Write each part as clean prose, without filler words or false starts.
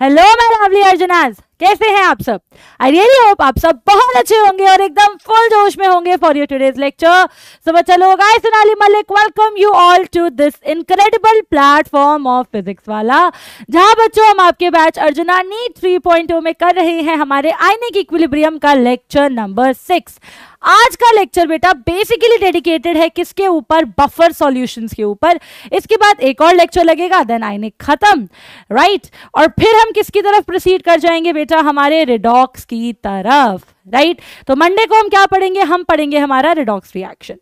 Hello my lovely अर्जुनास, कैसे हैं आप सब? आई रियली होप आप सब बहुत अच्छे होंगे और एकदम फुल जोश में होंगे for your today's lecture. So चलो guys, Sonali Malik welcome you all to this incredible platform of physics वाला, जहां बच्चों हम आपके बैच अर्जुना नीट 3.0 में कर रहे हैं हमारे आयनिक इक्विलिब्रियम का लेक्चर नंबर 6। आज का लेक्चर बेटा बेसिकली डेडिकेटेड है किसके ऊपर? बफर सॉल्यूशंस के ऊपर। इसके बाद एक और लेक्चर लगेगा, देन आयनिक खत्म, राइट? और फिर हम किसकी तरफ प्रोसीड कर जाएंगे बेटा? हमारे रिडॉक्स की तरफ, राइट? तो मंडे को हम क्या पढ़ेंगे? हम पढ़ेंगे हमारा रिडॉक्स रिएक्शन।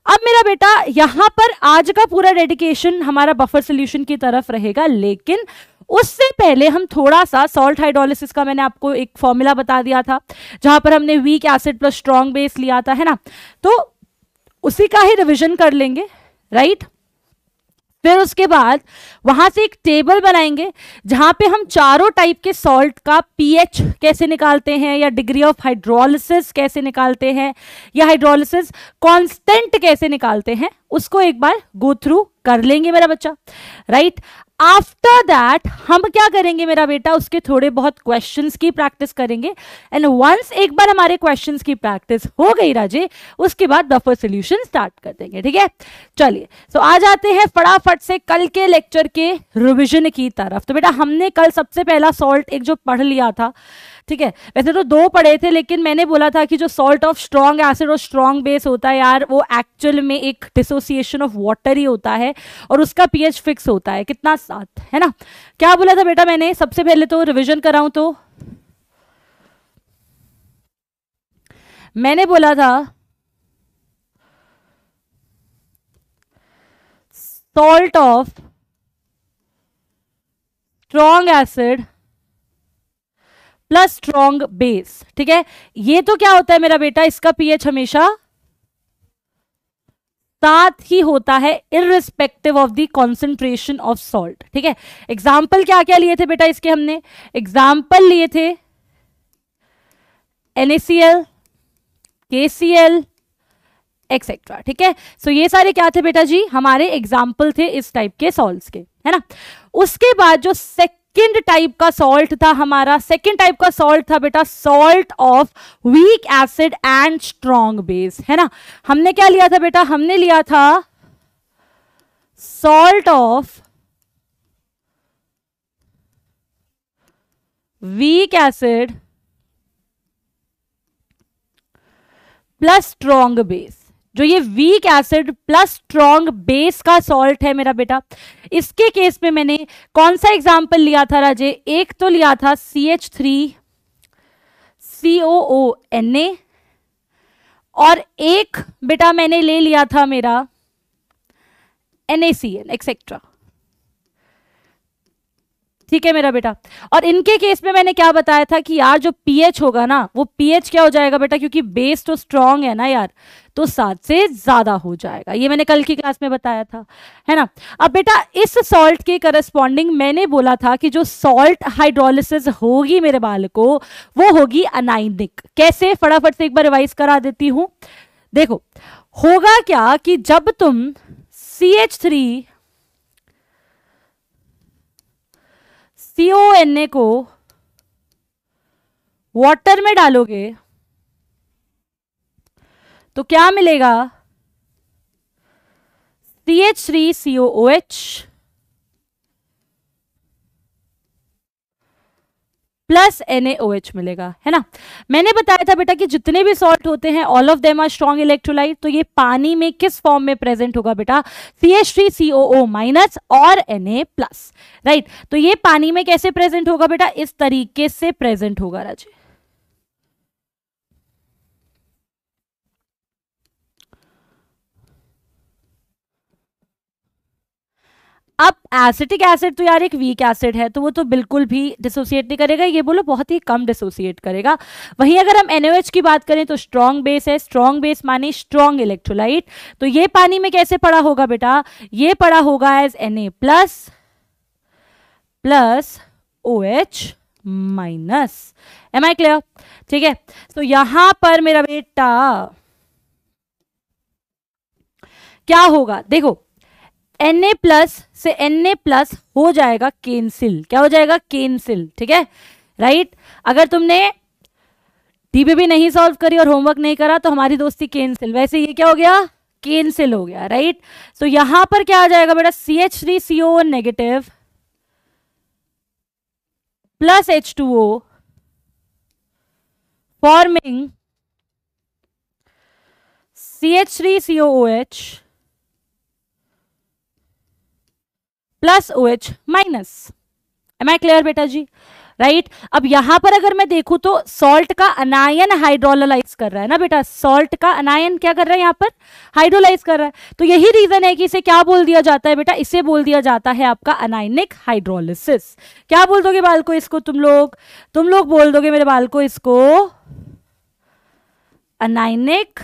अब मेरा बेटा यहां पर आज का पूरा डेडिकेशन हमारा बफर सॉल्यूशन की तरफ रहेगा, लेकिन उससे पहले हम थोड़ा सा सॉल्ट हाइड्रोलिसिस का मैंने आपको एक फॉर्मूला बता दिया था, जहां पर हमने week acid plus strong base लिया था, है ना? तो उसी का ही रिवीजन कर लेंगे, राइट? फिर उसके बाद वहां से एक टेबल बनाएंगे जहां पे हम चारों टाइप के सॉल्ट का पीएच कैसे निकालते हैं, या डिग्री ऑफ हाइड्रोलिसिस कैसे निकालते हैं, या हाइड्रोलिसिस कांस्टेंट कैसे निकालते हैं, उसको एक बार गो थ्रू कर लेंगे मेरा बच्चा, राइट? आफ्टर दैट हम क्या करेंगे मेरा बेटा? उसके थोड़े बहुत क्वेश्चंस की प्रैक्टिस करेंगे, एंड वंस एक बार हमारे क्वेश्चंस की प्रैक्टिस हो गई राजे, उसके बाद बफर सॉल्यूशन स्टार्ट कर देंगे, ठीक है? चलिए, तो आ जाते हैं फटाफट से कल के लेक्चर के रिवीजन की तरफ। तो बेटा हमने कल सबसे पहला सॉल्ट एक जो पढ़ लिया था, ठीक है? वैसे तो दो पढ़े थे, लेकिन मैंने बोला था कि जो सॉल्ट ऑफ स्ट्रॉन्ग एसिड और स्ट्रॉन्ग बेस होता है यार, वो एक्चुअल में एक डिसोसिएशन ऑफ वाटर ही होता है, और उसका पीएच फिक्स होता है कितना? 7, है ना? क्या बोला था बेटा मैंने? सबसे पहले तो रिवीजन कराऊं तो मैंने बोला था salt of strong acid plus strong base, ठीक है? ये तो क्या होता है मेरा बेटा? इसका पीएच हमेशा 7 ही होता है, irrespective of the concentration of salt, ठीक है? एग्जाम्पल क्या क्या लिए थे बेटा इसके? हमने एग्जाम्पल लिए थे NaCl, KCl एक्सेट्रा, ठीक है? सो ये सारे क्या थे बेटा जी? हमारे एग्जाम्पल थे इस टाइप के सॉल्ट्स के, है ना? उसके बाद जो सेकंड टाइप का सॉल्ट था हमारा, सेकंड टाइप का सॉल्ट था बेटा salt of weak acid and strong base, है ना? हमने क्या लिया था बेटा? हमने लिया था salt of weak acid plus strong base. जो ये week acid plus strong base का सॉल्ट है मेरा बेटा, इसके केस में मैंने कौन सा एग्जाम्पल लिया था राजे? एक तो लिया था CH3COONA, और एक बेटा मैंने ले लिया था मेरा NaCl एक्सेट्रा, ठीक है मेरा बेटा? और इनके केस में मैंने क्या बताया था कि यार जो पीएच होगा ना, वो पीएच क्या हो जाएगा बेटा? क्योंकि बेस तो स्ट्रॉन्ग है ना यार, तो 7 से ज्यादा हो जाएगा। ये मैंने कल की क्लास में बताया था, है ना? अब बेटा इस सॉल्ट के करस्पॉन्डिंग मैंने बोला था कि जो सॉल्ट हाइड्रोलिसिस होगी मेरे बालको, वो होगी अनाइनिक। कैसे? फटाफट से एक बार रिवाइज करा देती हूं। देखो होगा क्या कि जब तुम CH3CONA को वाटर में डालोगे तो क्या मिलेगा? CH3COOH प्लस NaOH मिलेगा, है ना? मैंने बताया था बेटा कि जितने भी सॉल्ट होते हैं all of them are strong electrolyte. तो ये पानी में किस फॉर्म में प्रेजेंट होगा बेटा? CH3COO माइनस और Na प्लस, राइट? तो ये पानी में कैसे प्रेजेंट होगा बेटा? इस तरीके से प्रेजेंट होगा राजे। अब एसिटिक एसिड तो यार एक वीक एसिड है, तो वो तो बिल्कुल भी डिसोसिएट नहीं करेगा, ये बोलो बहुत ही कम डिसोसिएट करेगा। वहीं अगर हम NaOH की बात करें तो स्ट्रॉन्ग बेस है, स्ट्रॉन्ग बेस माने स्ट्रॉन्ग इलेक्ट्रोलाइट। तो ये पानी में कैसे पड़ा होगा बेटा? ये पड़ा होगा as Na plus plus OH minus. Am I clear? ठीक है, तो यहां पर मेरा बेटा क्या होगा? देखो Na प्लस से Na प्लस हो जाएगा कैंसिल। क्या हो जाएगा? कैंसिल। ठीक है, राइट। अगर तुमने डीबीबी नहीं सॉल्व करी और होमवर्क नहीं करा तो हमारी दोस्ती कैंसिल। वैसे ये क्या हो गया? कैंसिल हो गया, राइट। तो यहां पर क्या आ जाएगा बेटा? CH3CO negative plus H2O forming CH3COOH plus OH minus. Am I clear बेटा जी? राइट। अब यहां पर अगर मैं देखूं तो सॉल्ट का अनायन हाइड्रोलाइज कर रहा है ना बेटा, सॉल्ट का अनायन क्या कर रहा है यहां पर? हाइड्रोलाइज कर रहा है। तो यही रीजन है कि इसे क्या बोल दिया जाता है बेटा? इसे बोल दिया जाता है आपका अनायनिक हाइड्रोलिसिस। क्या बोल दोगे बाल को इसको? तुम लोग बोल दोगे मेरे बाल को इसको anionic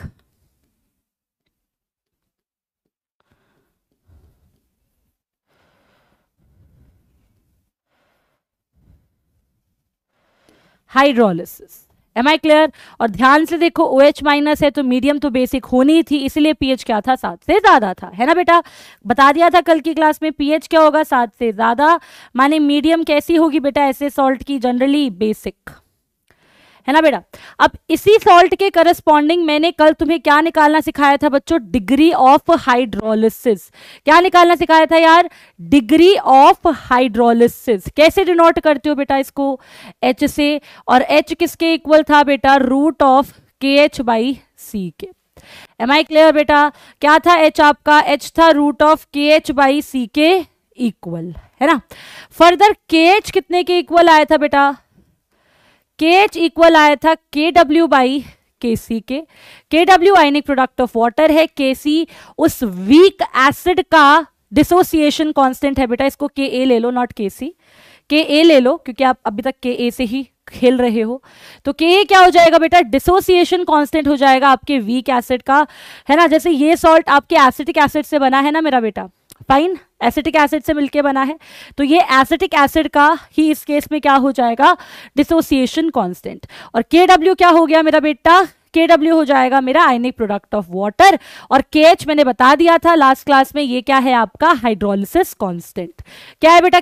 hydrolysis. Am I clear? और ध्यान से देखो OH माइनस है तो मीडियम तो बेसिक होनी थी, इसलिए पीएच क्या था? 7 से ज्यादा था, है ना बेटा? बता दिया था कल की क्लास में पीएच क्या होगा? 7 से ज्यादा। माने मीडियम कैसी होगी बेटा ऐसे सॉल्ट की? जनरली बेसिक, है ना बेटा? अब इसी सॉल्ट के करस्पॉन्डिंग मैंने कल तुम्हें क्या निकालना सिखाया था बच्चों? Degree of hydrolysis. क्या निकालना सिखाया था यार? Degree of hydrolysis. कैसे डिनोट करते हो बेटा इसको? H से। और H किसके इक्वल था बेटा? Root of KH by C के। एम आई क्लियर बेटा? क्या था H आपका? H था root of KH by C के इक्वल, है ना? फर्दर KH कितने के इक्वल आया था बेटा? KH इक्वल आया था KW बाई KC के। KW ionic product of water है, KC उस वीक एसिड का डिसोसिएशन कांस्टेंट है बेटा। इसको KA ले लो, नॉट KC। KA ले लो क्योंकि आप अभी तक KA से ही खेल रहे हो। तो KA क्या हो जाएगा बेटा? डिसोसिएशन कांस्टेंट हो जाएगा आपके वीक एसिड का, है ना? जैसे ये सॉल्ट आपके एसिटिक एसिड से बना है ना मेरा बेटा, फाइन, एसिटिक एसिड से मिलके बना है, तो ये एसिटिक एसिड का ही इस केस में क्या हो जाएगा? Dissociation constant. और KW क्या हो गया मेरा बेटा? KW हो जाएगा मेरा आयनिक प्रोडक्ट ऑफ वाटर। और KH मैंने बता दिया था लास्ट क्लास में, ये क्या है आपका? Hydrolysis constant. क्या है बेटा?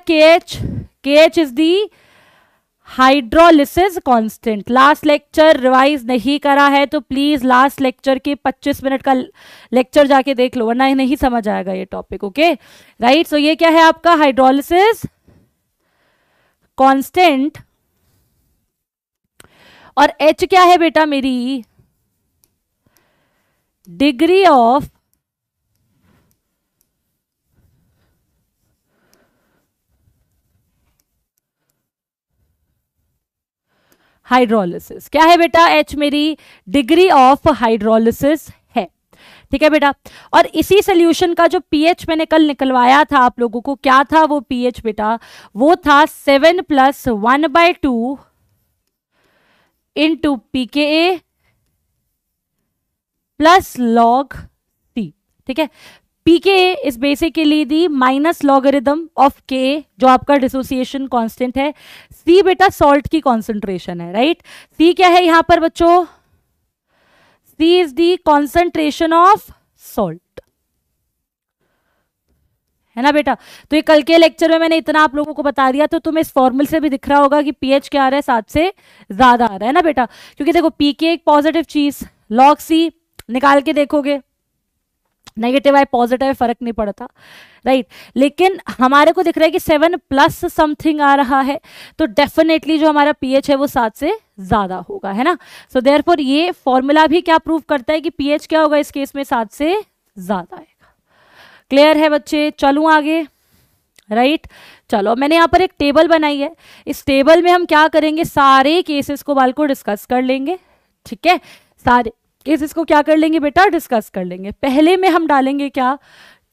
KH is the hydrolysis constant. Last lecture revise नहीं करा है तो प्लीज लास्ट लेक्चर के 25 मिनट का लेक्चर जाके देख लो, वरना नहीं समझ आएगा ये टॉपिक। Okay right. सो ये क्या है आपका? Hydrolysis constant. और H क्या है बेटा? मेरी डिग्री ऑफ हाइड्रोलिसिस। क्या है बेटा? H मेरी डिग्री ऑफ हाइड्रोलिसिस है। ठीक है बेटा? और इसी सोल्यूशन का जो पीएच मैंने कल निकलवाया था आप लोगों को, क्या था वो पीएच बेटा? वो था 7 + 1/2 into pKa plus log C। ठीक है? pKa is basically the minus logarithm of Ka, जो आपका डिसोसिएशन कांस्टेंट है। C बेटा सॉल्ट की कॉन्सेंट्रेशन है, राइट? C क्या है यहां पर बच्चों? C is the concentration of salt, है ना बेटा? तो ये कल के लेक्चर में मैंने इतना आप लोगों को बता दिया, तो तुम्हें इस फॉर्मूल से भी दिख रहा होगा कि पीएच क्या आ रहा है? 7 से ज्यादा आ रहा है ना बेटा? क्योंकि देखो pK एक पॉजिटिव चीज, log C निकाल के देखोगे नेगेटिव है पॉजिटिव है फर्क नहीं पड़ता, राइट? लेकिन हमारे को दिख रहा है कि 7+ समथिंग आ रहा है, तो डेफिनेटली जो हमारा पीएच है वो 7 से ज्यादा होगा, है ना? सो देयरफॉर ये फॉर्मूला भी क्या प्रूव करता है कि पीएच क्या होगा इस केस में? 7 से ज्यादा आएगा। क्लियर है बच्चे? चलूं आगे, राइट? चलो मैंने यहाँ पर एक टेबल बनाई है, इस टेबल में हम क्या करेंगे? सारे केसेस को बाल को डिस्कस कर लेंगे। ठीक है? सारे केसेस को क्या कर लेंगे बेटा? डिस्कस कर लेंगे। पहले में हम डालेंगे क्या?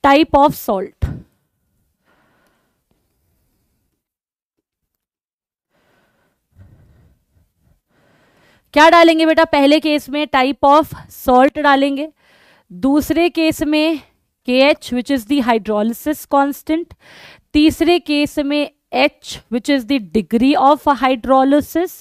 Type of salt. क्या डालेंगे बेटा? पहले केस में टाइप ऑफ सॉल्ट डालेंगे, दूसरे केस में KH which is the hydrolysis constant, तीसरे केस में H which is the degree of hydrolysis,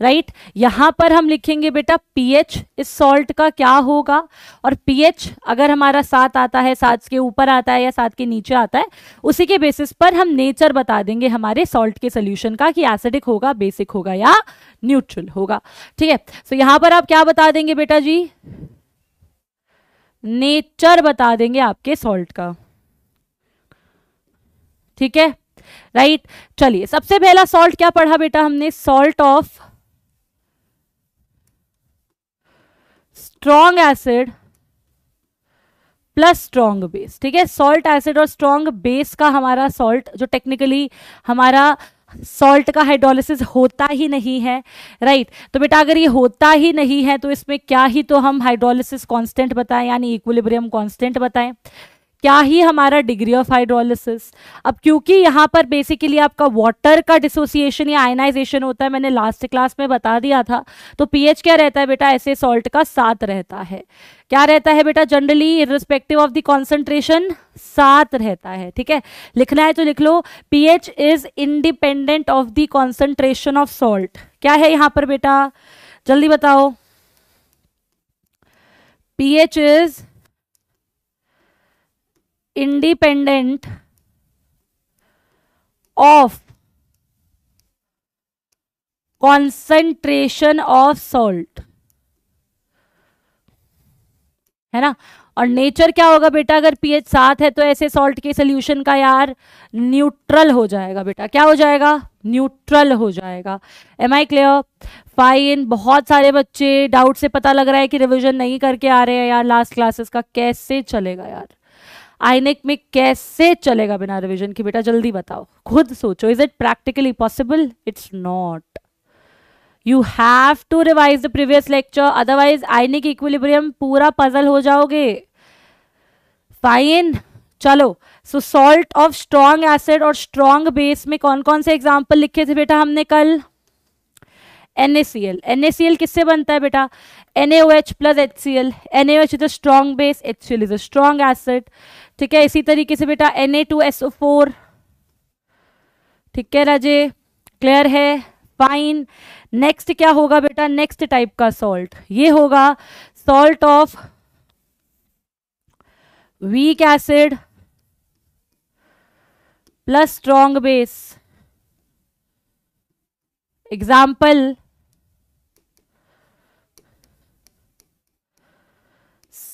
right. यहां पर हम लिखेंगे बेटा pH इस सॉल्ट का क्या होगा, और pH अगर हमारा 7 आता है, 7 के ऊपर आता है या 7 के नीचे आता है, उसी के बेसिस पर हम नेचर बता देंगे हमारे सॉल्ट के सोल्यूशन का कि एसिडिक होगा, बेसिक होगा या न्यूट्रल होगा, ठीक है। सो यहां पर आप क्या बता देंगे बेटा जी, नेचर बता देंगे आपके सॉल्ट का, ठीक है, राइट। चलिए सबसे पहला सॉल्ट क्या पढ़ा बेटा हमने, salt of strong acid plus strong base, ठीक है। सॉल्ट एसिड और स्ट्रॉन्ग बेस का हमारा सॉल्ट जो टेक्निकली हमारा सॉल्ट का हाइड्रोलिसिस होता ही नहीं है, राइट। तो बेटा अगर ये होता ही नहीं है तो इसमें क्या ही तो हम हाइड्रोलिसिस कांस्टेंट बताएं, यानी इक्विलिब्रियम कांस्टेंट बताएं, क्या ही हमारा डिग्री ऑफ हाइड्रोलिसिस। अब क्योंकि यहाँ पर बेसिकली आपका वाटर का डिसोसिएशन या आयनाइजेशन होता है, मैंने लास्ट क्लास में बता दिया था, तो पीएच क्या रहता है बेटा, ऐसे सॉल्ट का 7 रहता है। क्या रहता है बेटा, generally irrespective of the concentration 7 रहता है, ठीक है। लिखना है तो लिख लो, pH is independent of the concentration of salt. क्या है यहां पर बेटा, जल्दी बताओ, pH is independent of concentration of salt, है ना। और नेचर क्या होगा बेटा, अगर पीएच 7 है तो ऐसे सॉल्ट के सोल्यूशन का यार न्यूट्रल हो जाएगा बेटा, क्या हो जाएगा, न्यूट्रल हो जाएगा। Am I clear, fine. बहुत सारे बच्चे डाउट से पता लग रहा है कि रिवीजन नहीं करके आ रहे हैं यार लास्ट क्लासेस का, कैसे चलेगा यार, आईनेक में कैसे चलेगा बिना रिवीजन की, बेटा जल्दी बताओ, खुद सोचो, is it practically possible, it's not. You have to revise the previous lecture, otherwise ionic equilibrium पूरा पजल हो जाओगे। फाइन, चलो। So salt of strong acid और स्ट्रॉन्ग बेस में कौन कौन से एग्जाम्पल लिखे थे बेटा हमने कल, NaCl। NaCl किससे बनता है बेटा, NaOH plus HCl। NaOH is a strong base, HCl is a strong acid, ठीक है। इसी तरीके से बेटा Na2SO4, ठीक है राजे, क्लियर है, फाइन। नेक्स्ट क्या होगा बेटा, नेक्स्ट टाइप का सॉल्ट ये होगा salt of weak acid plus strong base. Example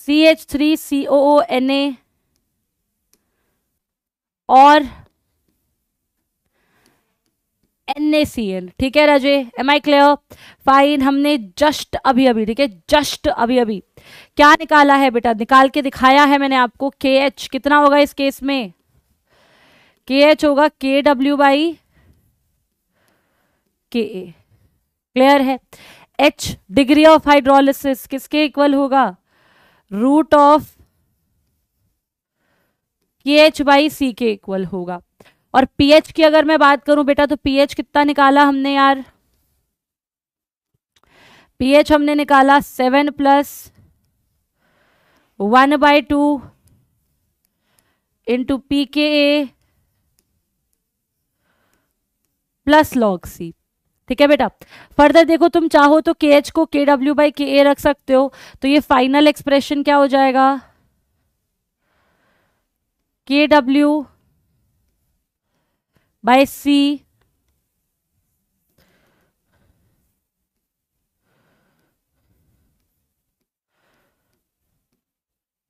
CH3COONA और NaCl, ठीक है राजे, एम आई क्लियर, फाइन। हमने जस्ट अभी अभी, ठीक है, जस्ट अभी अभी क्या निकाला है बेटा, निकाल के दिखाया है मैंने आपको। KH कितना होगा इस केस में, KH होगा KW बाई KA, क्लियर है। H डिग्री ऑफ हाइड्रोलिसिस किसके इक्वल होगा, root of KH by C के इक्वल होगा। और pH की अगर मैं बात करूं बेटा, तो pH कितना निकाला हमने यार, pH हमने निकाला 7 + 1/2 into pKa plus log C, ठीक है बेटा। फर्दर देखो, तुम चाहो तो KH को KW बाई KA रख सकते हो, तो ये फाइनल एक्सप्रेशन क्या हो जाएगा, KW by C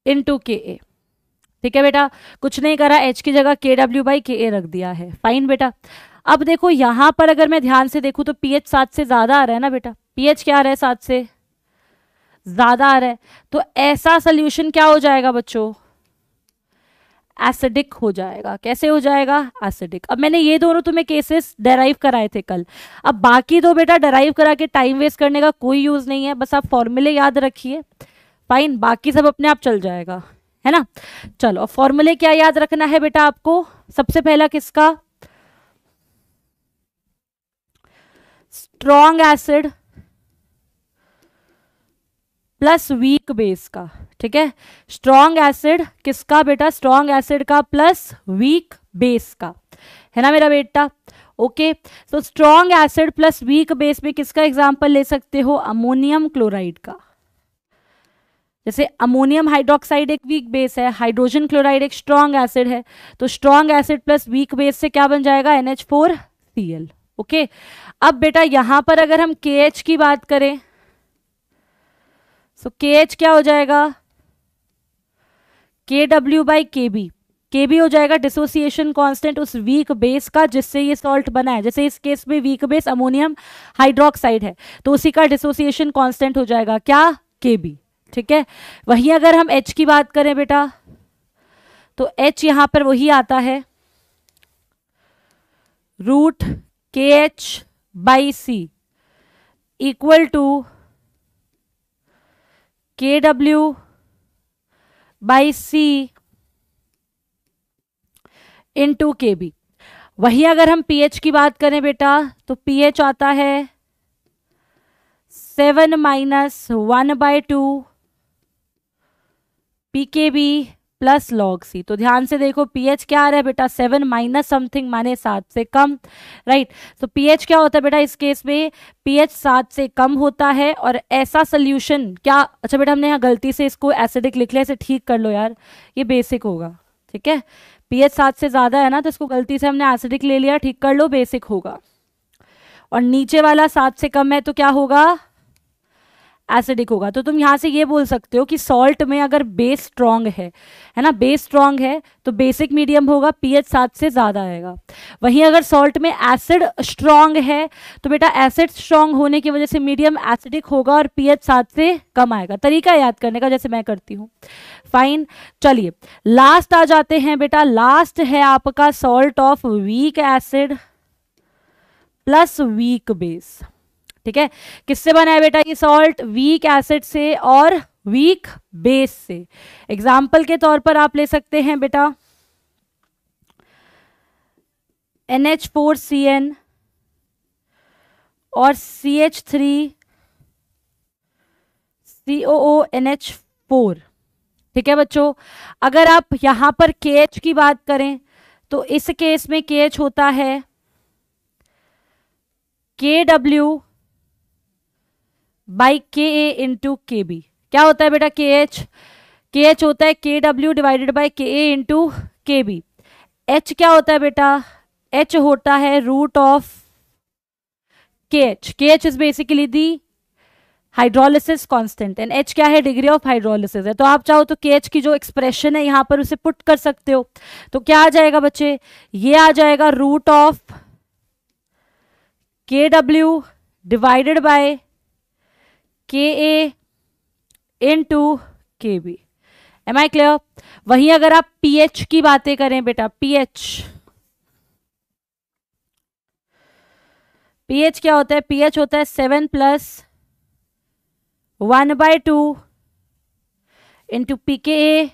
into KA, ठीक है बेटा। कुछ नहीं करा, H की जगह KW बाई KA रख दिया है, फाइन बेटा। अब देखो यहां पर अगर मैं ध्यान से देखूं तो pH 7 से ज्यादा आ रहा है ना बेटा, pH क्या आ रहा है, 7 से ज्यादा आ रहा है, तो ऐसा सोल्यूशन क्या हो जाएगा बच्चों, एसिडिक हो जाएगा। कैसे हो जाएगा, एसिडिक। अब मैंने ये दोनों तुम्हें केसेस डेराइव कराए थे कल, अब बाकी दो बेटा डेराइव करा के टाइम वेस्ट करने का कोई यूज नहीं है, बस आप फॉर्मूले याद रखिए, फाइन, बाकी सब अपने आप चल जाएगा, है ना। चलो फॉर्मूले क्या याद रखना है बेटा आपको, सबसे पहला किसका, strong acid plus weak base का, ठीक है। स्ट्रॉन्ग एसिड किसका बेटा, स्ट्रॉन्ग एसिड का प्लस वीक बेस का, है ना मेरा बेटा। ओके, तो strong acid plus weak base में किसका एग्जाम्पल ले सकते हो, अमोनियम क्लोराइड का। जैसे अमोनियम हाइड्रोक्साइड एक वीक बेस है, हाइड्रोजन क्लोराइड एक स्ट्रॉन्ग एसिड है, तो strong acid plus weak base से क्या बन जाएगा, NH4Cl। ओके, अब बेटा यहां पर अगर हम KH की बात करें, तो KH क्या हो जाएगा, KW/Kb। Kb हो जाएगा डिसोसिएशन कांस्टेंट उस वीक बेस का जिससे ये सॉल्ट बना है। जैसे इस केस में वीक बेस अमोनियम हाइड्रोक्साइड है, तो उसी का डिसोसिएशन कांस्टेंट हो जाएगा क्या, Kb। ठीक है, वहीं अगर हम H की बात करें बेटा, तो H यहां पर वही आता है, root KH/C equal to KW/C into Kb। वही अगर हम pH की बात करें बेटा, तो pH आता है 7 - 1/2 pKb प्लस log C। तो ध्यान से देखो pH क्या आ रहा है बेटा, 7 माइनस समथिंग माने 7 से कम, राइट। तो pH क्या होता है बेटा, इस केस में pH 7 से कम होता है। और ऐसा सोल्यूशन क्या, अच्छा बेटा हमने यहाँ गलती से इसको एसिडिक लिख लिया, इसे ठीक कर लो यार, ये बेसिक होगा। ठीक है, pH 7 से ज्यादा है ना, तो इसको गलती से हमने एसिडिक ले लिया, ठीक कर लो, बेसिक होगा। और नीचे वाला 7 से कम है तो क्या होगा, एसिडिक होगा। तो तुम यहां से ये बोल सकते हो कि सॉल्ट में अगर बेस स्ट्रांग है ना, बेस स्ट्रांग है तो बेसिक मीडियम होगा, pH 7 से ज्यादा आएगा। वहीं अगर सॉल्ट में एसिड स्ट्रांग है तो बेटा एसिड स्ट्रांग होने की वजह से मीडियम एसिडिक होगा और pH 7 से कम आएगा। तरीका याद करने का जैसे मैं करती हूँ। फाइन, चलिए लास्ट आ जाते हैं बेटा। लास्ट है आपका salt of weak acid plus weak base. ठीक है, किससे बना है बेटा ये सॉल्ट, वीक एसिड से और वीक बेस से। एग्जाम्पल के तौर पर आप ले सकते हैं बेटा NH4Cn और CH3COONH4। ठीक है बच्चों, अगर आप यहां पर KH की बात करें तो इस केस में KH होता है KW/Ka इंटू Kb। क्या होता है बेटा KH होता है KW/Ka इंटू Kb। H क्या होता है बेटा, H होता है root of KH is basically the hydrolysis constant and H क्या है, डिग्री ऑफ हाइड्रोलिसिस है। तो आप चाहो तो KH की जो एक्सप्रेशन है यहां पर उसे पुट कर सकते हो। तो क्या आ जाएगा बच्चे, ये आ जाएगा root of KW/Ka into Kb। Am I clear. वहीं अगर आप pH की बातें करें बेटा, pH क्या होता है, pH होता है 7 + 1/2 इंटू pKa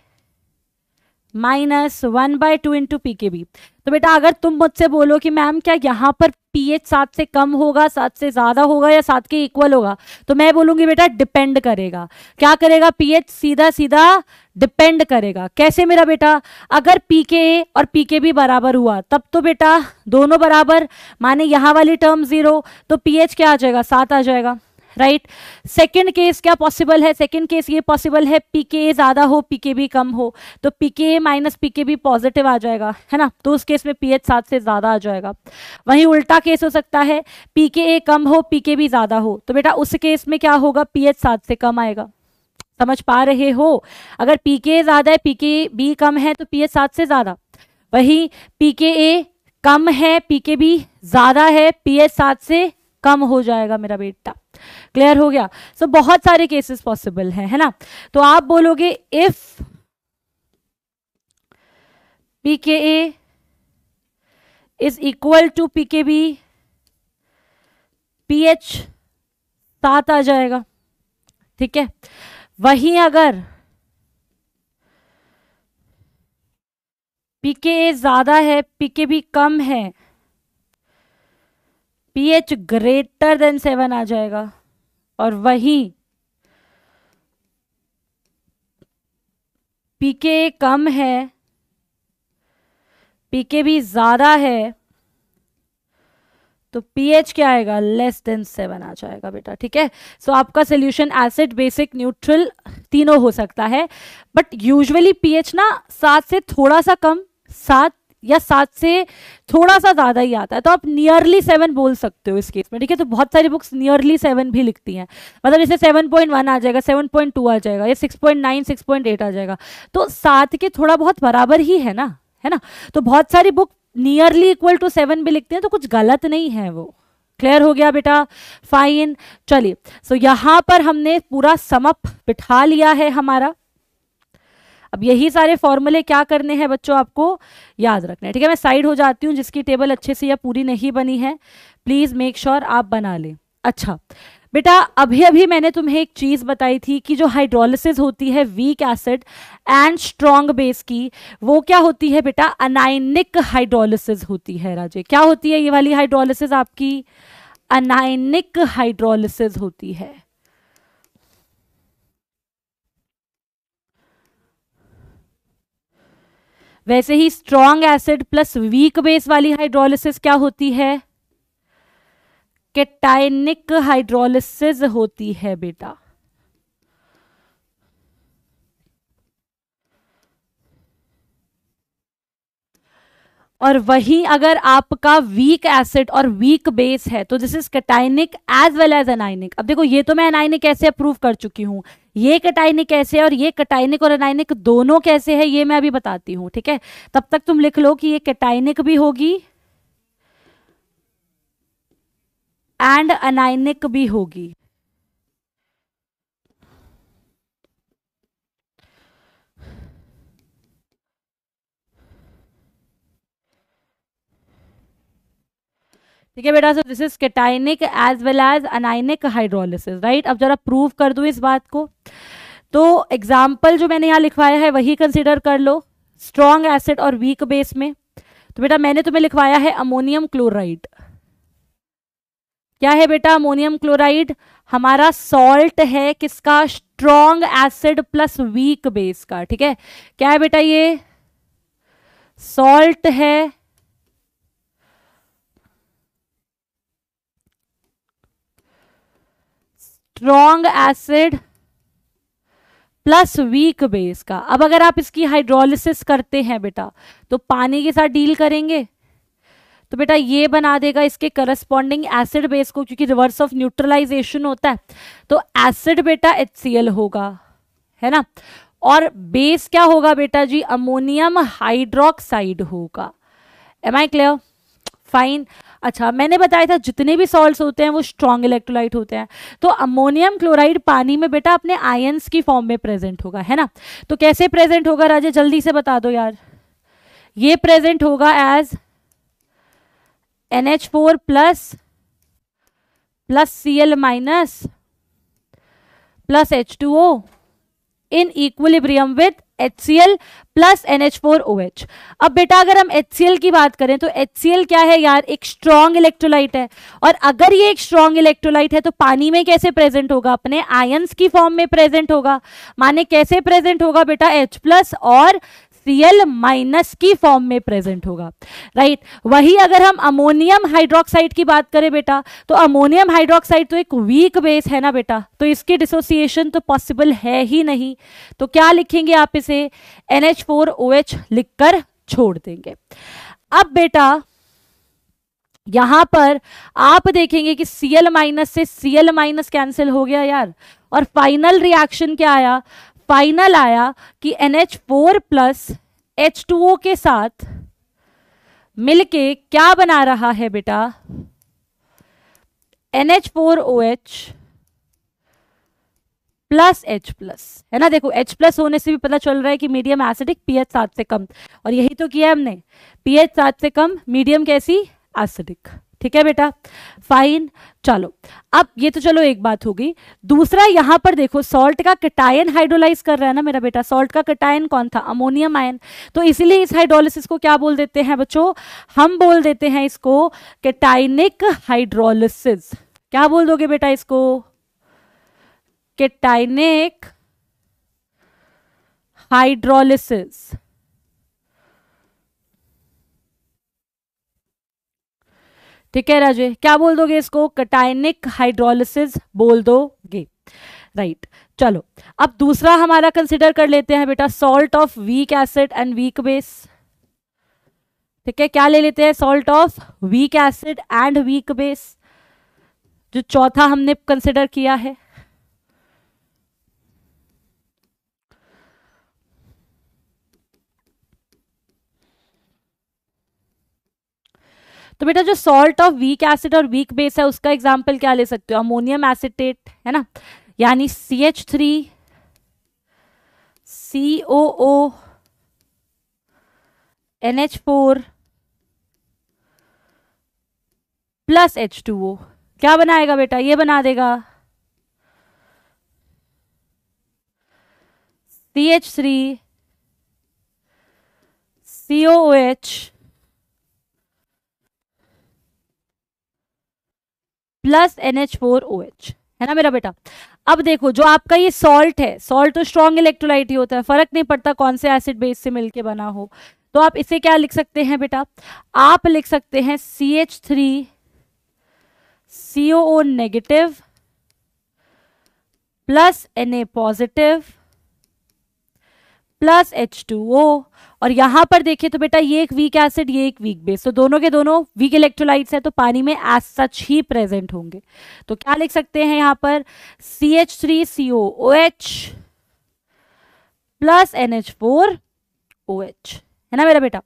-1/2 इंटू pKb। तो बेटा अगर तुम मुझसे बोलो कि मैम क्या यहाँ पर pH 7 से कम होगा, 7 से ज्यादा होगा या 7 के इक्वल होगा, तो मैं बोलूंगी बेटा डिपेंड करेगा। क्या करेगा, pH सीधा सीधा डिपेंड करेगा। कैसे मेरा बेटा, अगर pKa और pKb बराबर हुआ तब तो बेटा दोनों बराबर, माने यहाँ वाली टर्म 0 तो pH क्या आ जाएगा, 7 आ जाएगा, राइट। सेकेंड केस क्या पॉसिबल है, सेकेंड केस ये पॉसिबल है pKa ज्यादा हो pKb कम हो, तो pKa माइनस pKb पॉजिटिव आ जाएगा, है ना, तो उस केस में pH 7 से ज्यादा आ जाएगा। वहीं उल्टा केस हो सकता है pKa कम हो pKb ज्यादा हो, तो बेटा उस केस में क्या होगा, pH 7 से कम आएगा। समझ पा रहे हो, अगर pKa ज्यादा है pKb कम है तो pH 7 से ज्यादा, वही pKa कम है pKb ज्यादा है pH 7 से कम हो जाएगा मेरा बेटा। क्लियर हो गया। सो बहुत सारे केसेस पॉसिबल हैं, है ना। तो आप बोलोगे if pKa is equal to pKb, pH 7 आ जाएगा। ठीक है, वहीं अगर pKa ज्यादा है pKb कम है, pH ग्रेटर देन 7 आ जाएगा। और वहीं pKa कम है pKb ज्यादा है तो पीएच क्या आएगा, लेस देन 7 आ जाएगा बेटा, ठीक है। सो आपका सोल्यूशन एसिड, बेसिक, न्यूट्रल तीनों हो सकता है, बट यूजुअली पीएच ना 7 से थोड़ा सा कम, 7 या 7 से थोड़ा सा ज्यादा ही आता है, तो आप नियरली 7 बोल सकते हो इस केस में, ठीक है। तो बहुत सारी बुक्स नियरली 7 भी लिखती हैं, मतलब जैसे 7.1 आ जाएगा, 7.2 आ जाएगा, या 6.9, 6.8 आ जाएगा, तो 7 के थोड़ा बहुत बराबर ही है ना, है ना। तो बहुत सारी बुक नियरली इक्वल टू 7 भी लिखते हैं, तो कुछ गलत नहीं है वो। क्लियर हो गया बेटा, फाइन। चलिए, सो यहां पर हमने पूरा समअप बिठा लिया है हमारा। अब यही सारे फॉर्मूले क्या करने हैं बच्चों, आपको याद रखना है, ठीक है। मैं साइड हो जाती हूँ, जिसकी टेबल अच्छे से या पूरी नहीं बनी है प्लीज मेक श्योर आप बना लें। अच्छा बेटा, अभी अभी मैंने तुम्हें एक चीज बताई थी कि जो हाइड्रोलिसिस होती है week acid and strong base की, वो क्या होती है बेटा, अनायनिक हाइड्रोलिसिस होती है। राजे, क्या होती है ये वाली हाइड्रोलिसिस आपकी, अनायनिक हाइड्रोलिसिस होती है। वैसे ही strong acid plus weak base वाली हाइड्रोलिसिस क्या होती है, केटाइनिक हाइड्रोलिसिस होती है बेटा। और वहीं अगर आपका वीक एसिड और वीक बेस है तो this is cationic as well as anionic. अब देखो, ये तो मैं एनाइनिक कैसे अप्रूव कर चुकी हूं, ये केटाइनिक कैसे है और ये केटाइनिक और एनाइनिक दोनों कैसे है ये मैं अभी बताती हूं, ठीक है। तब तक तुम लिख लो कि ये केटाइनिक भी होगी एंड अनाइनिक भी होगी। ठीक है बेटा, so this is cationic as well as anionic hydrolysis, right. अब जरा प्रूव कर दूं इस बात को, तो एग्जाम्पल जो मैंने यहाँ लिखवाया है वही कंसिडर कर लो, स्ट्रॉन्ग एसिड और वीक बेस में। तो बेटा मैंने तुम्हें लिखवाया है अमोनियम क्लोराइड। क्या है बेटा, अमोनियम क्लोराइड हमारा सॉल्ट है किसका, strong acid plus weak base का, ठीक है। क्या है बेटा, ये सॉल्ट है strong acid plus weak base का। अब अगर आप इसकी हाइड्रोलिसिस करते हैं बेटा, तो पानी के साथ डील करेंगे, तो बेटा ये बना देगा इसके करस्पॉन्डिंग एसिड बेस को, क्योंकि रिवर्स ऑफ न्यूट्रलाइजेशन होता है, तो एसिड बेटा HCl होगा, है ना। और बेस क्या होगा बेटा जी, अमोनियम हाइड्रोक्साइड होगा। Am I clear, fine. अच्छा, मैंने बताया था जितने भी सॉल्ट्स होते हैं वो स्ट्रॉन्ग इलेक्ट्रोलाइट होते हैं, तो अमोनियम क्लोराइड पानी में बेटा अपने आयंस की फॉर्म में प्रेजेंट होगा, है ना। तो कैसे प्रेजेंट होगा राजे, जल्दी से बता दो यार। ये प्रेजेंट होगा as NH4 plus Cl minus plus H2O in equilibrium with HCl plus NH4OH। अब बेटा अगर हम HCl की बात करें तो HCl क्या है यार, एक स्ट्रॉन्ग इलेक्ट्रोलाइट है, और अगर ये एक स्ट्रॉन्ग इलेक्ट्रोलाइट है तो पानी में कैसे प्रेजेंट होगा, अपने आयंस की फॉर्म में प्रेजेंट होगा। माने कैसे प्रेजेंट होगा बेटा, H प्लस और Cl माइनस की फॉर्म में प्रेजेंट होगा, राइट। वही अगर हम अमोनियम हाइड्रोक्साइड की बात करें बेटा, तो अमोनियम हाइड्रोक्साइड तो एक वीक बेस है ना बेटा, तो इसकी डिसोसिएशन तो पॉसिबल है ही नहीं, तो क्या लिखेंगे आप इसे, NH4OH लिखकर छोड़ देंगे। अब बेटा यहां पर आप देखेंगे कि Cl माइनस से Cl माइनस कैंसिल हो गया यार, और फाइनल रिएक्शन क्या आया, फाइनल आया कि NH4 प्लस H2O के साथ मिलके क्या बना रहा है बेटा, NH4OH प्लस H प्लस, है ना। देखो H प्लस होने से भी पता चल रहा है कि मीडियम एसिडिक, pH 7 से कम, और यही तो किया हमने, pH 7 से कम, मीडियम कैसी, एसिडिक, ठीक है बेटा, फाइन। चलो अब ये तो चलो एक बात होगी, दूसरा यहां पर देखो सॉल्ट का कैटायन हाइड्रोलाइज कर रहा है ना मेरा बेटा, सॉल्ट का कैटायन कौन था, अमोनियम आयन, तो इसीलिए इस हाइड्रोलिसिस को क्या बोल देते हैं बच्चों, हम बोल देते हैं इसको कैटायनिक हाइड्रोलिसिस। क्या बोल दोगे बेटा इसको, कैटायनिक ठीक है राजे, क्या बोल दोगे इसको? कटायनिक हाइड्रोलिसिस बोल दोगे, राइट। चलो अब दूसरा हमारा कंसिडर कर लेते हैं बेटा, salt of weak acid and weak base. ठीक है, क्या ले लेते हैं? Salt of weak acid and weak base, जो चौथा हमने कंसिडर किया है। तो बेटा जो सॉल्ट ऑफ वीक एसिड और वीक बेस है उसका एग्जांपल क्या ले सकते हो? अमोनियम एसिटेट, है ना, यानी CH3 COO NH4 plus H2O, क्या बनाएगा बेटा? ये बना देगा CH3 COOH प्लस NH4OH, है ना मेरा बेटा। अब देखो जो आपका ये सॉल्ट है, सॉल्ट तो स्ट्रॉन्ग इलेक्ट्रोलाइट ही होता है, फर्क नहीं पड़ता कौन से एसिड बेस से मिलके बना हो। तो आप इसे क्या लिख सकते हैं बेटा? आप लिख सकते हैं CH3 COO negative plus Na positive plus H2O, और यहां पर देखें तो बेटा ये एक वीक एसिड, ये एक वीक बेस, तो दोनों के दोनों वीक इलेक्ट्रोलाइट्स है, तो पानी में एज सच ही प्रेजेंट होंगे। तो क्या लिख सकते हैं यहां पर? CH3COOH प्लस NH4OH, है ना मेरा बेटा।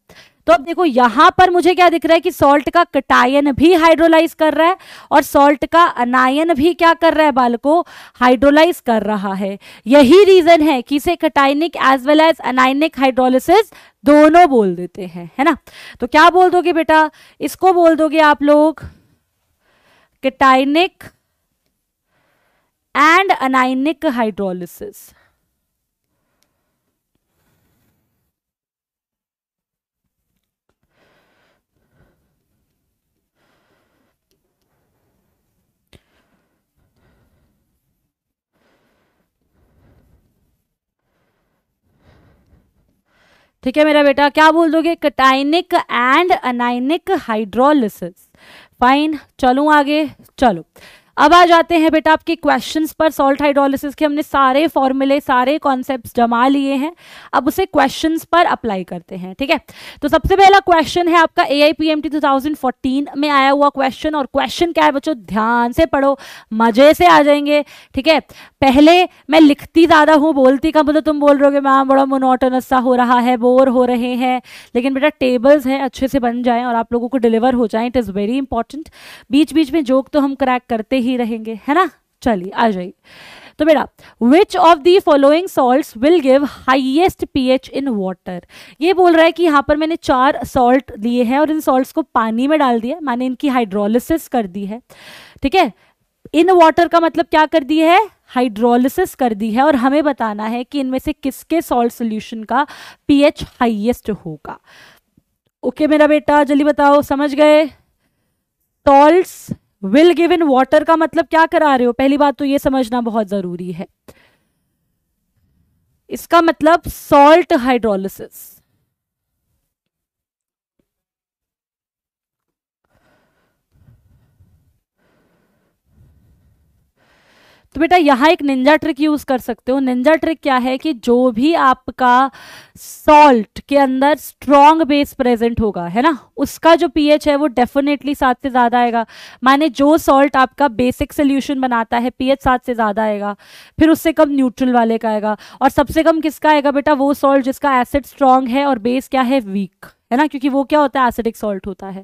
तो अब देखो यहां पर मुझे क्या दिख रहा है कि सॉल्ट का कटायन भी हाइड्रोलाइज कर रहा है और सॉल्ट का अनायन भी क्या कर रहा है बालको? हाइड्रोलाइज कर रहा है। यही रीजन है कि इसे cationic as well as anionic hydrolysis दोनों बोल देते हैं, है ना। तो क्या बोल दोगे बेटा? इसको बोल दोगे आप लोग कटायनिक एंड अनायनिक हाइड्रोलिसिस। ठीक है मेरा बेटा, क्या बोल दोगे? Cationic and anionic hydrolysis. Fine, चलूं आगे। चलो अब आ जाते हैं बेटा आपके क्वेश्चंस पर। सॉल्ट हाइड्रोलिसिस के हमने सारे फॉर्मूले, सारे कॉन्सेप्ट्स जमा लिए हैं, अब उसे क्वेश्चंस पर अप्लाई करते हैं। ठीक है, तो सबसे पहला क्वेश्चन है आपका AIPMT 2014 में आया हुआ क्वेश्चन, और क्वेश्चन क्या है बच्चों? ध्यान से पढ़ो, मजे से आ जाएंगे। ठीक है, पहले मैं लिखती ज्यादा हूँ, बोलती कम, तो तुम बोल रहे हो मैम बड़ा मोनोटोनस सा हो रहा है, बोर हो रहे हैं, लेकिन बेटा टेबल्स हैं अच्छे से बन जाएं और आप लोगों को डिलीवर हो जाएं, इट इज़ वेरी इंपॉर्टेंट। बीच बीच में जोक तो हम क्रैक करते ही रहेंगे, है ना। चलिए आ जाइए। तो बेटा which of the following salts will give highest pH in water? ये बोल रहा है कि यहाँ पर मैंने 4 सॉल्ट दिए हैं और इन सॉल्ट्स को पानी में डाल दिया, मैंने इनकी हाइड्रोलिसिस कर दी है। ठीक है, इन वाटर का मतलब क्या कर दी है? हाइड्रोलिसिस कर दी है, और हमें बताना है कि इनमें से किसके सॉल्ट सोल्यूशन का pH हाईएस्ट होगा। ओके मेरा बेटा, जल्दी बताओ, समझ गए? Salts will give in water का मतलब क्या करा रहे हो? पहली बात तो ये समझना बहुत जरूरी है, इसका मतलब सॉल्ट हाइड्रोलिसिस। तो बेटा यहाँ एक निंजा ट्रिक यूज कर सकते हो। निंजा ट्रिक क्या है कि जो भी आपका सॉल्ट के अंदर स्ट्रॉन्ग बेस प्रेजेंट होगा, है ना, उसका जो pH है वो डेफिनेटली 7 से ज्यादा आएगा। माने जो सॉल्ट आपका बेसिक सोल्यूशन बनाता है pH 7 से ज्यादा आएगा, फिर उससे कम न्यूट्रल वाले का आएगा, और सबसे कम किसका आएगा बेटा? वो सॉल्ट जिसका एसिड स्ट्रॉन्ग है और बेस क्या है? वीक, है ना, क्योंकि वो क्या होता है? एसिडिक सॉल्ट होता है।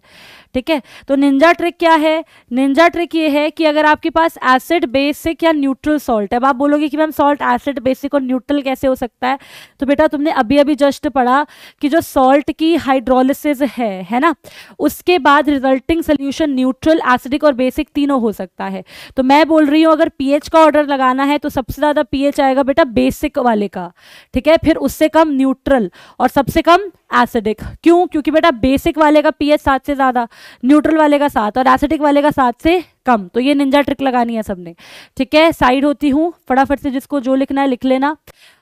ठीक है, तो निंजा ट्रिक क्या है? निंजा ट्रिक ये है कि अगर आपके पास एसिड बेसिक या न्यूट्रल सॉल्ट है, अब आप बोलोगे कि मैम सॉल्ट एसिड बेसिक और न्यूट्रल कैसे हो सकता है? तो बेटा तुमने अभी अभी जस्ट पढ़ा कि जो सॉल्ट की हाइड्रोलिसिस है ना, उसके बाद रिजल्टिंग सोल्यूशन न्यूट्रल, एसिडिक और बेसिक तीनों हो सकता है। तो मैं बोल रही हूँ अगर pH का ऑर्डर लगाना है तो सबसे ज्यादा pH आएगा बेटा बेसिक वाले का, ठीक है, फिर उससे कम न्यूट्रल और सबसे कम एसिडिक। क्यों? क्योंकि बेटा बेसिक वाले का pH 7 से ज्यादा, न्यूट्रल वाले का 7 और एसिडिक वाले का 7 से कम। तो ये निंजा ट्रिक लगानी है सबने। ठीक है, साइड होती हूँ, फटाफट से जिसको जो लिखना है लिख लेना।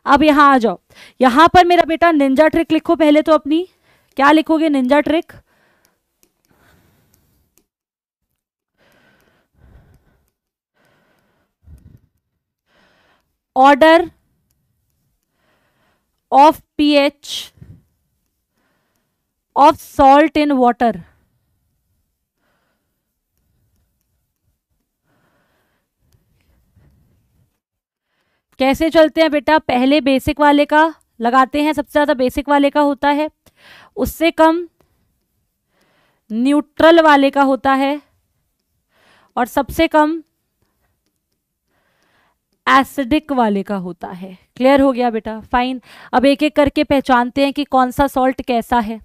अब यहाँ आ जाओ, यहाँ पर मेरा बेटा निंजा ट्रिक लिखो पहले तो अपनी। क्या लिखोगे? Ninja trick. Order of pH of salt in water. कैसे चलते हैं बेटा? पहले बेसिक वाले का लगाते हैं, सबसे ज्यादा बेसिक वाले का होता है, उससे कम न्यूट्रल वाले का होता है, और सबसे कम एसिडिक वाले का होता है। क्लियर हो गया बेटा? फाइन। अब एक एक करके पहचानते हैं कि कौन सा सॉल्ट कैसा है।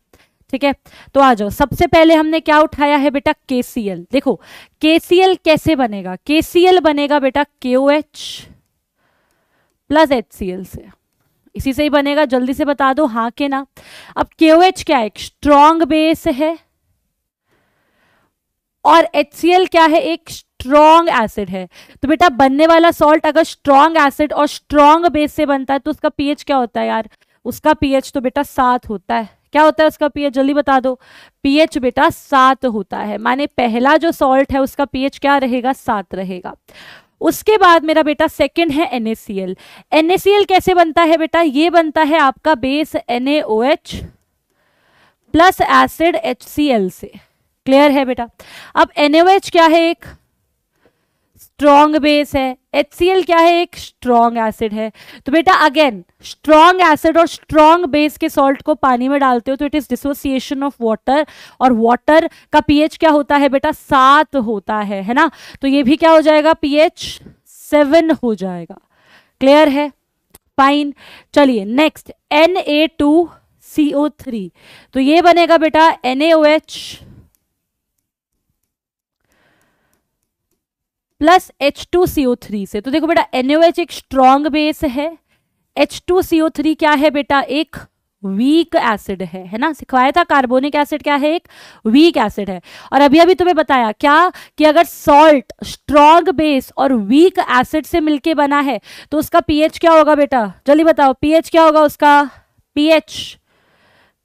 ठीक है, तो आ जाओ। सबसे पहले हमने क्या उठाया है बेटा? KCl। देखो KCl कैसे बनेगा? KCl बनेगा बेटा KOH प्लस HCl से, इसी से ही बनेगा। जल्दी से बता दो हाँ के ना। अब KOH क्या है? एक स्ट्रॉन्ग बेस है, और HCl क्या है? एक स्ट्रॉन्ग एसिड है। तो बेटा बनने वाला सॉल्ट अगर स्ट्रॉन्ग एसिड और स्ट्रॉन्ग बेस से बनता है तो उसका पीएच क्या होता है यार? उसका पीएच तो बेटा 7 होता है। क्या होता है उसका पीएच? जल्दी बता दो। पीएच बेटा 7 होता है, माने पहला जो सॉल्ट है उसका पीएच क्या रहेगा? 7 रहेगा। उसके बाद मेरा बेटा सेकंड है NaCl। NaCl कैसे बनता है बेटा? ये बनता है आपका base NaOH plus acid HCl से। क्लियर है बेटा? अब NaOH क्या है? एक स्ट्रॉन्ग बेस है। HCl क्या है? एक स्ट्रॉन्ग एसिड है। तो बेटा अगेन स्ट्रॉन्ग एसिड और स्ट्रॉन्ग बेस के सॉल्ट को पानी में डालते हो तो it is dissociation of water, और वाटर का पीएच क्या होता है बेटा? 7 होता है ना? तो ये भी क्या हो जाएगा? पीएच 7 हो जाएगा। क्लियर है? फाइन। चलिए नेक्स्ट Na2CO3। तो ये बनेगा बेटा NaOH प्लस H2CO3 से। तो देखो बेटा NaOH एक स्ट्रॉन्ग बेस है, H2CO3 क्या है बेटा? एक वीक एसिड है ना? सिखवाया था कार्बोनिक एसिड क्या है? एक वीक एसिड है। और अभी अभी तुम्हें बताया क्या कि अगर सॉल्ट स्ट्रॉन्ग बेस और वीक एसिड से मिलके बना है तो उसका पीएच क्या होगा बेटा? जल्दी बताओ पीएच क्या होगा उसका?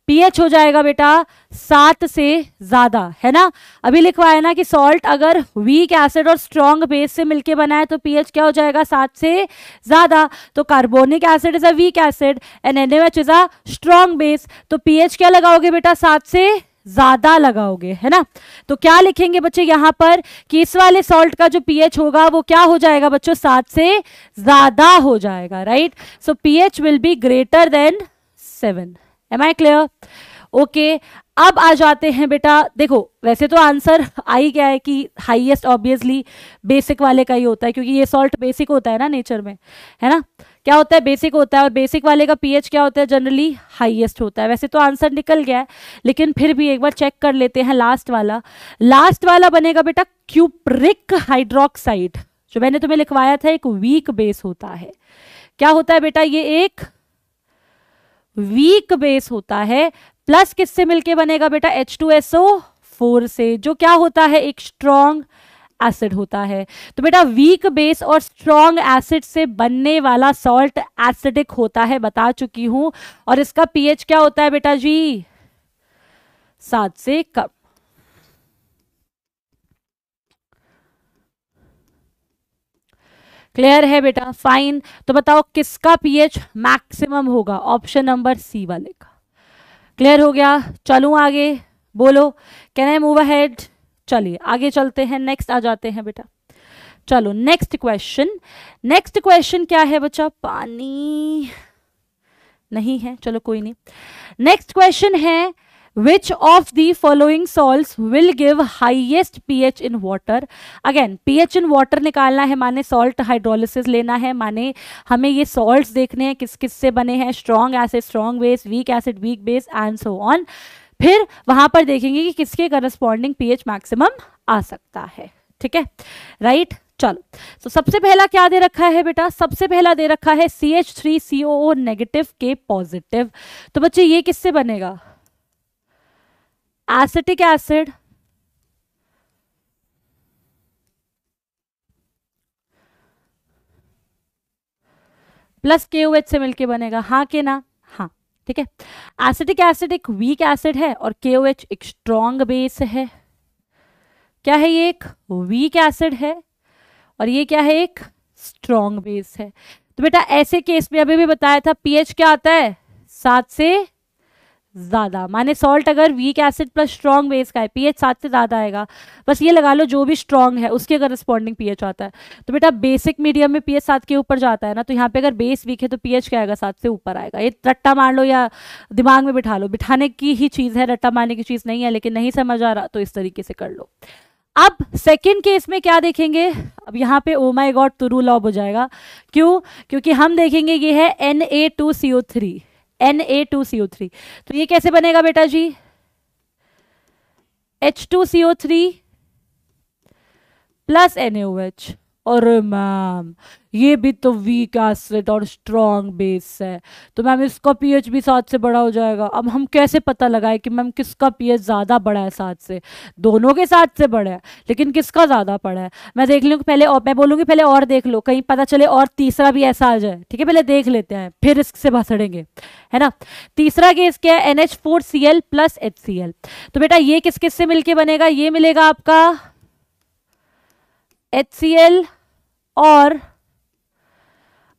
पीएच हो जाएगा बेटा 7 से ज्यादा, है ना? अभी लिखवाया ना कि सॉल्ट अगर वीक एसिड और स्ट्रॉन्ग बेस से मिलके बना है तो पीएच क्या हो जाएगा? 7 से ज्यादा। तो carbonic acid is a week acid and NaOH is a strong base, तो पीएच क्या लगाओगे बेटा? 7 से ज्यादा लगाओगे, है ना? तो क्या लिखेंगे बच्चे यहाँ पर कि इस वाले सॉल्ट का जो पीएच होगा वो क्या हो जाएगा बच्चों? 7 से ज्यादा हो जाएगा, right? So pH will be greater than 7। Am I clear? Okay अब आ जाते हैं बेटा। देखो वैसे तो आंसर आ ही गया है कि हाईएस्ट ऑब्वियसली बेसिक वाले का ही होता है, क्योंकि ये सॉल्ट बेसिक होता है ना नेचर में, है ना? क्या होता है? बेसिक होता है, और बेसिक वाले का पीएच क्या होता है? जनरली हाईएस्ट होता है। वैसे तो आंसर निकल गया है, लेकिन फिर भी एक बार चेक कर लेते हैं लास्ट वाला। लास्ट वाला बनेगा बेटा क्यूप्रिक हाइड्रोक्साइड, जो मैंने तुम्हें लिखवाया था एक वीक बेस होता है। क्या होता है बेटा? ये एक वीक बेस होता है, प्लस किससे मिलके बनेगा बेटा? H2SO4 से, जो क्या होता है? एक स्ट्रॉन्ग एसिड होता है। तो बेटा वीक बेस और स्ट्रॉन्ग एसिड से बनने वाला सॉल्ट एसिडिक होता है, बता चुकी हूं। और इसका पीएच क्या होता है बेटा जी? 7 से कम। क्लियर है बेटा? फाइन। तो बताओ किसका पीएच मैक्सिमम होगा? ऑप्शन नंबर सी वाले का। क्लियर हो गया? चलूं आगे? बोलो, कैन आई मूव अहेड? चलिए आगे चलते हैं, नेक्स्ट आ जाते हैं बेटा। चलो नेक्स्ट क्वेश्चन। नेक्स्ट क्वेश्चन क्या है बच्चा? पानी नहीं है, चलो कोई नहीं। नेक्स्ट क्वेश्चन है Which of the following salts will give highest pH in water? Again pH in water निकालना है, माने salt hydrolysis लेना है, माने हमें ये salts देखने हैं किस किस से बने हैं, strong acid, strong base, weak acid, weak base and so on। फिर वहां पर देखेंगे कि किसके corresponding pH maximum आ सकता है। ठीक है, राइट? चलो तो सबसे पहला क्या दे रखा है बेटा? सबसे पहला दे रखा है CH3COO नेगेटिव के पॉजिटिव। तो बच्चे ये किससे बनेगा? एसिटिक एसिड प्लस KOH से मिलके बनेगा, हाँ के ना? हाँ, ठीक है। एसिटिक एसिड एक वीक एसिड है और KOH एक स्ट्रॉन्ग बेस है। क्या है? ये एक वीक एसिड है और ये क्या है? एक स्ट्रॉन्ग बेस है। तो बेटा ऐसे केस में अभी भी बताया था पीएच क्या आता है 7 से ज्यादा, माने सॉल्ट अगर week acid plus strong base का है पीएच 7 से ज्यादा आएगा। बस ये लगा लो जो भी स्ट्रॉन्ग है उसके अगर रिस्पॉन्डिंग पीएच आता है। तो बेटा बेसिक मीडियम में पीएच 7 के ऊपर जाता है ना, तो यहाँ पे अगर बेस वीक है तो पीएच क्या आएगा 7 से ऊपर आएगा। ये रट्टा मार लो या दिमाग में बिठा लो, बिठाने की ही चीज है, रट्टा मारने की चीज नहीं है। लेकिन नहीं समझ आ रहा तो इस तरीके से कर लो। अब सेकेंड केस में क्या देखेंगे, अब यहाँ पे ओ माई गॉड तुरु लॉब हो जाएगा। क्यों? क्योंकि हम देखेंगे ये है Na2CO3, Na2CO3। तो ये कैसे बनेगा बेटा जी, H2CO3 प्लस NaOH। और मैम ये भी तो वीक एसिड और स्ट्रॉन्ग बेस है, तो मैम इसका पीएच भी 7 से बड़ा हो जाएगा। अब हम कैसे पता लगाए कि मैम किसका पीएच ज़्यादा बड़ा है 7 से? दोनों के 7 से बड़ा है, लेकिन किसका ज़्यादा बड़ा है मैं देख लूँगी पहले, और मैं बोलूँगी पहले और देख लो, कहीं पता चले और तीसरा भी ऐसा आ जाए। ठीक है, पहले देख लेते हैं फिर इससे भसड़ेंगे, है ना। तीसरा केस क्या है, NH4Cl प्लस HCl। तो बेटा ये किस किस से मिलके बनेगा, ये मिलेगा आपका HCl और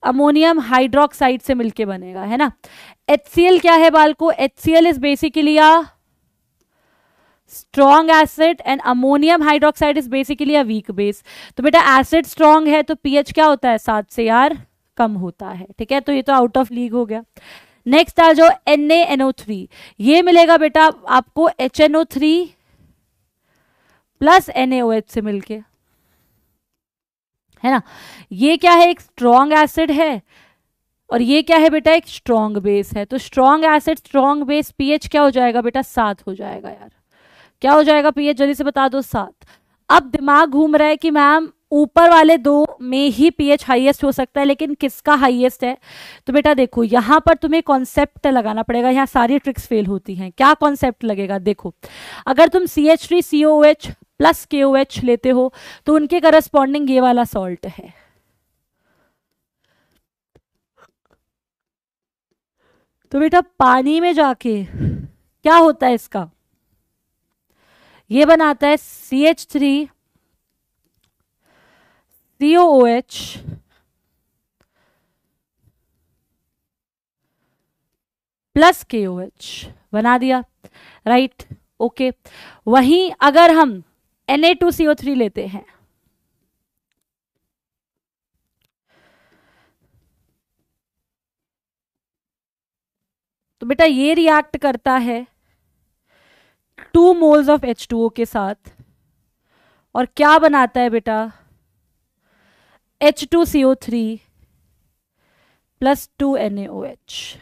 अमोनियम हाइड्रोक्साइड से मिलके बनेगा, है ना। HCl क्या है बालको, HCl is basically a strong acid and ammonium hydroxide is basically a weak base. तो बेटा एसिड स्ट्रॉन्ग है तो पीएच क्या होता है 7 से यार कम होता है। ठीक है, तो ये तो आउट ऑफ लीग हो गया। नेक्स्ट आ जो NaNO3, ये मिलेगा बेटा आपको HNO3 प्लस NaOH से मिलके, है ना। ये क्या है, एक स्ट्रॉन्ग एसिड है और ये क्या है बेटा, एक स्ट्रॉन्ग बेस है। तो strong acid strong base pH क्या हो जाएगा बेटा 7 हो जाएगा यार। क्या हो जाएगा पीएच, जल्दी से बता दो 7। अब दिमाग घूम रहा है कि मैम ऊपर वाले दो में ही पीएच हाईएस्ट हो सकता है, लेकिन किसका हाईएस्ट है। तो बेटा देखो यहां पर तुम्हें कॉन्सेप्ट लगाना पड़ेगा, यहां सारी ट्रिक्स फेल होती हैं। क्या कॉन्सेप्ट लगेगा, देखो अगर तुम CH3COOH प्लस KOH लेते हो तो उनके करस्पॉन्डिंग ये वाला सॉल्ट है। तो बेटा पानी में जाके क्या होता है इसका, ये बनाता है CH3COOH प्लस KOH बना दिया, राइट ओके। वहीं अगर हम Na2CO3 लेते हैं तो बेटा ये रिएक्ट करता है 2 मोल्स ऑफ H2O के साथ और क्या बनाता है बेटा H2CO3 प्लस 2 NaOH।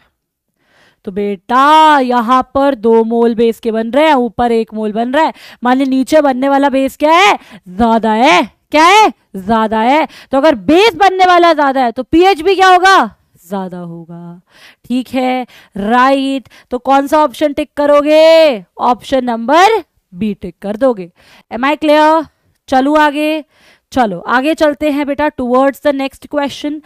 तो बेटा यहां पर 2 मोल बेस के बन रहे हैं, ऊपर 1 मोल बन रहा है। मान ली नीचे बनने वाला बेस क्या है, ज्यादा है। क्या है, ज्यादा है। तो अगर बेस बनने वाला ज्यादा है तो पीएच भी क्या होगा, ज्यादा होगा। ठीक है, राइट। तो कौन सा ऑप्शन टिक करोगे, ऑप्शन नंबर बी टिक कर दोगे। Am I clear? चलो आगे, चलो आगे चलते हैं बेटा towards the next question.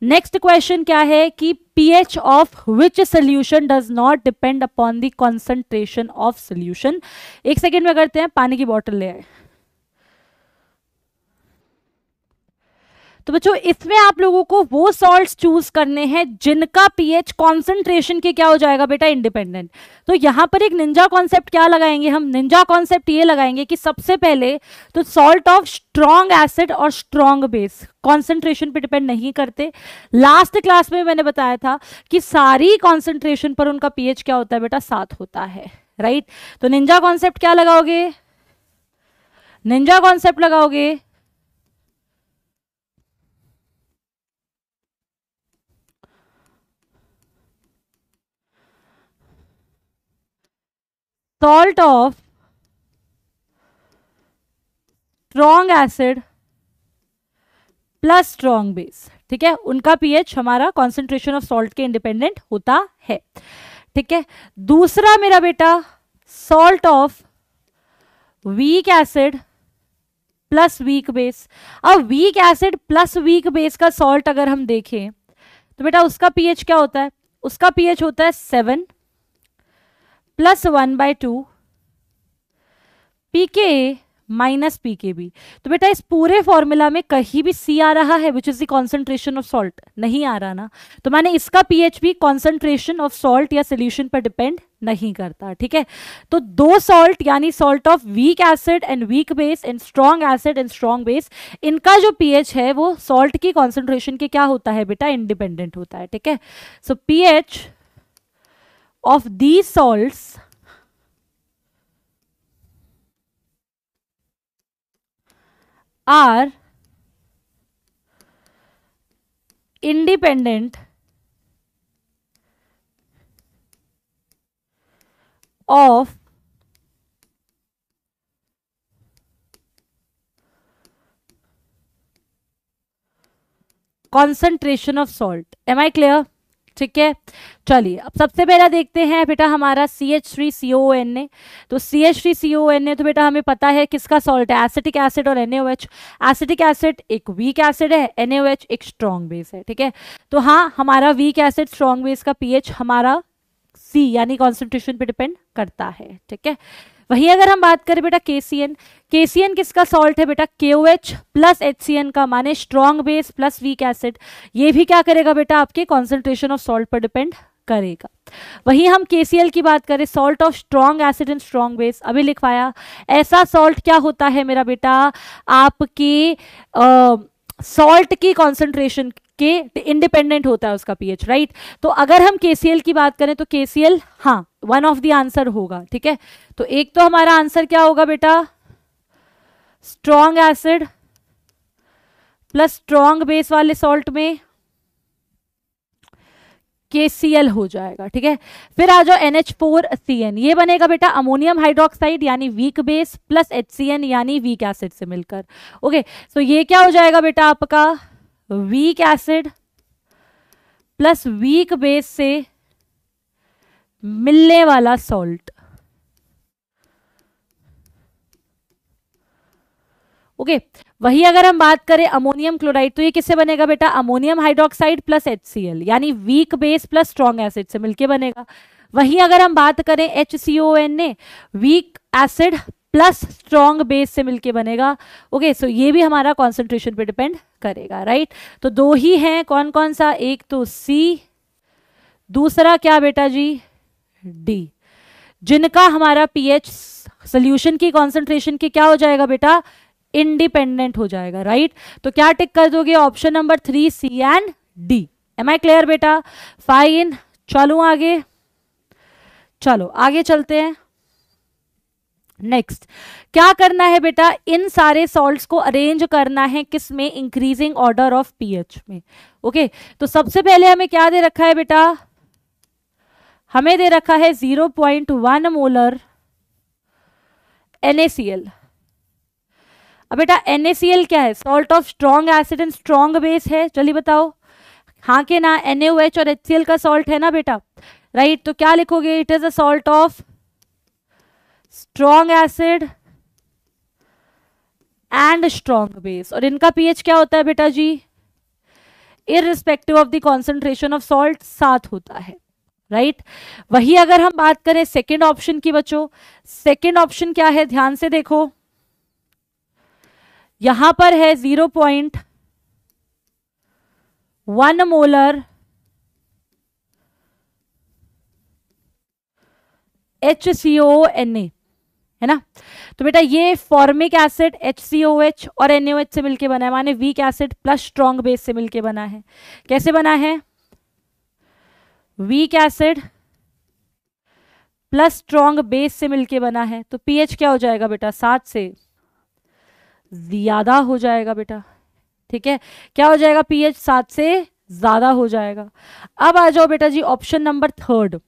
Next question क्या है कि pH of which solution does not depend upon the concentration of solution. एक सेकेंड में करते हैं, पानी की बोतल ले आए। तो बच्चों इसमें आप लोगों को वो सॉल्ट्स चूज करने हैं जिनका पीएच कॉन्सेंट्रेशन के क्या हो जाएगा बेटा, इंडिपेंडेंट। तो यहां पर एक निंजा कॉन्सेप्ट क्या लगाएंगे हम, निंजा कॉन्सेप्ट ये लगाएंगे कि सबसे पहले तो सॉल्ट ऑफ स्ट्रॉन्ग एसिड और स्ट्रॉन्ग बेस कॉन्सेंट्रेशन पे डिपेंड नहीं करते। लास्ट क्लास में मैंने बताया था कि सारी कॉन्सेंट्रेशन पर उनका पीएच क्या होता है बेटा, 7 होता है, राइट। तो निंजा कॉन्सेप्ट क्या लगाओगे, निंजा कॉन्सेप्ट लगाओगे salt of strong acid plus strong base. ठीक है, उनका पीएच हमारा कॉन्सेंट्रेशन ऑफ सॉल्ट के इंडिपेंडेंट होता है। ठीक है, दूसरा मेरा बेटा salt of weak acid plus weak base. अब weak acid plus weak base का सॉल्ट अगर हम देखें तो बेटा उसका पीएच क्या होता है, उसका पीएच होता है 7 plus 1/2 pK minus p K b. तो बेटा इस पूरे फॉर्मूला में कहीं भी सी आ रहा है which is the concentration of salt? नहीं आ रहा ना, तो मैंने इसका पीएच भी कॉन्सेंट्रेशन ऑफ सॉल्ट या सोल्यूशन पर डिपेंड नहीं करता। ठीक है, तो दो सॉल्ट यानी salt of weak acid and weak base and strong acid and strong base, इनका जो पीएच है वो सॉल्ट की कॉन्सेंट्रेशन के क्या होता है बेटा? इंडिपेंडेंट होता है। ठीक है, सो pH of these salts are independent of concentration of salt. Am I clear? ठीक है, चलिए अब सबसे पहला देखते हैं बेटा हमारा CH3COONA। तो CH3COONA तो बेटा हमें पता है किसका सॉल्ट है? एसिटिक एसिड और NaOH। एसिटिक एसिड एक वीक एसिड है, NaOH एक स्ट्रॉन्ग बेस है। ठीक है, तो हाँ हमारा वीक एसिड स्ट्रॉन्ग बेस का पीएच हमारा C यानी कॉन्सेंट्रेशन पे डिपेंड करता है। ठीक है, वहीं अगर हम बात करें बेटा KCN, KCN किसका सॉल्ट है बेटा? KOH प्लस HCN का, माने strong base plus weak acid. ये भी क्या करेगा बेटा? आपके कॉन्सेंट्रेशन ऑफ सॉल्ट पर डिपेंड करेगा। वहीं हम KCl की बात करें, salt of strong acid and strong base, अभी लिखवाया। ऐसा सॉल्ट क्या होता है मेरा बेटा? आपकी सॉल्ट की कॉन्सेंट्रेशन के इंडिपेंडेंट होता है उसका पीएच, राइट। तो अगर हम KCl की बात करें तो KCl हाँ वन ऑफ द आंसर होगा। ठीक है, तो एक तो हमारा आंसर क्या होगा बेटा? Strong acid plus strong base वाले सॉल्ट में KCl हो जाएगा। ठीक है, फिर आ जाओ NH4CN, ये बनेगा बेटा अमोनियम हाइड्रोक्साइड यानी वीक बेस प्लस HCN यानी वीक एसिड से मिलकर। ओके, तो ये क्या हो जाएगा बेटा आपका? Weak acid plus weak base से मिलने वाला सॉल्ट। ओके, वही अगर हम बात करें अमोनियम क्लोराइड, तो ये किससे बनेगा बेटा? अमोनियम हाइड्रोक्साइड प्लस HCl यानी week base plus strong acid से मिलके बनेगा। वही अगर हम बात करें HCONA, week acid plus strong base से मिलके बनेगा। ओके, सो ये भी हमारा कॉन्सेंट्रेशन पे डिपेंड करेगा, राइट। तो दो ही हैं, कौन कौन सा? एक तो C, दूसरा क्या बेटा जी? D, जिनका हमारा पीएच सोल्यूशन की कॉन्सेंट्रेशन के क्या हो जाएगा बेटा? इंडिपेंडेंट हो जाएगा, राइट। तो क्या टिक कर दोगे? Option number 3 C and D। Am I clear बेटा? फाइन, चलो आगे, चलो आगे चलते हैं। नेक्स्ट क्या करना है बेटा? इन सारे सॉल्ट्स को अरेंज करना है किस में? इंक्रीजिंग ऑर्डर ऑफ पीएच में। ओके, तो सबसे पहले हमें क्या दे रखा है बेटा? हमें दे रखा है 0.1 मोलर NaCl। अब बेटा NaCl क्या है? Salt of strong acid and strong base है। चलिए बताओ, हाँ के ना? NaOH और HCl का सॉल्ट है ना बेटा, राइट। तो क्या लिखोगे? It is a salt of strong acid and strong base. और इनका पीएच क्या होता है बेटा जी? Irrespective of the concentration of salt 7 होता है, राइट। वही अगर हम बात करें सेकेंड ऑप्शन की बच्चों, सेकेंड ऑप्शन क्या है? ध्यान से देखो, यहां पर है 0.1 मोलर HCONA, है ना। तो बेटा ये फॉर्मिक एसिड HCOH और NaOH से मिलके बना है, माने weak acid plus strong base से मिलके बना है। कैसे बना है? Week acid plus strong base से मिलके बना है। तो पीएच क्या हो जाएगा बेटा? 7 से ज्यादा हो जाएगा बेटा। ठीक है, क्या हो जाएगा? पीएच 7 से ज्यादा हो जाएगा। अब आ जाओ बेटा जी option number 3,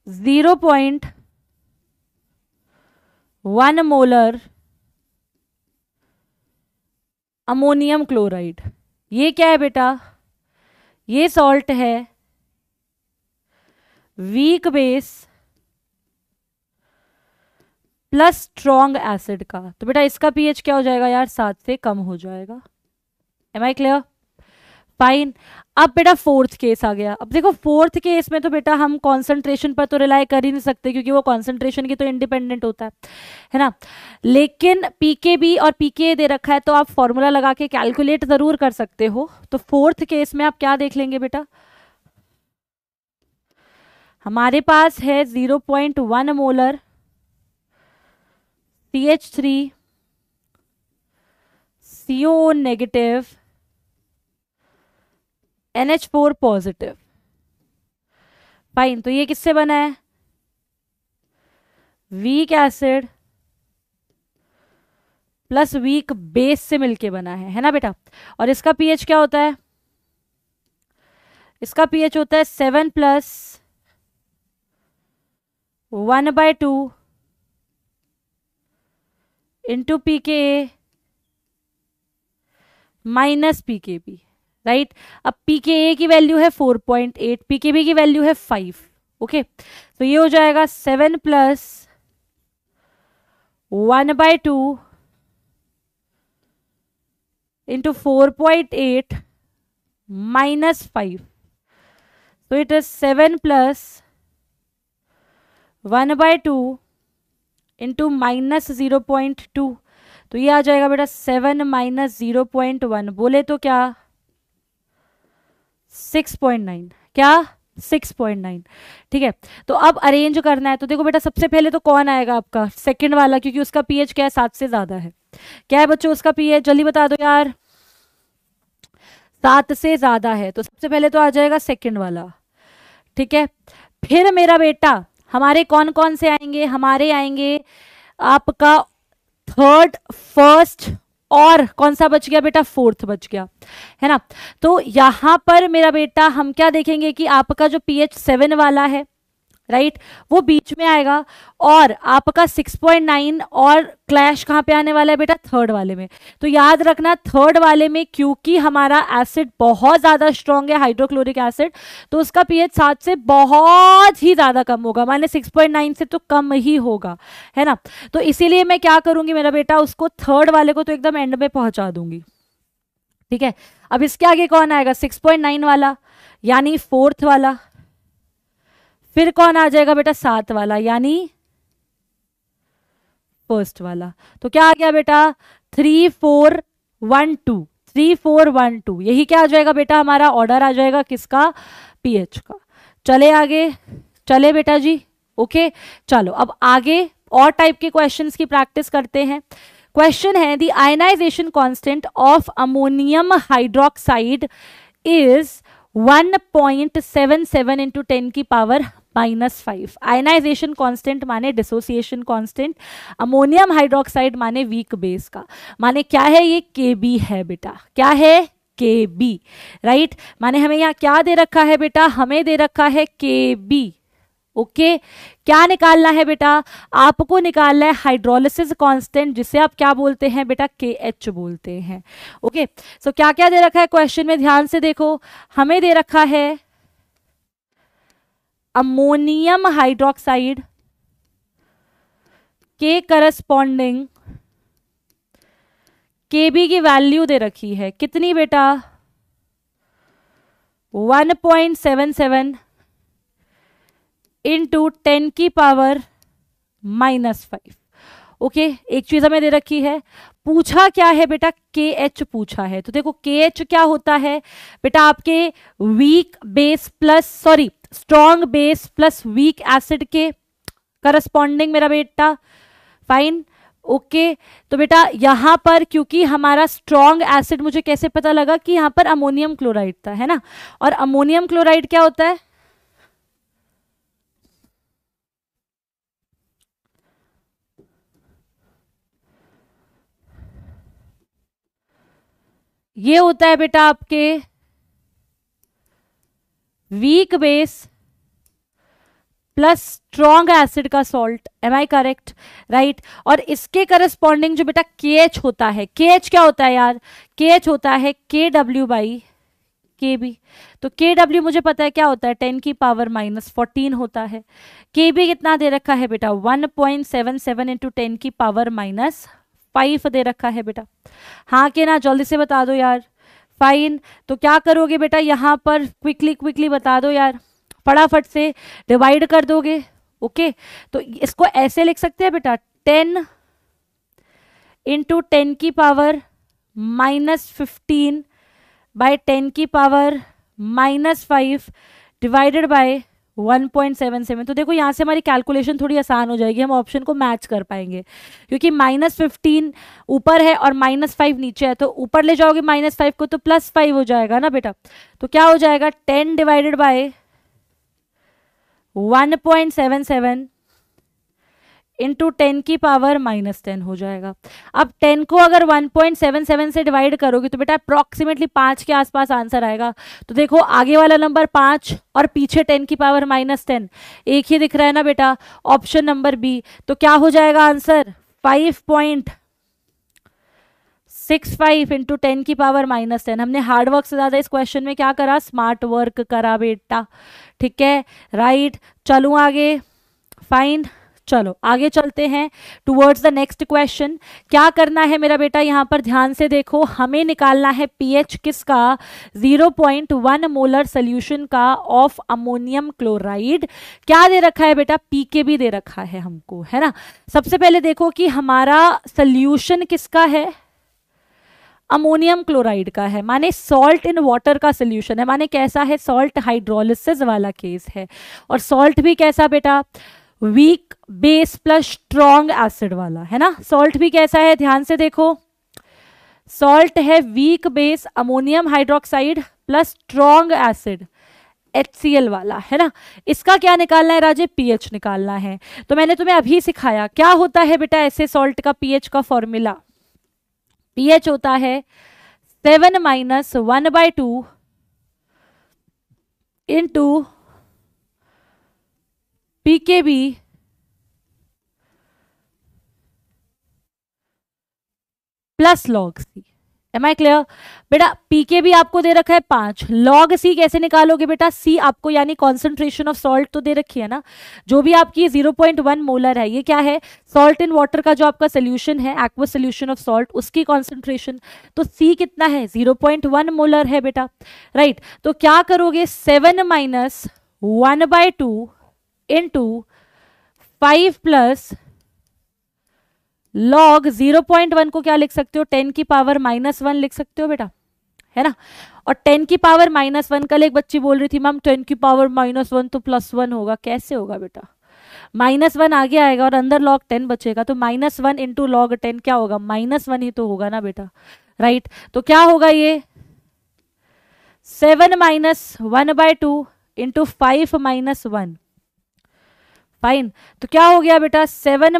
0.1 molar ammonium chloride. ये क्या है बेटा? ये सॉल्ट है weak base plus strong acid का। तो बेटा इसका पीएच क्या हो जाएगा यार? 7 से कम हो जाएगा। Am I clear? फाइन। अब बेटा फोर्थ केस आ गया। अब देखो फोर्थ केस में तो बेटा हम कॉन्सेंट्रेशन पर तो रिलाई कर ही नहीं सकते क्योंकि वो कॉन्सेंट्रेशन की तो इंडिपेंडेंट होता है ना। लेकिन पीकेबी और पीके दे रखा है तो आप फॉर्मूला लगा के कैलकुलेट जरूर कर सकते हो। तो फोर्थ केस में आप क्या देख लेंगे बेटा, हमारे पास है 0.1 molar CH3 CO negative NH4 positive. Fine, तो ये किससे बना है, week acid plus weak base से मिलके बना है ना बेटा। और इसका पीएच क्या होता है, इसका पीएच होता है 7 + 1/2 into pKa minus pKb, right. अब pKa की वैल्यू है 4.8, pKb की वैल्यू है 5। ओके, तो ये हो जाएगा 7 + 1/2 इंटू 4.8 माइनस 5, तो इट इज 7 + 1/2 इंटू माइनस 0.2, तो ये आ जाएगा बेटा 7 - 0.1 बोले तो क्या 6.9, क्या 6.9। ठीक है, तो अब अरेंज करना है। तो देखो बेटा सबसे पहले तो कौन आएगा आपका, सेकंड वाला, क्योंकि उसका पीएच क्या है 7 से ज्यादा है। क्या है बच्चों उसका पीएच, जल्दी बता दो यार, 7 से ज्यादा है, तो सबसे पहले तो आ जाएगा सेकंड वाला। ठीक है, फिर मेरा बेटा हमारे कौन कौन से आएंगे, हमारे आएंगे आपका थर्ड, फर्स्ट और कौन सा बच गया बेटा, फोर्थ बच गया, है ना। तो यहां पर मेरा बेटा हम क्या देखेंगे कि आपका जो पीएच 7 वाला है, राइट, वो बीच में आएगा, और आपका 6.9 और क्लैश कहाँ पे आने वाला है बेटा, थर्ड वाले में। तो याद रखना थर्ड वाले में क्योंकि हमारा एसिड बहुत ज्यादा स्ट्रॉन्ग है, हाइड्रोक्लोरिक एसिड, तो उसका पीएच 7 से बहुत ही ज्यादा कम होगा, माने 6.9 से तो कम ही होगा, है ना। तो इसीलिए मैं क्या करूंगी मेरा बेटा, उसको थर्ड वाले को तो एकदम एंड में पहुंचा दूंगी। ठीक है, अब इसके आगे कौन आएगा, 6.9 वाला यानी फोर्थ वाला, फिर कौन आ जाएगा बेटा 7 वाला यानी फर्स्ट वाला। तो क्या आ गया बेटा 3 4 1 2, 3 4 1 2, यही क्या आ जाएगा बेटा हमारा ऑर्डर आ जाएगा किसका, पीएच का। चले आगे, चले बेटा जी। ओके, चलो अब आगे और टाइप के क्वेश्चंस की प्रैक्टिस करते हैं। क्वेश्चन है the ionisation constant of ammonium hydroxide is 1.77 into 10 की पावर -5। आयनाइजेशन कांस्टेंट माने डिसोसिएशन कांस्टेंट, अमोनियम हाइड्रोक्साइड माने वीक बेस का, माने क्या है ये Kb है बेटा, क्या है Kb, राइट। माने हमें यहाँ क्या दे रखा है बेटा, हमें दे रखा है Kb। ओके, क्या निकालना है बेटा, आपको निकालना है हाइड्रोलिसिस कांस्टेंट, जिसे आप क्या बोलते हैं बेटा, KH बोलते हैं। ओके, सो क्या क्या दे रखा है क्वेश्चन में, ध्यान से देखो। हमें दे रखा है अमोनियम हाइड्रोक्साइड के करस्पॉन्डिंग Kb की वैल्यू दे रखी है कितनी बेटा, 1.77 इंटू 10 की पावर -5। ओके, एक चीज हमें दे रखी है, पूछा क्या है बेटा, KH पूछा है। तो देखो KH क्या होता है बेटा, आपके weak base plus sorry strong base plus weak acid के करस्पॉन्डिंग मेरा बेटा। फाइन, ओके, तो बेटा यहां पर क्योंकि हमारा स्ट्रॉन्ग एसिड, मुझे कैसे पता लगा कि यहां पर अमोनियम क्लोराइड था, है ना। और अमोनियम क्लोराइड क्या होता है, ये होता है बेटा आपके weak base plus strong acid का salt, am I correct, right. और इसके करस्पॉन्डिंग जो बेटा KH होता है, KH क्या होता है यार, KH होता है KW/Kb। तो KW मुझे पता है क्या होता है, 10 की पावर -14 होता है। Kb कितना दे रखा है बेटा, 1.77 इंटू 10 की पावर -5 दे रखा है बेटा। हाँ कि ना, जल्दी से बता दो यार, फाइन, तो क्या करोगे बेटा यहाँ पर, क्विकली बता दो यार, फटाफट से डिवाइड कर दोगे। ओके, तो इसको ऐसे लिख सकते हैं बेटा, 10 इंटू 10 की पावर -15 बाय 10 की पावर -5 डिवाइडेड बाय 1.77। तो देखो यहाँ से हमारी कैलकुलेशन थोड़ी आसान हो जाएगी, हम ऑप्शन को मैच कर पाएंगे, क्योंकि -15 ऊपर है और -5 नीचे है, तो ऊपर ले जाओगे -5 को तो +5 हो जाएगा ना बेटा। तो क्या हो जाएगा, 10 डिवाइडेड बाय 1.77 इंटू 10 की पावर -10 हो जाएगा। अब 10 को अगर 1.77 से डिवाइड करोगे तो बेटा अप्रॉक्सीमेटली 5 के आसपास आंसर आएगा। तो देखो आगे वाला नंबर 5 और पीछे 10 की पावर -10, एक ही दिख रहा है ना बेटा, ऑप्शन नंबर बी। तो क्या हो जाएगा आंसर, 5.65 इंटू 10 की पावर -10। हमने हार्डवर्क से ज़्यादा इस क्वेश्चन में क्या करा, स्मार्ट वर्क करा बेटा, ठीक है, राइट। चलो आगे, फाइन, चलो आगे चलते हैं टुवर्ड्स द नेक्स्ट क्वेश्चन। क्या करना है मेरा बेटा, यहाँ पर ध्यान से देखो, हमें निकालना है पीएच किसका, 0.1 मोलर सोल्यूशन का ऑफ अमोनियम क्लोराइड। क्या दे रखा है बेटा, पीके भी दे रखा है हमको, है ना। सबसे पहले देखो कि हमारा सोल्यूशन किसका है, अमोनियम क्लोराइड का है, माने सॉल्ट इन वाटर का सोल्यूशन है, माने कैसा है, सॉल्ट हाइड्रोलिसिस वाला केस है। और सॉल्ट भी कैसा बेटा, week base plus strong acid वाला, है ना। सॉल्ट भी कैसा है, ध्यान से देखो, सॉल्ट है weak base ammonium hydroxide plus strong acid HCl वाला, है ना। इसका क्या निकालना है राजे, पीएच निकालना है। तो मैंने तुम्हें अभी सिखाया क्या होता है बेटा ऐसे सॉल्ट का पीएच का फॉर्मूला, पीएच होता है 7 - 1/2 into pKb plus log C. Am I clear बेटा, पीकेबी आपको दे रखा है 5, लॉग सी कैसे निकालोगे बेटा, सी आपको यानी कॉन्सेंट्रेशन ऑफ सॉल्ट तो दे रखी है ना, जो भी आपकी 0.1 मोलर है, ये क्या है, सॉल्ट इन वाटर का जो आपका सोल्यूशन है, एक्वा सोल्यूशन ऑफ सॉल्ट, उसकी कॉन्सेंट्रेशन। तो सी कितना है, 0.1 मोलर है बेटा, राइट। तो क्या करोगे, 7 - 1/2 इंटू 5 प्लस लॉग 0.1 को क्या लिख सकते हो, 10 की पावर -1 लिख सकते हो बेटा, है ना। और 10 की पावर -1, कल एक बच्ची बोल रही थी मैम 10 की पावर -1 तो +1 होगा, कैसे होगा बेटा, -1 आगे आएगा और अंदर log 10 बचेगा, तो -1 इंटू log 10 क्या होगा, -1 ही तो होगा ना बेटा, राइट। तो क्या होगा ये, 7 - 1/2 इंटू 5 - 1, फाइन। तो क्या हो गया बेटा, 7 -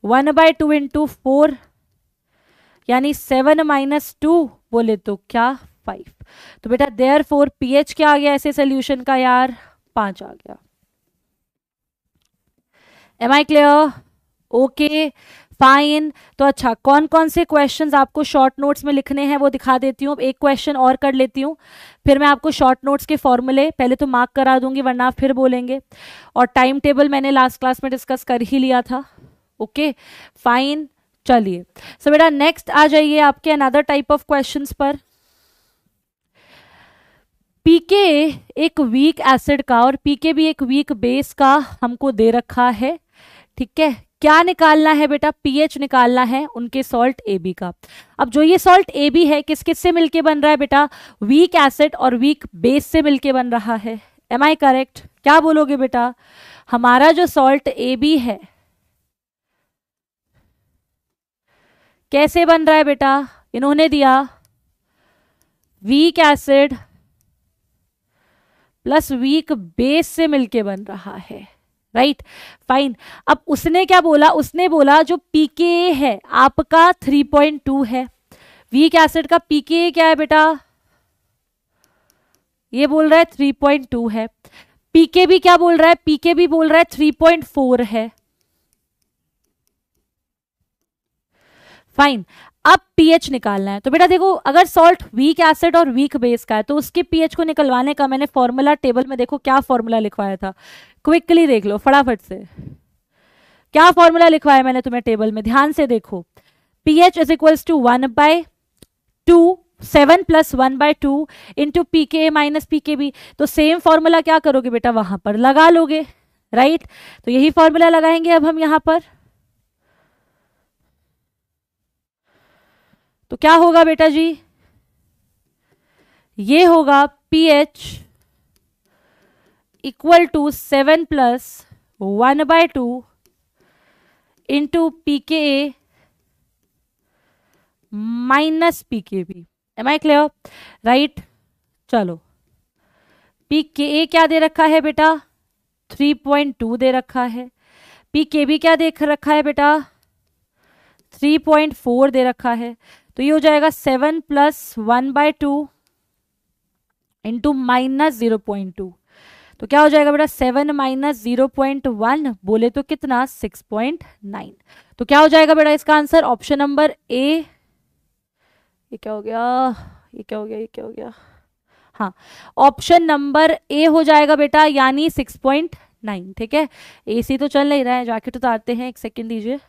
1/2 इंटू 4, यानी 7 - 2 बोले तो क्या, 5। तो बेटा देयरफॉर पीएच क्या आ गया ऐसे सोल्यूशन का यार, 5 आ गया। Am I clear, okay fine. तो अच्छा, कौन कौन से क्वेश्चंस आपको शॉर्ट नोट्स में लिखने हैं वो दिखा देती हूँ। एक क्वेश्चन और कर लेती हूँ, फिर मैं आपको शॉर्ट नोट्स के फॉर्मूले पहले तो मार्क करा दूंगी, वरना आप फिर बोलेंगे। और टाइम टेबल मैंने लास्ट क्लास में डिस्कस कर ही लिया था, ओके फाइन। चलिए सो बेटा नेक्स्ट आ जाइए आपके अनदर टाइप ऑफ क्वेश्चंस पर। पीके एक वीक एसिड का और पीके भी एक वीक बेस का हमको दे रखा है, ठीक है। क्या निकालना है बेटा, पीएच निकालना है उनके सॉल्ट AB का। अब जो ये सॉल्ट AB है किस किस से मिलके बन रहा है बेटा, वीक एसिड और वीक बेस से मिलके बन रहा है। एम आई करेक्ट, क्या बोलोगे बेटा, हमारा जो सॉल्ट AB है कैसे बन रहा है बेटा, इन्होंने दिया week acid plus weak base से मिलके बन रहा है, राइट फाइन। अब उसने क्या बोला, उसने बोला जो पीके है आपका 3.2 है, वीक एसिड का पीके क्या है बेटा, ये बोल रहा है 3.2 है। पीके भी क्या बोल रहा है, पीके भी बोल रहा है 3.4 है, फाइन। अब पीएच निकालना है। तो बेटा देखो, अगर सॉल्ट वीक एसिड और वीक बेस का है तो उसके पीएच को निकलवाने का मैंने फॉर्मूला टेबल में देखो क्या फॉर्मूला लिखवाया था, क्विकली देख लो फटाफट से, क्या फॉर्मूला लिखवाया मैंने तुम्हें टेबल में, ध्यान से देखो। PH is equals to 1/10 7+1/2 into p K a minus p K b. तो सेम फॉर्मूला क्या करोगे बेटा, वहां पर लगा लोगे, राइट। तो यही फॉर्मूला लगाएंगे अब हम यहां पर। तो क्या होगा बेटा जी, ये होगा p H equal to 7+1/2 into p K a minus p K b. Am I clear, right. चलो, पी के ए क्या दे रखा है बेटा, 3.2 दे रखा है। पी के बी क्या देख रखा है बेटा, 3.4 दे रखा है। तो ये हो जाएगा 7+1/2 इंटू माइनस 0.2। तो क्या हो जाएगा बेटा, 7 माइनस 0.1 बोले तो कितना, 6.9। तो क्या हो जाएगा बेटा इसका आंसर, ऑप्शन नंबर ए। ये क्या हो गया, ये क्या हो गया, ये क्या हो गया, हाँ, ऑप्शन नंबर ए हो जाएगा बेटा, यानी 6.9। ठीक है, एसी तो चल नहीं रहा है, जैकेट उतारते हैं, एक सेकंड दीजिए।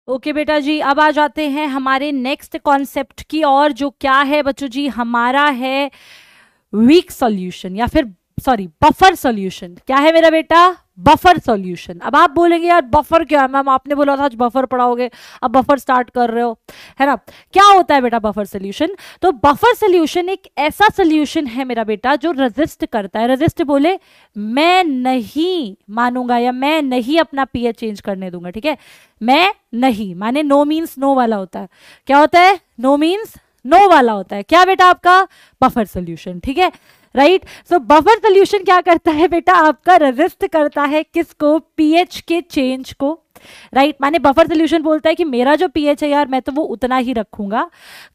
ओके बेटा जी, अब आ जाते हैं हमारे नेक्स्ट कॉन्सेप्ट की और, जो क्या है बच्चों जी, हमारा है वीक सॉल्यूशन या फिर सॉरी बफर सॉल्यूशन। क्या है मेरा बेटा, बफर सॉल्यूशन। अब आप बोलेंगे यार बफर क्या है मैम, आपने बोला था आज बफर पढ़ाओगे, अब बफर स्टार्ट कर रहे हो, है ना। क्या होता है बेटा बफर सॉल्यूशन, तो बफर सॉल्यूशन एक ऐसा सॉल्यूशन है मेरा बेटा जो रेजिस्ट करता है। रेजिस्ट बोले मैं नहीं मानूंगा या मैं नहीं अपना पीएच चेंज करने दूंगा, ठीक है। मैं नहीं माने नो मीन्स नो वाला होता है। क्या होता है, नो मीन्स नो वाला होता है। क्या बेटा आपका बफर सॉल्यूशन, ठीक है, राइट। सो बफर सॉल्यूशन क्या करता है बेटा, आपका रेजिस्ट करता है किसको, पीएच के चेंज को, राइट। माने बफर सॉल्यूशन बोलता है कि मेरा जो पीएच है यार मैं तो वो उतना ही रखूंगा।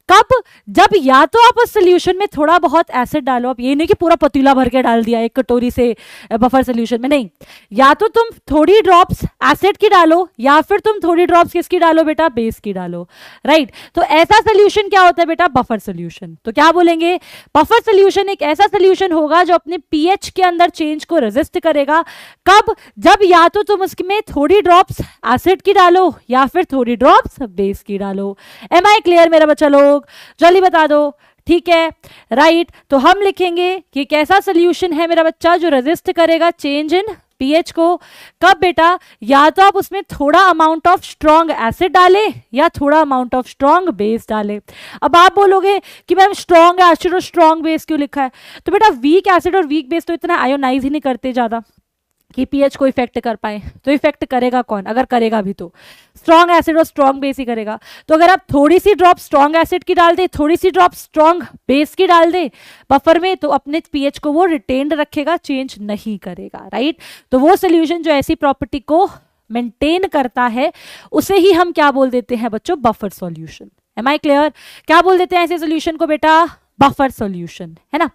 कब, जब या तो आप उस सॉल्यूशन में थोड़ा बहुत एसिड डालो, आप ये नहीं कि पूरा पतीला भर के डाल दिया एक कटोरी से बफर सॉल्यूशन में, नहीं, या तो तुम थोड़ी ड्रॉप्स एसिड की डालो या फिर तुम थोड़ी ड्रॉप्स किसकी डालो बेटा, बेस की डालो, राइट। तो ऐसा सॉल्यूशन क्या होता है बेटा, बफर सॉल्यूशन। तो क्या बोलेंगे, बफर सॉल्यूशन एक ऐसा सॉल्यूशन होगा जो अपने पीएच के अंदर चेंज को रेजिस्ट करेगा। कब, जब या तो तुम उसमें थोड़ी ड्रॉप्स एसिड की डालो या फिर थोड़ी ड्रॉप्स बेस की डालो। एम आई क्लियर मेरा बच्चा लोग, जल्दी बता दो, ठीक है, राइट। तो हम लिखेंगे कि कैसा सोल्यूशन है मेरा बच्चा जो रेजिस्ट करेगा चेंज इन पीएच को। कब बेटा, या तो आप उसमें थोड़ा अमाउंट ऑफ स्ट्रॉन्ग एसिड डालें या थोड़ा अमाउंट ऑफ स्ट्रॉन्ग बेस डालें। अब आप बोलोगे कि मैम स्ट्रॉन्ग एसिड और स्ट्रॉन्ग बेस क्यों लिखा है, तो बेटा वीक एसिड और वीक बेस तो इतना आयोनाइज ही नहीं करते ज्यादा कि पीएच को इफेक्ट कर पाए। तो इफेक्ट करेगा कौन, अगर करेगा भी तो स्ट्रॉन्ग एसिड और स्ट्रॉन्ग बेस ही करेगा। तो अगर आप थोड़ी सी ड्रॉप स्ट्रॉन्ग एसिड की डाल दे, थोड़ी सी ड्रॉप स्ट्रॉन्ग बेस की डाल दे बफर में, तो अपने पीएच को वो रिटेन्ड रखेगा, चेंज नहीं करेगा, राइट। तो वो सोल्यूशन जो ऐसी प्रॉपर्टी को मेंटेन करता है उसे ही हम क्या बोल देते हैं बच्चों, buffer solution. Am I clear, क्या बोल देते हैं ऐसे सोल्यूशन को बेटा, बफर सॉल्यूशन, है ना।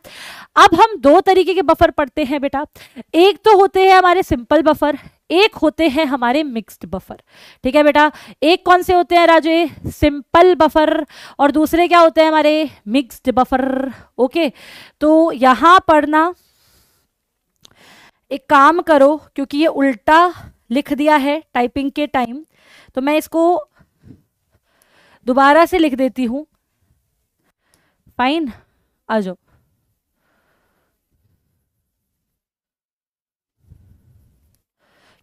अब हम दो तरीके के बफर पढ़ते हैं बेटा, एक तो होते हैं हमारे सिंपल बफर, एक होते हैं हमारे मिक्स्ड बफर, ठीक है बेटा। एक कौन से होते हैं राजे, सिंपल बफर, और दूसरे क्या होते हैं हमारे मिक्स्ड बफर। ओके, तो यहां पढ़ना, एक काम करो, क्योंकि ये उल्टा लिख दिया है टाइपिंग के टाइम, तो मैं इसको दोबारा से लिख देती हूं। फाइन, आ जाओ।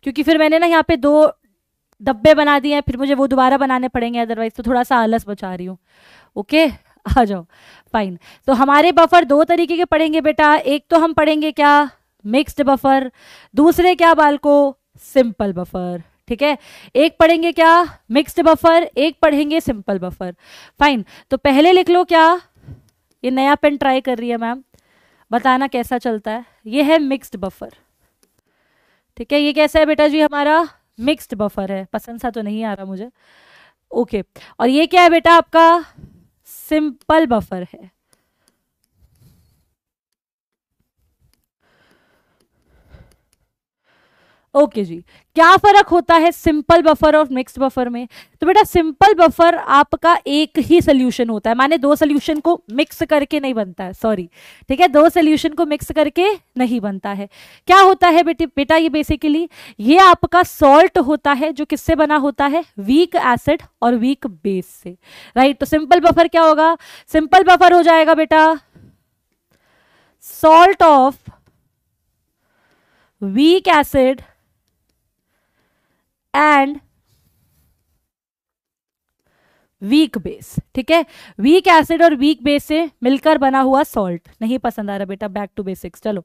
क्योंकि फिर मैंने ना यहाँ पे दो डब्बे बना दिए हैं, फिर मुझे वो दोबारा बनाने पड़ेंगे, अदरवाइज तो थोड़ा सा आलस बचा रही हूँ। ओके, आ जाओ, फाइन। तो हमारे बफर दो तरीके के पढ़ेंगे बेटा, एक तो हम पढ़ेंगे क्या, मिक्स्ड बफर, दूसरे क्या बालको, सिंपल बफर, ठीक है। एक पढ़ेंगे क्या, मिक्स्ड बफर, एक पढ़ेंगे सिंपल बफर। फाइन, तो पहले लिख लो क्या, ये नया पेन ट्राई कर रही है मैम, बताना कैसा चलता है। ये है मिक्स्ड बफर, ठीक है। ये कैसा है बेटा जी, हमारा मिक्स्ड बफर है, पसंद सा तो नहीं आ रहा मुझे। ओके, और ये क्या है बेटा आपका, सिंपल बफर है। ओके जी, क्या फर्क होता है सिंपल बफर और मिक्स्ड बफर में? तो बेटा सिंपल बफर आपका एक ही सोल्यूशन होता है, माने दो सोल्यूशन को मिक्स करके नहीं बनता है, सॉरी, ठीक है, दो सोल्यूशन को मिक्स करके नहीं बनता है। क्या होता है बेटा ये बेसिकली ये आपका सॉल्ट होता है जो किससे बना होता है, वीक एसिड और वीक बेस से, राइट। तो सिंपल बफर क्या होगा, सिंपल बफर हो जाएगा बेटा salt of weak acid and weak base, ठीक है, वीक एसिड और वीक बेस से मिलकर बना हुआ सॉल्ट। नहीं पसंद आ रहा बेटा, बैक टू बेसिक्स, चलो।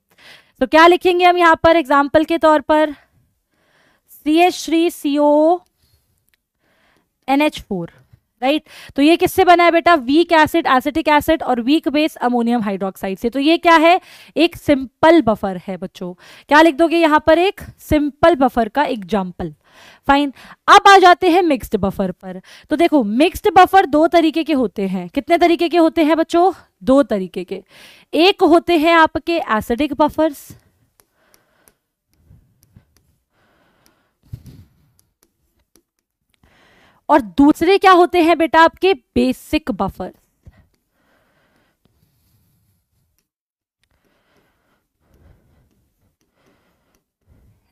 तो क्या लिखेंगे हम यहां पर एग्जाम्पल के तौर पर, CH3CO NH4, राइट। तो ये किससे बना है बेटा, वीक एसिड एसिटिक एसिड और वीक बेस अमोनियम हाइड्रोक्साइड से। तो ये क्या है, एक सिंपल बफर है बच्चों। क्या लिख दोगे यहां पर, एक सिंपल बफर का एग्जाम्पल, फाइन। अब आ जाते हैं मिक्स्ड बफर पर। तो देखो मिक्स्ड बफर दो तरीके के होते हैं, कितने तरीके के होते हैं बच्चों, दो तरीके के। एक होते हैं आपके एसिडिक बफर्स, और दूसरे क्या होते हैं बेटा आपके बेसिक बफर,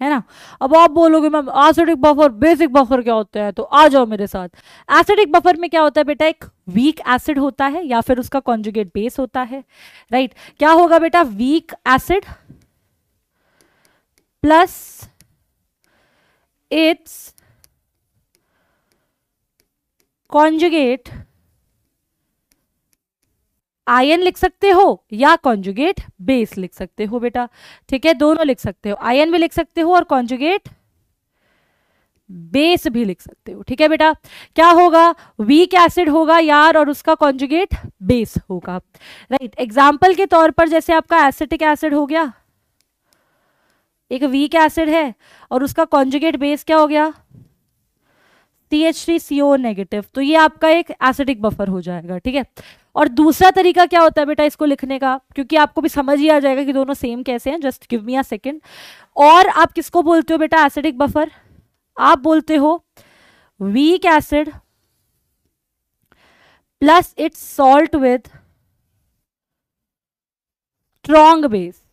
है ना। अब आप बोलोगे ma'am acidic buffer basic buffer क्या होता है, तो आ जाओ मेरे साथ। एसिडिक बफर में क्या होता है बेटा, एक वीक एसिड होता है या फिर उसका कॉन्जुगेट बेस होता है, राइट। क्या होगा बेटा, week acid plus it's conjugate ion लिख सकते हो या कॉन्जुगेट बेस लिख सकते हो बेटा, ठीक है, दोनों लिख सकते हो, आयन भी लिख सकते हो और कॉन्जुगेट बेस भी लिख सकते हो, ठीक है बेटा। क्या होगा, वीक एसिड होगा यार और उसका कॉन्जुगेट बेस होगा, राइट। एग्जाम्पल के तौर पर जैसे आपका एसिटिक एसिड हो गया, एक वीक एसिड है और उसका कॉन्जुगेट बेस क्या हो गया, CH3CO नेगेटिव, तो ये आपका एक एसिडिक बफर हो जाएगा, ठीक है। और दूसरा तरीका क्या होता है बेटा इसको लिखने का, क्योंकि आपको भी समझ ही आ जाएगा कि दोनों सेम कैसे हैं, just give me a second. और आप किसको बोलते हो बेटा एसिडिक बफर, आप बोलते हो week acid plus it's salt with strong base,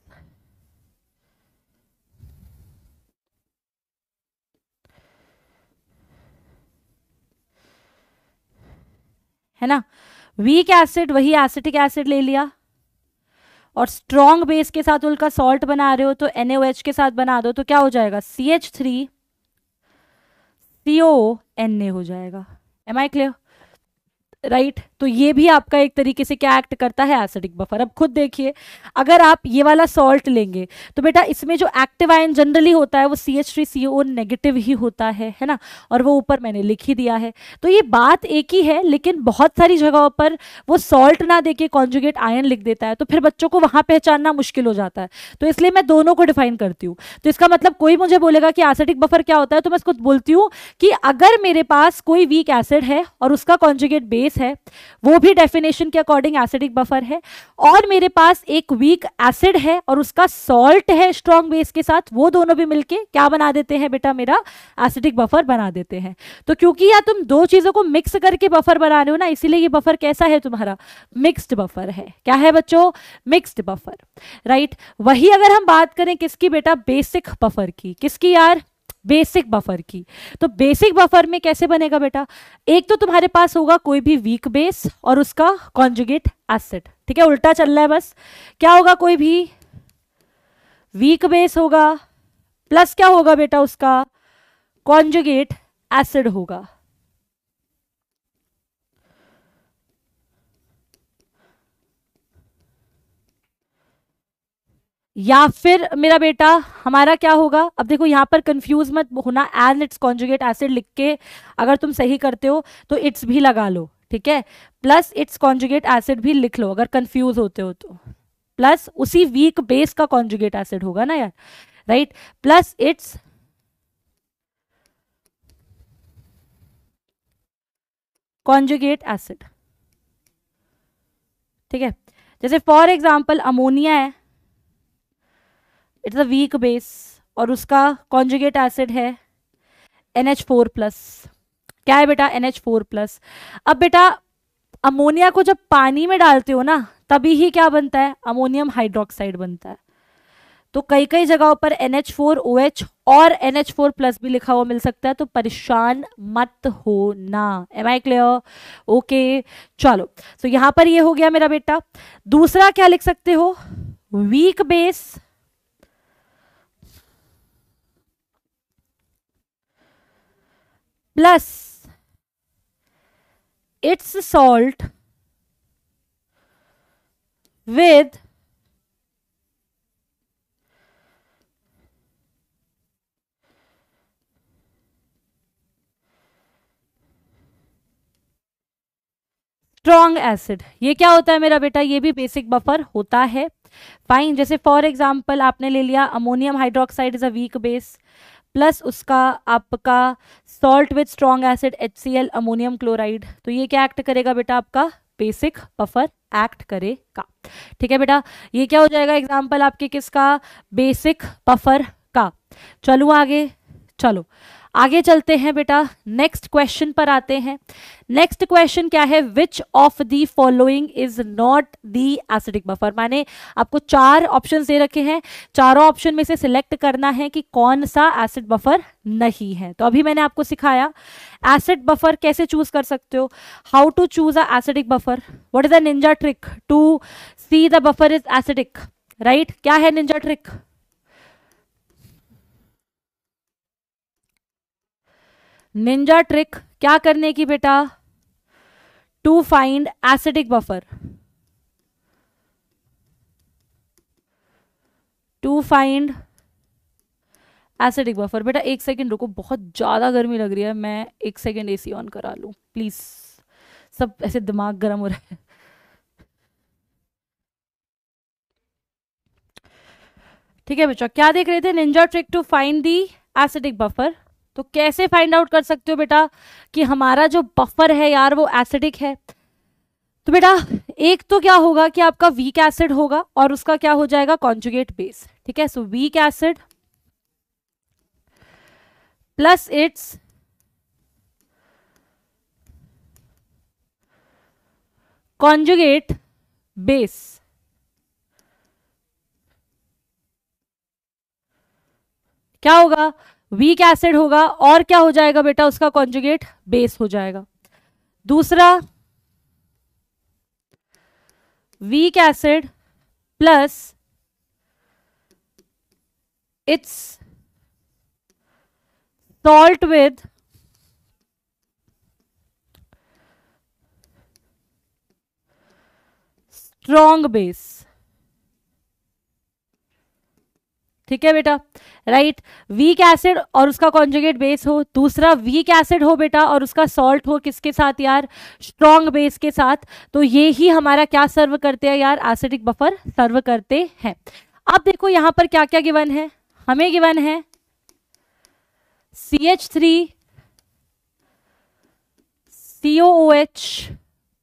है ना। वीक एसिड वही एसिटिक एसिड ले लिया और स्ट्रॉन्ग बेस के साथ उनका सॉल्ट बना रहे हो तो NaOH के साथ बना दो, तो क्या हो जाएगा CH3CO Na हो जाएगा। Am I clear, right. तो ये भी आपका एक तरीके से क्या एक्ट करता है, एसिडिक बफर। अब खुद देखिए, अगर आप ये वाला सॉल्ट लेंगे तो बेटा इसमें जो एक्टिव आयन जनरली होता है वो CH3CO नेगेटिव ही होता है ना, और वो ऊपर मैंने लिख ही दिया है। तो ये बात एक ही है, लेकिन बहुत सारी जगहों पर वो सॉल्ट ना देके कॉन्जुगेट आयन लिख देता है, तो फिर बच्चों को वहां पहचानना मुश्किल हो जाता है। तो इसलिए मैं दोनों को डिफाइन करती हूँ। तो इसका मतलब कोई मुझे बोलेगा कि एसिडिक बफर क्या होता है, तो मैं इसको बोलती हूँ कि अगर मेरे पास कोई वीक एसिड है और उसका कॉन्जुगेट बेस है, वो भी डेफिनेशन के अकॉर्डिंग एसिडिक बफर है, और मेरे पास एक वीक एसिड है और उसका सॉल्ट है स्ट्रॉन्ग बेस के साथ, वो दोनों भी मिलके क्या बना देते हैं बेटा, मेरा एसिडिक बफर बना देते हैं। तो क्योंकि यार तुम दो चीजों को मिक्स करके बफर बना रहे हो ना, इसीलिए ये बफर कैसा है तुम्हारा, मिक्स्ड बफर है। क्या है बच्चों, मिक्स्ड बफर, राइट। वही अगर हम बात करें किसकी बेटा, बेसिक बफर की, किसकी यार, बेसिक बफर की। तो बेसिक बफर में कैसे बनेगा बेटा, एक तो तुम्हारे पास होगा कोई भी वीक बेस और उसका कॉन्जुगेट एसिड, ठीक है, उल्टा चल रहा है बस। क्या होगा, कोई भी वीक बेस होगा प्लस क्या होगा बेटा, उसका कॉन्जुगेट एसिड होगा। या फिर मेरा बेटा हमारा क्या होगा, अब देखो यहां पर कंफ्यूज मत होना, एंड इट्स कॉन्जुगेट एसिड लिख के अगर तुम सही करते हो तो इट्स भी लगा लो, ठीक है, प्लस इट्स कॉन्जुगेट एसिड भी लिख लो अगर कंफ्यूज होते हो तो, प्लस उसी वीक बेस का कॉन्जुगेट एसिड होगा ना यार, right, plus it's conjugate acid, ठीक है। जैसे फॉर एग्जांपल अमोनिया है, इट्स अ वीक बेस और उसका कॉन्जुगेट एसिड है NH4+। क्या है बेटा? NH4+। अब बेटा अमोनिया को जब पानी में डालते हो ना, तभी ही क्या बनता है? अमोनियम हाइड्रोक्साइड बनता है। तो कई कई जगहों पर NH4OH और NH4+ भी लिखा हुआ मिल सकता है, तो परेशान मत होना। M I clear? ओके चलो, तो यहां पर ये हो गया मेरा बेटा। दूसरा क्या लिख सकते हो? Week base plus it's salt with strong acid. ये क्या होता है मेरा बेटा? ये भी बेसिक बफर होता है। फाइन, जैसे फॉर एग्जांपल आपने ले लिया ammonium hydroxide is a week base, plus उसका आपका salt with strong acid HCl ammonium chloride, तो ये क्या एक्ट करेगा बेटा? आपका बेसिक बफर एक्ट करेगा। ठीक है बेटा, ये क्या हो जाएगा? एग्जाम्पल आपके किसका? बेसिक बफर का। चलो आगे, चलो आगे चलते हैं बेटा, नेक्स्ट क्वेश्चन पर आते हैं। नेक्स्ट क्वेश्चन क्या है? Which of the following is not the acidic buffer. माने आपको 4 ऑप्शन दे रखे हैं, चारों ऑप्शन में से सिलेक्ट करना है कि कौन सा एसिड बफर नहीं है। तो अभी मैंने आपको सिखाया एसिड बफर कैसे चूज कर सकते हो, how to choose a acidic buffer, what is the ninja trick to see the buffer is acidic, right? क्या है निंजा ट्रिक? निंजा ट्रिक क्या करने की बेटा? To find acidic buffer, to find acidic buffer. बेटा एक सेकंड रुको, बहुत ज्यादा गर्मी लग रही है, मैं एक सेकंड AC ऑन करा लूं प्लीज, सब ऐसे दिमाग गर्म हो रहा है। ठीक है बच्चों, क्या देख रहे थे? Ninja trick to find the acidic buffer. तो कैसे फाइंड आउट कर सकते हो बेटा कि हमारा जो बफर है यार वो एसिडिक है? तो बेटा एक तो क्या होगा कि आपका वीक एसिड होगा और उसका क्या हो जाएगा? Conjugate base. ठीक है, so weak acid plus it's conjugate base. क्या होगा? वीक एसिड होगा और क्या हो जाएगा बेटा? उसका कॉन्जुगेट बेस हो जाएगा। दूसरा week acid plus it's salt with strong base. ठीक है बेटा, राइट? वीक एसिड और उसका कॉन्जुगेट बेस हो, दूसरा वीक एसिड हो बेटा और उसका सॉल्ट हो, किसके साथ यार? स्ट्रॉन्ग बेस के साथ। तो ये ही हमारा क्या सर्व करते हैं यार? एसिडिक बफर सर्व करते हैं। अब देखो यहां पर क्या क्या गिवन है, हमें गिवन है CH3 COOH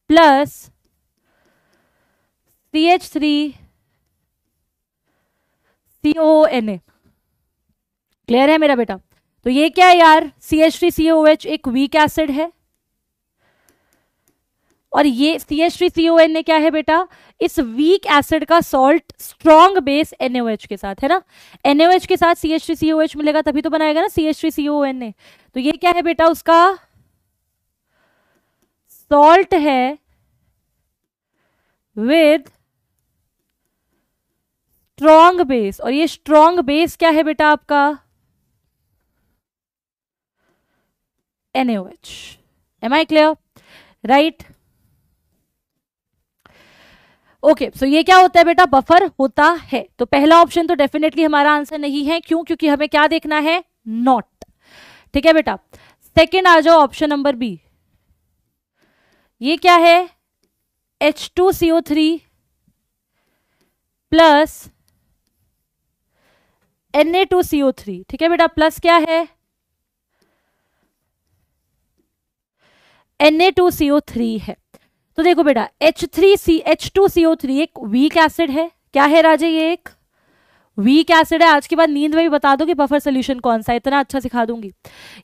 plus CH3 CONA। Clear है मेरा बेटा? तो ये क्या है यार? CH3 COOH एक वीक एसिड है और ये CH3 CONA क्या है बेटा? इस वीक एसिड का सॉल्ट स्ट्रॉन्ग बेस NaOH के साथ है ना। NaOH के साथ CH3 COOH मिलेगा तभी तो बनाएगा ना CH3 CONA। तो ये क्या है बेटा? उसका सॉल्ट है विद स्ट्रॉन्ग बेस, और ये स्ट्रॉन्ग बेस क्या है बेटा? आपका NaOH। Am I clear? Right, okay. So ये क्या होता है बेटा? बफर होता है। तो पहला ऑप्शन तो डेफिनेटली हमारा आंसर नहीं है। क्यों? क्योंकि हमें क्या देखना है? नॉट। ठीक है बेटा, सेकेंड आ जाओ, ऑप्शन नंबर बी। ये क्या है? H2CO3 plus Na2CO3। ठीक है बेटा, प्लस क्या है? Na2CO3 है। तो देखो बेटा H2CO3 एक वीक एसिड है। क्या है राजे? ये एक वीक एसिड है, आज के बाद नींद में भी बता दो कि बफर सोल्यूशन कौन सा है, इतना अच्छा सिखा दूंगी।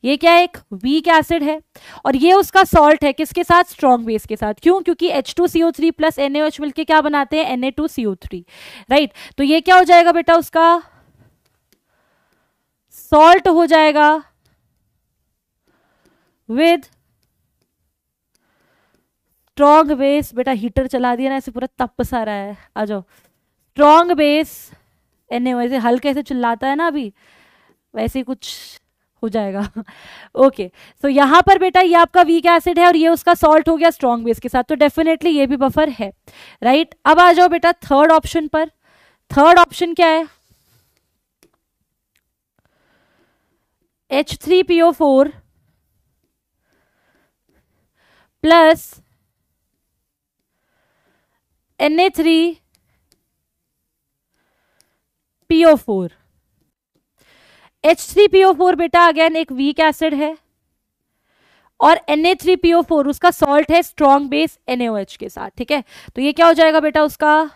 ये क्या है, एक वीक एसिड है और ये उसका सॉल्ट है, किसके साथ, स्ट्रॉन्ग बेस के साथ। क्यों, क्योंकि H2CO3 प्लस NaOH मिलके क्या बनाते हैं, Na2CO3, राइट। तो ये क्या हो जाएगा बेटा, उसका सॉल्ट हो जाएगा विद स्ट्रॉन्ग बेस। बेटा हीटर चला दिया ना, ऐसे पूरा तप सा रहा है, आ जाओ। स्ट्रॉन्ग बेस NaOH, हल्के से चिल्लाता है ना अभी, वैसे कुछ हो जाएगा। ओके, सो यहां पर बेटा ये आपका वीक एसिड है और ये उसका सॉल्ट हो गया स्ट्रॉन्ग बेस के साथ, तो डेफिनेटली ये भी बफर है, राइट। अब आ जाओ बेटा थर्ड ऑप्शन पर। थर्ड ऑप्शन क्या है, H3PO4 प्लस Na3PO4। H3PO4 बेटा अगेन एक वीक एसिड है और Na3PO4 उसका सॉल्ट है स्ट्रॉन्ग बेस NaOH के साथ, ठीक है। तो ये क्या हो जाएगा बेटा, उसका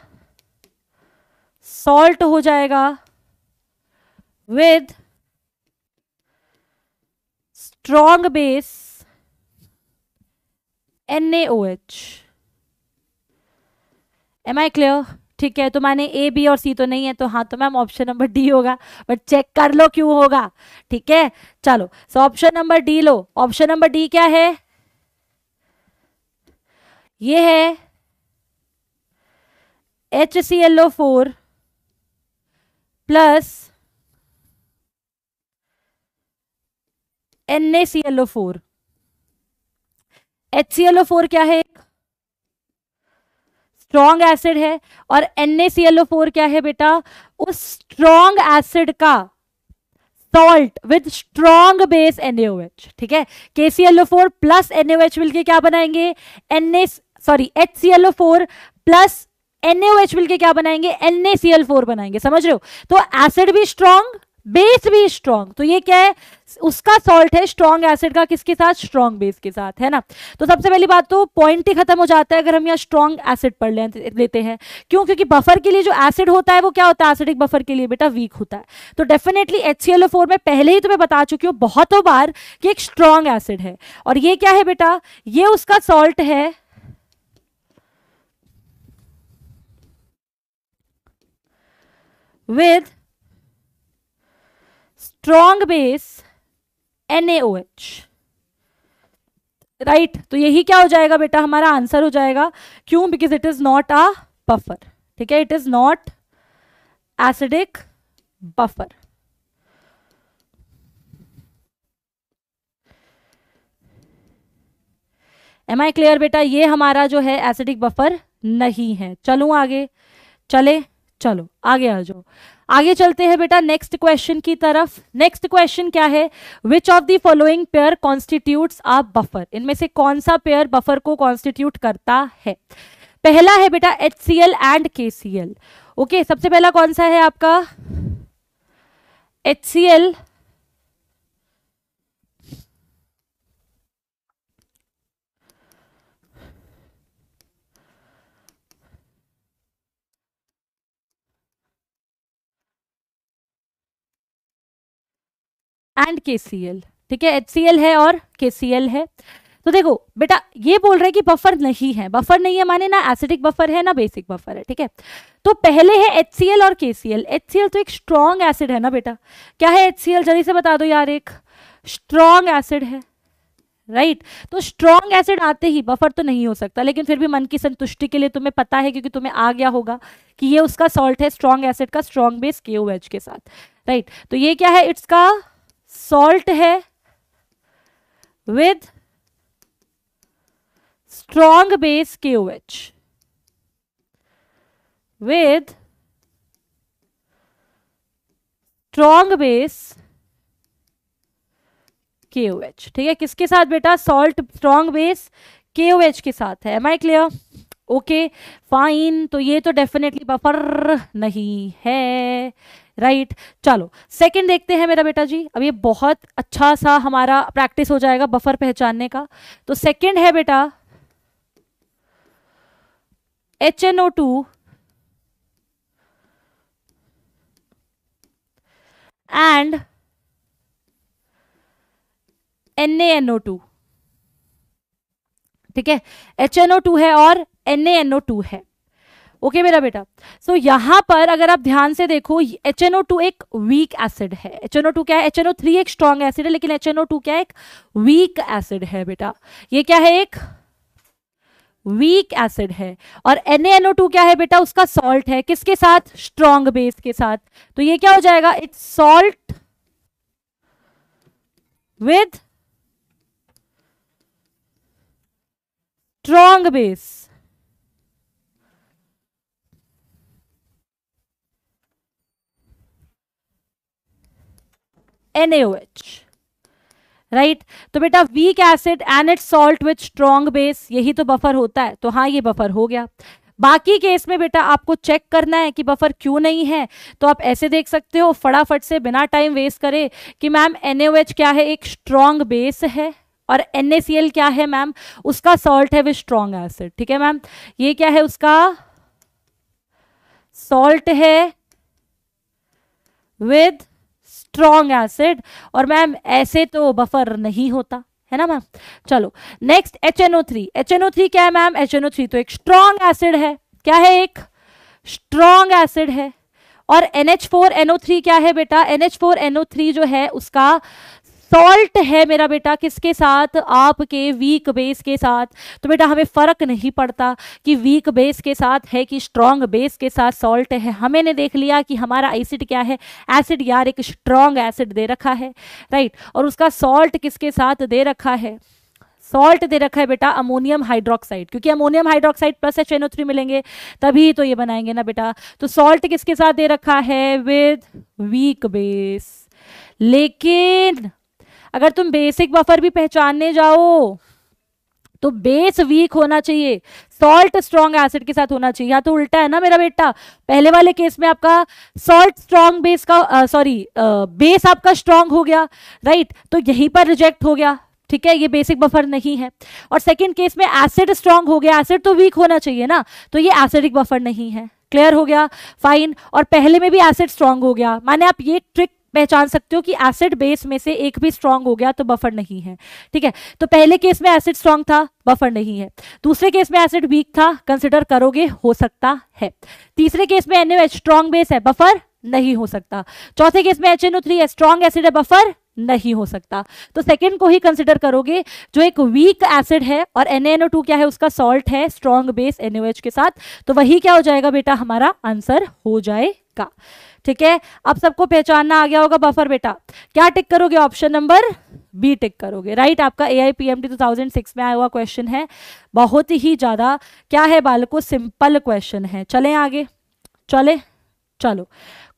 सॉल्ट हो जाएगा with strong base NaOH। Am I clear, ठीक है। तो मैंने A B और C तो नहीं है, तो हाँ, तो मैम ऑप्शन नंबर D होगा, बट चेक कर लो क्यों होगा, ठीक है। चलो, सो ऑप्शन नंबर D लो। ऑप्शन नंबर D क्या है, ये है HClO4 प्लस NaClO4। HClO4 क्या है, स्ट्रॉन्ग एसिड है, और NaClO4 क्या है बेटा, उस स्ट्रॉन्ग एसिड का salt with strong base NaOH, ठीक है। KClO4 प्लस NaOH मिलके क्या बनाएंगे, HClO4 प्लस NaOH मिलके क्या बनाएंगे, NaCl4 बनाएंगे, समझ रहे हो। तो एसिड भी स्ट्रॉन्ग, बेस भी स्ट्रॉन्ग, तो ये क्या है, उसका सॉल्ट है स्ट्रॉन्ग एसिड का, किसके साथ, स्ट्रॉन्ग बेस के साथ, है ना। तो सबसे पहली बात तो पॉइंट ही खत्म हो जाता है अगर हम यहाँ स्ट्रॉन्ग एसिड पढ़ लेते हैं। क्यों, क्योंकि बफर के लिए जो एसिड होता है वो क्या होता है, एसिडिक बफर के लिए बेटा वीक होता है। तो डेफिनेटली HClO4 में पहले ही तुम्हें बता चुकी हूँ बहुतों बार कि एक स्ट्रॉन्ग एसिड है, और ये क्या है बेटा, ये उसका सॉल्ट है with strong base NaOH, right. तो यही क्या हो जाएगा बेटा, हमारा आंसर हो जाएगा। क्यों, because it is not a buffer, ठीक है, it is not acidic buffer. Am I clear बेटा, ये हमारा जो है एसिडिक बफर नहीं है। चलूं आगे, चलो आगे आ जाओ। आगे चलते हैं बेटा नेक्स्ट क्वेश्चन की तरफ। नेक्स्ट क्वेश्चन क्या है, which of the following pair constitutes a buffer, इनमें से कौन सा पेयर बफर को कॉन्स्टिट्यूट करता है। पहला है बेटा HCl एंड KCl। ओके, सबसे पहला कौन सा है आपका, HCl एंड KCl, ठीक है, HCl है और KCl है। तो देखो बेटा, ये बोल रहे हैं कि बफर नहीं है, बफर नहीं है माने ना एसिडिक बफर है ना बेसिक बफर है, ठीक है। तो पहले है HCl और KCl। HCl तो एक स्ट्रॉन्ग एसिड है ना बेटा, क्या है HCl, जल्दी से बता दो यार, एक स्ट्रॉन्ग एसिड है, राइट। तो स्ट्रॉन्ग एसिड आते ही बफर तो नहीं हो सकता, लेकिन फिर भी मन की संतुष्टि के लिए तुम्हें पता है, क्योंकि तुम्हें आ गया होगा कि ये उसका सॉल्ट है स्ट्रॉन्ग एसिड का स्ट्रॉन्ग बेस KOH के साथ, राइट। तो ये क्या है, इट्स का सॉल्ट है with strong base KOH, with strong base KOH, ठीक है। किसके साथ बेटा, सॉल्ट स्ट्रॉन्ग बेस KOH के साथ है। Am I clear, okay fine. तो ये तो डेफिनेटली बफर नहीं है, राइट। चलो सेकंड देखते हैं मेरा बेटा जी। अब ये बहुत अच्छा सा हमारा प्रैक्टिस हो जाएगा बफर पहचानने का। तो सेकंड है बेटा HNO2 एंड NaNO2, ठीक है, HNO2 है और NaNO2 है। ओके मेरा बेटा, सो यहां पर अगर आप ध्यान से देखो HNO2 एक वीक एसिड है। HNO2 क्या है? HNO3 एक स्ट्रॉन्ग एसिड है, लेकिन HNO2 क्या है? एक वीक एसिड है बेटा। ये क्या है? एक वीक एसिड है। और NaNO2 क्या है बेटा? उसका सॉल्ट है, किसके साथ? स्ट्रॉन्ग बेस के साथ। तो ये क्या हो जाएगा? It's salt with strong base. NaOH, right. तो बेटा week acid and its salt with strong base, यही तो बफर होता है। तो हाँ, ये बफर हो गया। बाकी केस में बेटा आपको चेक करना है कि बफर क्यों नहीं है, तो आप ऐसे देख सकते हो फटाफट से बिना टाइम वेस्ट करे कि मैम NaOH क्या है? एक स्ट्रॉन्ग बेस है, और NaCl क्या है मैम? उसका सॉल्ट है विथ स्ट्रॉन्ग एसिड। ठीक है मैम, ये क्या है? उसका सॉल्ट है विद स्ट्रॉन्ग एसिड। और मैम ऐसे तो बफर नहीं होता है ना मैम। चलो नेक्स्ट HNO3। HNO3 क्या है मैम? HNO3 तो एक स्ट्रॉन्ग एसिड है। क्या है? एक स्ट्रॉन्ग एसिड है। और NH4NO3 क्या है बेटा? NH4NO3 जो है उसका सॉल्ट है मेरा बेटा, किसके साथ? आपके वीक बेस के साथ। तो बेटा हमें फर्क नहीं पड़ता कि वीक बेस के साथ है कि स्ट्रॉन्ग बेस के साथ सॉल्ट है। हमें ने देख लिया कि हमारा एसिड क्या है? एसिड यार एक स्ट्रॉन्ग एसिड दे रखा है, राइट। और उसका सॉल्ट किसके साथ दे रखा है? सॉल्ट दे रखा है बेटा अमोनियम हाइड्रोक्साइड, क्योंकि अमोनियम हाइड्रोक्साइड प्लस HNO3 मिलेंगे तभी तो ये बनाएंगे ना बेटा। तो सॉल्ट किसके साथ दे रखा है? With weak base. लेकिन अगर तुम बेसिक बफर भी पहचानने जाओ तो बेस वीक होना चाहिए, सॉल्ट स्ट्रॉन्ग एसिड के साथ होना चाहिए। या तो उल्टा है ना मेरा बेटा, पहले वाले केस में आपका सॉल्ट स्ट्रॉन्ग बेस का बेस आपका स्ट्रॉन्ग हो गया, राइट, तो यहीं पर रिजेक्ट हो गया। ठीक है, ये बेसिक बफर नहीं है। और सेकंड केस में एसिड स्ट्रॉन्ग हो गया, एसिड तो वीक होना चाहिए ना, तो ये एसिडिक बफर नहीं है। क्लियर हो गया? फाइन। और पहले में भी एसिड स्ट्रॉन्ग हो गया, माने आप ये ट्रिक पहचान सकते हो कि एसिड बेस में से एक भी स्ट्रॉन्ग हो गया तो बफर नहीं है। ठीक है, तो पहले केस में एसिड स्ट्रॉन्ग था, बफर नहीं है। दूसरे केस में एसिड वीक था, कंसिडर करोगे, हो सकता है। तीसरे केस में NaOH स्ट्रॉन्ग बेस है, बफर नहीं हो सकता। चौथे केस में HNO3 है, स्ट्रॉन्ग एसिड है, बफर नहीं हो सकता। तो सेकंड को ही कंसिडर करोगे, जो एक वीक एसिड है और NaNO2 क्या है? उसका सॉल्ट है स्ट्रॉन्ग बेस NaOH के साथ। तो वही क्या हो जाएगा बेटा? हमारा आंसर हो जाएगा। ठीक है, अब सबको पहचानना आ गया होगा बफर बेटा। क्या टिक करोगे? ऑप्शन नंबर बी टिक करोगे, राइट। आपका AIPMT 2006 में आया हुआ क्वेश्चन है, बहुत ही ज्यादा क्या है बालकों? सिंपल क्वेश्चन है। चलें आगे, चले चलो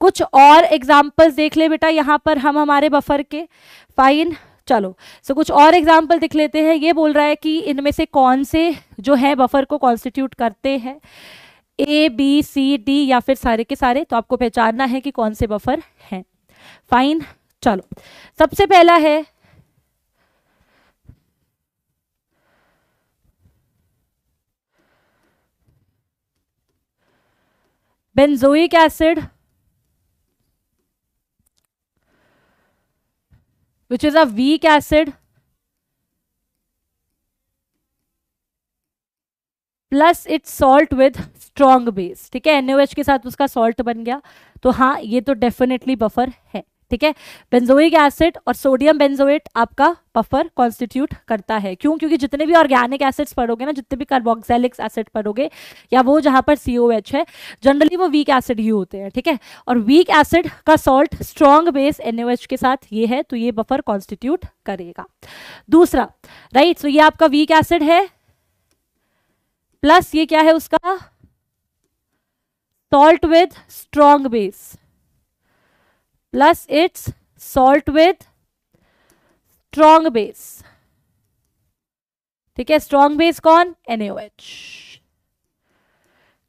कुछ और एग्जाम्पल्स देख ले बेटा यहाँ पर हम हमारे बफर के। फाइन, चलो सो कुछ और एग्जाम्पल दिख लेते हैं। ये बोल रहा है कि इनमें से कौन से जो है बफर को कॉन्स्टिट्यूट करते हैं, ABCD या फिर सारे के सारे। तो आपको पहचानना है कि कौन से बफर हैं। फाइन, चलो सबसे पहला है benzoic acid which is a weak acid plus it's salt with strong base. ठीक है, NaOH के साथ उसका सॉल्ट बन गया, तो हाँ ये तो डेफिनेटली बफर है। ठीक है, बेंजोइक एसिड और सोडियम बेंजोएट आपका बफर कॉन्स्टिट्यूट करता है। क्यों? क्योंकि जितने भी ऑर्गेनिक एसिड्स पढ़ोगे ना, जितने भी कार्बोक्सिलिक एसिड पढ़ोगे या वो जहां पर COH है, जनरली वो वीक एसिड ही होते हैं। ठीक है, और वीक एसिड का सॉल्ट स्ट्रॉन्ग बेस NaOH के साथ ये है, तो ये बफर कॉन्स्टिट्यूट करेगा। दूसरा, राइट, सो ये आपका वीक एसिड है प्लस ये क्या है? उसका salt with strong base plus it's salt with strong base. ठीक है, स्ट्रॉन्ग बेस कौन? NaOH।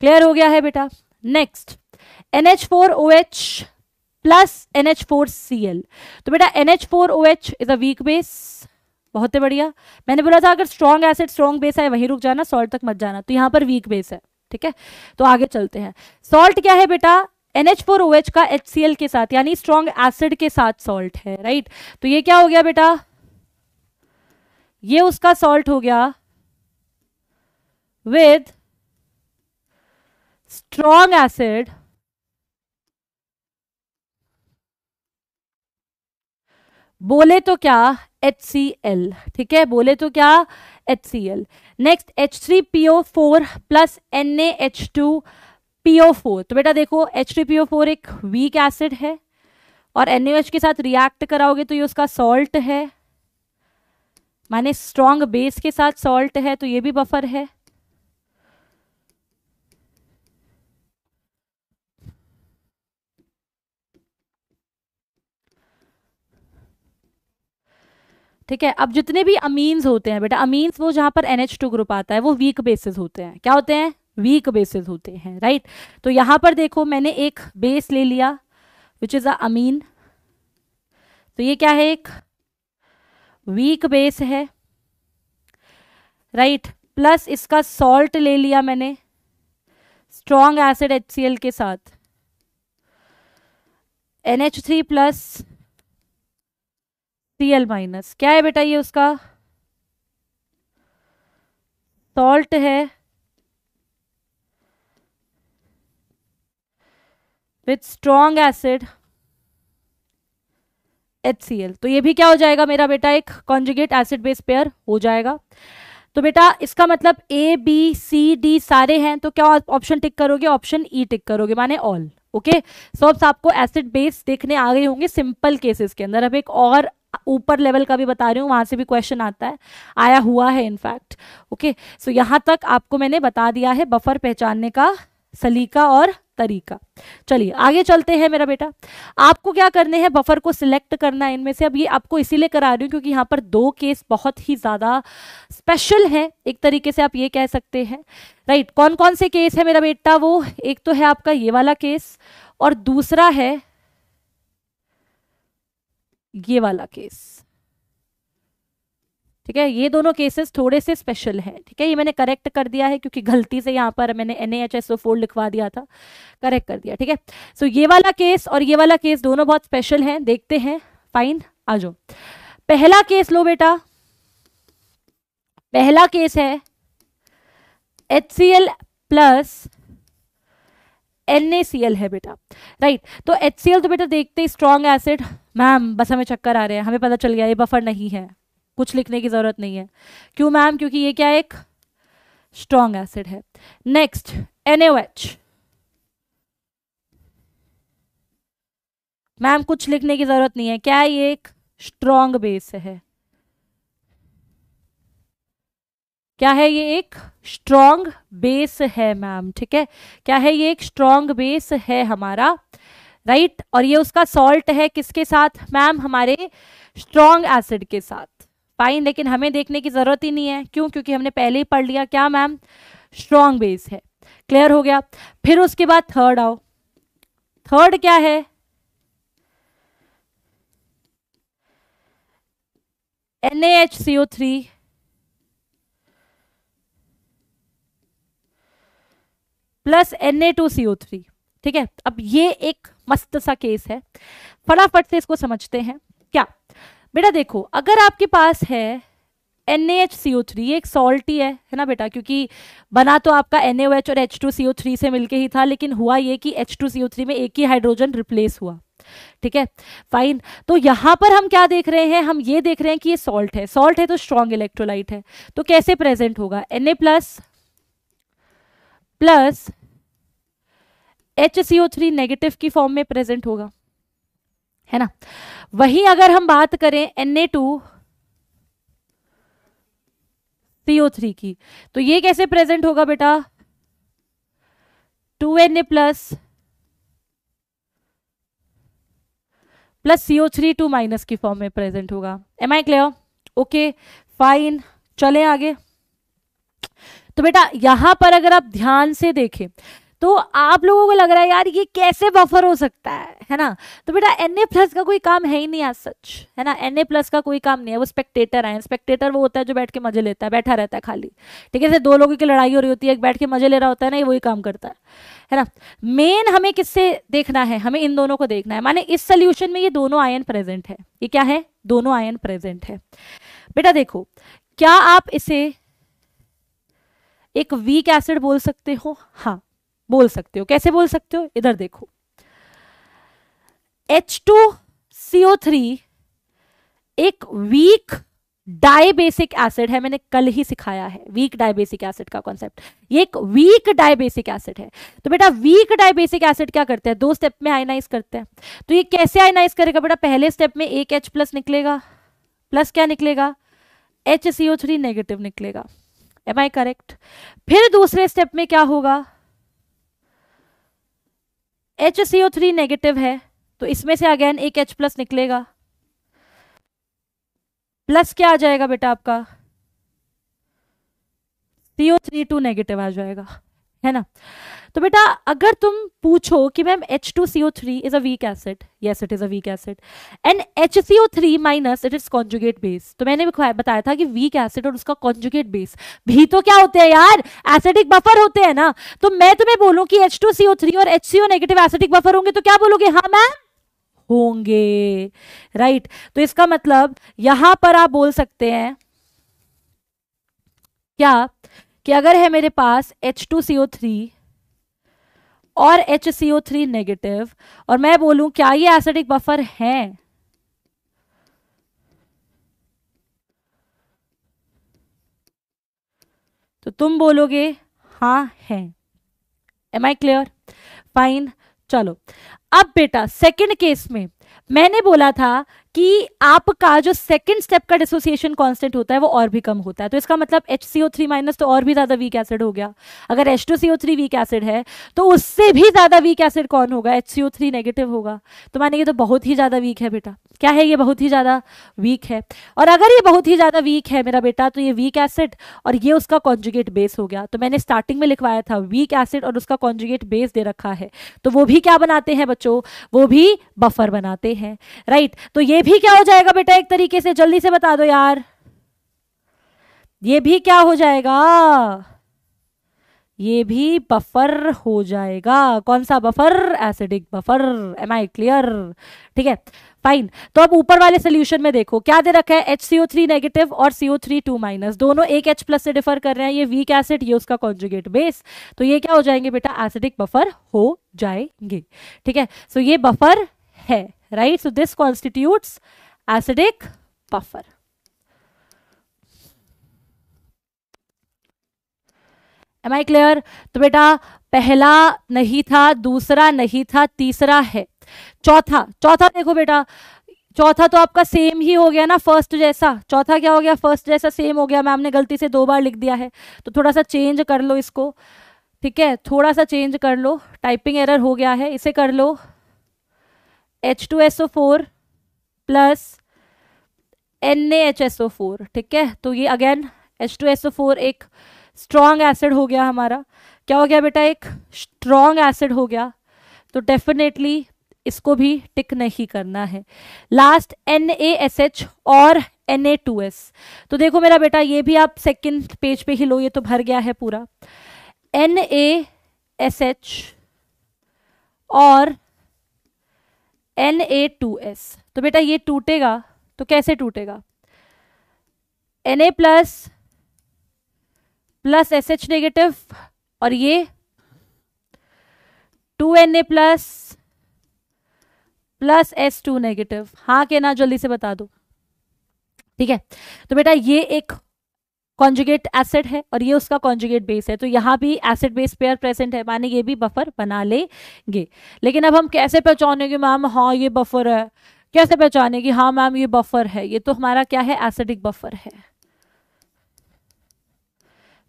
क्लियर हो गया है बेटा? Next NH4OH plus NH4Cl। तो बेटा NH4OH is a weak base, बहुत ही बढ़िया। मैंने बोला था अगर स्ट्रॉन्ग एसिड स्ट्रॉन्ग बेस है वहीं रुक जाना, सॉल्ट तक मत जाना। तो यहां पर वीक बेस है। ठीक है, तो आगे चलते हैं। सॉल्ट क्या है बेटा? NH4OH का HCl के साथ यानी स्ट्रॉन्ग एसिड के साथ सॉल्ट है, राइट। तो ये क्या हो गया बेटा, ये उसका सॉल्ट हो गया विद स्ट्रॉन्ग एसिड बोले तो क्या HCl, ठीक है, बोले तो क्या HCl। Next H3PO4 plus NaH2PO4। तो बेटा देखो H3PO4 एक वीक एसिड है और NaOH के साथ रिएक्ट कराओगे तो ये उसका सॉल्ट है, माने स्ट्रॉन्ग बेस के साथ सॉल्ट है, तो ये भी बफर है। ठीक है, अब जितने भी अमीन्स होते हैं बेटा, अमीन्स वो जहां पर NH2 ग्रुप आता है वो वीक बेसिस होते हैं। क्या होते हैं, वीक बेसिस होते हैं, राइट। तो यहां पर देखो मैंने एक बेस ले लिया विच इज अ अमीन, तो ये क्या है, एक वीक बेस है, राइट। प्लस इसका सॉल्ट ले लिया मैंने स्ट्रॉन्ग एसिड HCl के साथ, NH3 प्लस Cl माइनस, क्या है बेटा, ये उसका सॉल्ट है विथ स्ट्रॉन्ग एसिड HCl। तो ये भी क्या हो जाएगा मेरा बेटा, एक कॉन्जुगेट एसिड बेस पेयर हो जाएगा। तो बेटा इसका मतलब ABCD सारे हैं, तो क्या ऑप्शन टिक करोगे, ऑप्शन E टिक करोगे, माने ऑल। ओके, सो अब आपको एसिड बेस देखने आ गए होंगे सिंपल केसेस के अंदर। अब एक और ऊपर लेवल का भी बता रही हूँ, वहां से भी क्वेश्चन आता है, आया हुआ है इनफैक्ट। ओके, सो यहां तक आपको मैंने बता दिया है बफर पहचानने का सलीका और तरीका। चलिए आगे चलते हैं मेरा बेटा। आपको क्या करने हैं, बफर को सिलेक्ट करना है इनमें से। अब ये आपको इसीलिए करा रही हूँ क्योंकि यहाँ पर दो केस बहुत ही ज्यादा स्पेशल हैं, एक तरीके से आप ये कह सकते हैं, राइट। कौन कौन से केस है मेरा बेटा, वो एक तो है आपका ये वाला केस और दूसरा है ये वाला केस, ठीक है। ये दोनों केसेस थोड़े से स्पेशल हैं, ठीक है। ये मैंने करेक्ट कर दिया है क्योंकि गलती से यहाँ पर मैंने NaHSO4 लिखवा दिया था, करेक्ट कर दिया, ठीक है। सो ये वाला केस और ये वाला केस दोनों बहुत स्पेशल हैं, देखते हैं। फाइन, आ जाओ। पहला केस लो बेटा, पहला केस है HCl प्लस NaCl है बेटा, राइट। तो HCl तो बेटा देखते ही स्ट्रॉन्ग एसिड, मैम बस हमें चक्कर आ रहे हैं, हमें पता चल गया ये बफर नहीं है, कुछ लिखने की जरूरत नहीं है। क्यों मैम, क्योंकि ये क्या एक स्ट्रॉन्ग एसिड है। नेक्स्ट NaOH, मैम कुछ लिखने की जरूरत नहीं है, क्या ये एक स्ट्रॉन्ग बेस है, क्या है ये एक स्ट्रॉन्ग बेस है मैम, ठीक है। क्या है ये एक स्ट्रॉन्ग बेस है हमारा, राइट। और ये उसका सॉल्ट है किसके साथ मैम, हमारे स्ट्रॉन्ग एसिड के साथ। फाइन, लेकिन हमें देखने की जरूरत ही नहीं है, क्यों, क्योंकि हमने पहले ही पढ़ लिया क्या मैम, स्ट्रॉन्ग बेस है। क्लियर हो गया। फिर उसके बाद थर्ड आओ, थर्ड क्या है, NaHCO3 प्लस Na2CO3, ठीक है। अब ये एक मस्त सा केस है, फटाफट से इसको समझते हैं। क्या बेटा देखो, अगर आपके पास है NaHCO3, ये एक सॉल्ट ही है ना बेटा, क्योंकि बना तो आपका NaOH और H2CO3 से मिलके ही था, लेकिन हुआ ये कि H2CO3 में एक ही हाइड्रोजन रिप्लेस हुआ, ठीक है। फाइन, तो यहां पर हम क्या देख रहे हैं, हम ये देख रहे हैं कि ये सॉल्ट है, सॉल्ट है तो स्ट्रॉन्ग इलेक्ट्रोलाइट है, तो कैसे प्रेजेंट होगा, Na plus plus HCO3 negative की फॉर्म में प्रेजेंट होगा, है ना। वहीं अगर हम बात करें Na2CO3 की, तो ये कैसे प्रेजेंट होगा बेटा, 2Na plus plus CO3 2 minus की फॉर्म में प्रेजेंट होगा। Am I clear, okay fine, चलें आगे। तो बेटा यहां पर अगर आप ध्यान से देखें तो आप लोगों को लग रहा है यार ये कैसे बफर हो सकता है ना? तो बेटा Na+ का कोई काम है ही नहीं आज सच, है ना? Na+ का कोई काम नहीं है, वो स्पेक्टेटर है। स्पेक्टेटर वो होता है जो बैठ के मजे लेता है, बैठा रहता है खाली, ठीक है? जैसे दो लोगों की लड़ाई हो रही होती है, एक बैठ के मजे ले रहा होता है ना, ये वही काम करता है ना? मेन हमें किससे देखना है? हमें इन दोनों को देखना है। माने इस सोल्यूशन में ये दोनों आयन प्रेजेंट है। ये क्या है? दोनों आयन प्रेजेंट है। बेटा देखो, क्या आप इसे एक वीक एसिड बोल सकते हो? हाँ बोल सकते हो। कैसे बोल सकते हो? इधर देखो, H2CO3 एक वीक डाइबेसिक एसिड है। मैंने कल ही सिखाया है वीक डाइबेसिक एसिड का कॉन्सेप्ट। ये एक वीक डाइबेसिक एसिड है। तो बेटा वीक डाइबेसिक एसिड क्या करते हैं? 2 स्टेप में आयनाइज करते हैं। तो ये कैसे आयनाइज करेगा बेटा? पहले स्टेप में एक H+ निकलेगा, प्लस क्या निकलेगा? HCO3 नेगेटिव निकलेगा। Am I correct? फिर दूसरे स्टेप में क्या होगा? HCO3 नेगेटिव है तो इसमें से अगेन एक H+ निकलेगा, प्लस क्या आ जाएगा बेटा आपका? CO3 नेगेटिव आ जाएगा, है ना? तो बेटा अगर तुम पूछो कि ma'am H2CO3 is a weak acid, yes it is a week acid, and HCO3 minus it is conjugate base, तो मैंने बताया था कि वीक एसिड और उसका कॉन्जुगेट बेस भी तो क्या होते हैं यार? एसिडिक बफर होते हैं ना। तो मैं तुम्हें बोलूं कि H2CO3 और HCO नेगेटिव एसिडिक बफर होंगे तो क्या बोलोगे? हाँ मैम होंगे, राइट? तो इसका मतलब यहां पर आप बोल सकते हैं क्या कि अगर है मेरे पास H2CO3 और HCO3 नेगेटिव और मैं बोलूं क्या ये एसिडिक बफर हैं, तो तुम बोलोगे हाँ है। Am I clear? फाइन। चलो अब बेटा सेकंड केस में मैंने बोला था कि आपका जो सेकंड स्टेप का डिसोसिएशन कांस्टेंट होता है वो और भी कम होता है। तो इसका मतलब HCO3 माइनस तो और भी ज्यादा वीक एसिड हो गया। अगर H2CO3 वीक एसिड है तो उससे भी ज्यादा वीक एसिड कौन होगा? HCO3 नेगेटिव होगा। तो माने ये तो बहुत ही ज्यादा वीक है बेटा। क्या है? ये बहुत ही ज्यादा वीक है। और अगर ये बहुत ही ज्यादा वीक है मेरा बेटा तो ये वीक एसिड और ये उसका कॉन्जुगेट बेस हो गया। तो मैंने स्टार्टिंग में लिखवाया था वीक एसिड और उसका कॉन्जुगेट बेस दे रखा है, तो वो भी क्या बनाते हैं बच्चों? वो भी बफर बनाते हैं, राइट? तो ये भी क्या हो जाएगा बेटा? एक तरीके से जल्दी से बता दो यार, ये भी क्या हो जाएगा? ये भी बफर हो जाएगा। कौन सा buffer? Acidic buffer. Am I clear? ठीक है फाइन। तो अब ऊपर वाले सोल्यूशन में देखो क्या दे रखा है? HCO3 नेगेटिव और CO3 माइनस, दोनों एक H+ से डिफर कर रहे हैं। ये वीक एसिड, ये उसका कॉन्जुगेट बेस, तो ये क्या हो जाएंगे बेटा? एसिडिक बफर हो जाएंगे। ठीक है, सो ये बफर है, right? So this constitutes acidic buffer. Am I clear? तो बेटा पहला नहीं था, दूसरा नहीं था, तीसरा है, चौथा। चौथा देखो बेटा, चौथा तो आपका सेम ही हो गया ना फर्स्ट जैसा। चौथा क्या हो गया? फर्स्ट जैसा सेम हो गया। मैम ने गलती से 2 बार लिख दिया है तो थोड़ा सा चेंज कर लो इसको, ठीक है? थोड़ा सा चेंज कर लो, टाइपिंग एरर हो गया है, इसे कर लो H2SO4 प्लस NaHSO4, ठीक है? तो ये अगेन H2SO4 एक स्ट्रॉन्ग एसिड हो गया हमारा। क्या हो गया बेटा? एक स्ट्रॉन्ग एसिड हो गया। तो डेफिनेटली इसको भी टिक नहीं करना है। लास्ट NaSH और Na2S। तो देखो मेरा बेटा ये भी आप सेकंड पेज पे ही लो, ये तो भर गया है पूरा। NaSH और Na2S, तो बेटा ये टूटेगा तो कैसे टूटेगा? Na प्लस SH नेगेटिव और ये 2Na प्लस S2 नेगेटिव। हाँ के ना जल्दी से बता दो, ठीक है? तो बेटा ये एक कॉन्जुगेट एसिड है और ये उसका कॉन्जुगेट बेस है, तो यहाँ भी एसिड बेस पेयर प्रेजेंट है, माने ये भी बफर बना लेंगे। लेकिन अब हम कैसे पहचानेंगे मैम हाँ ये बफर है? कैसे पहचानेंगे हाँ मैम ये बफर है? ये तो हमारा क्या है? एसिडिक बफर है।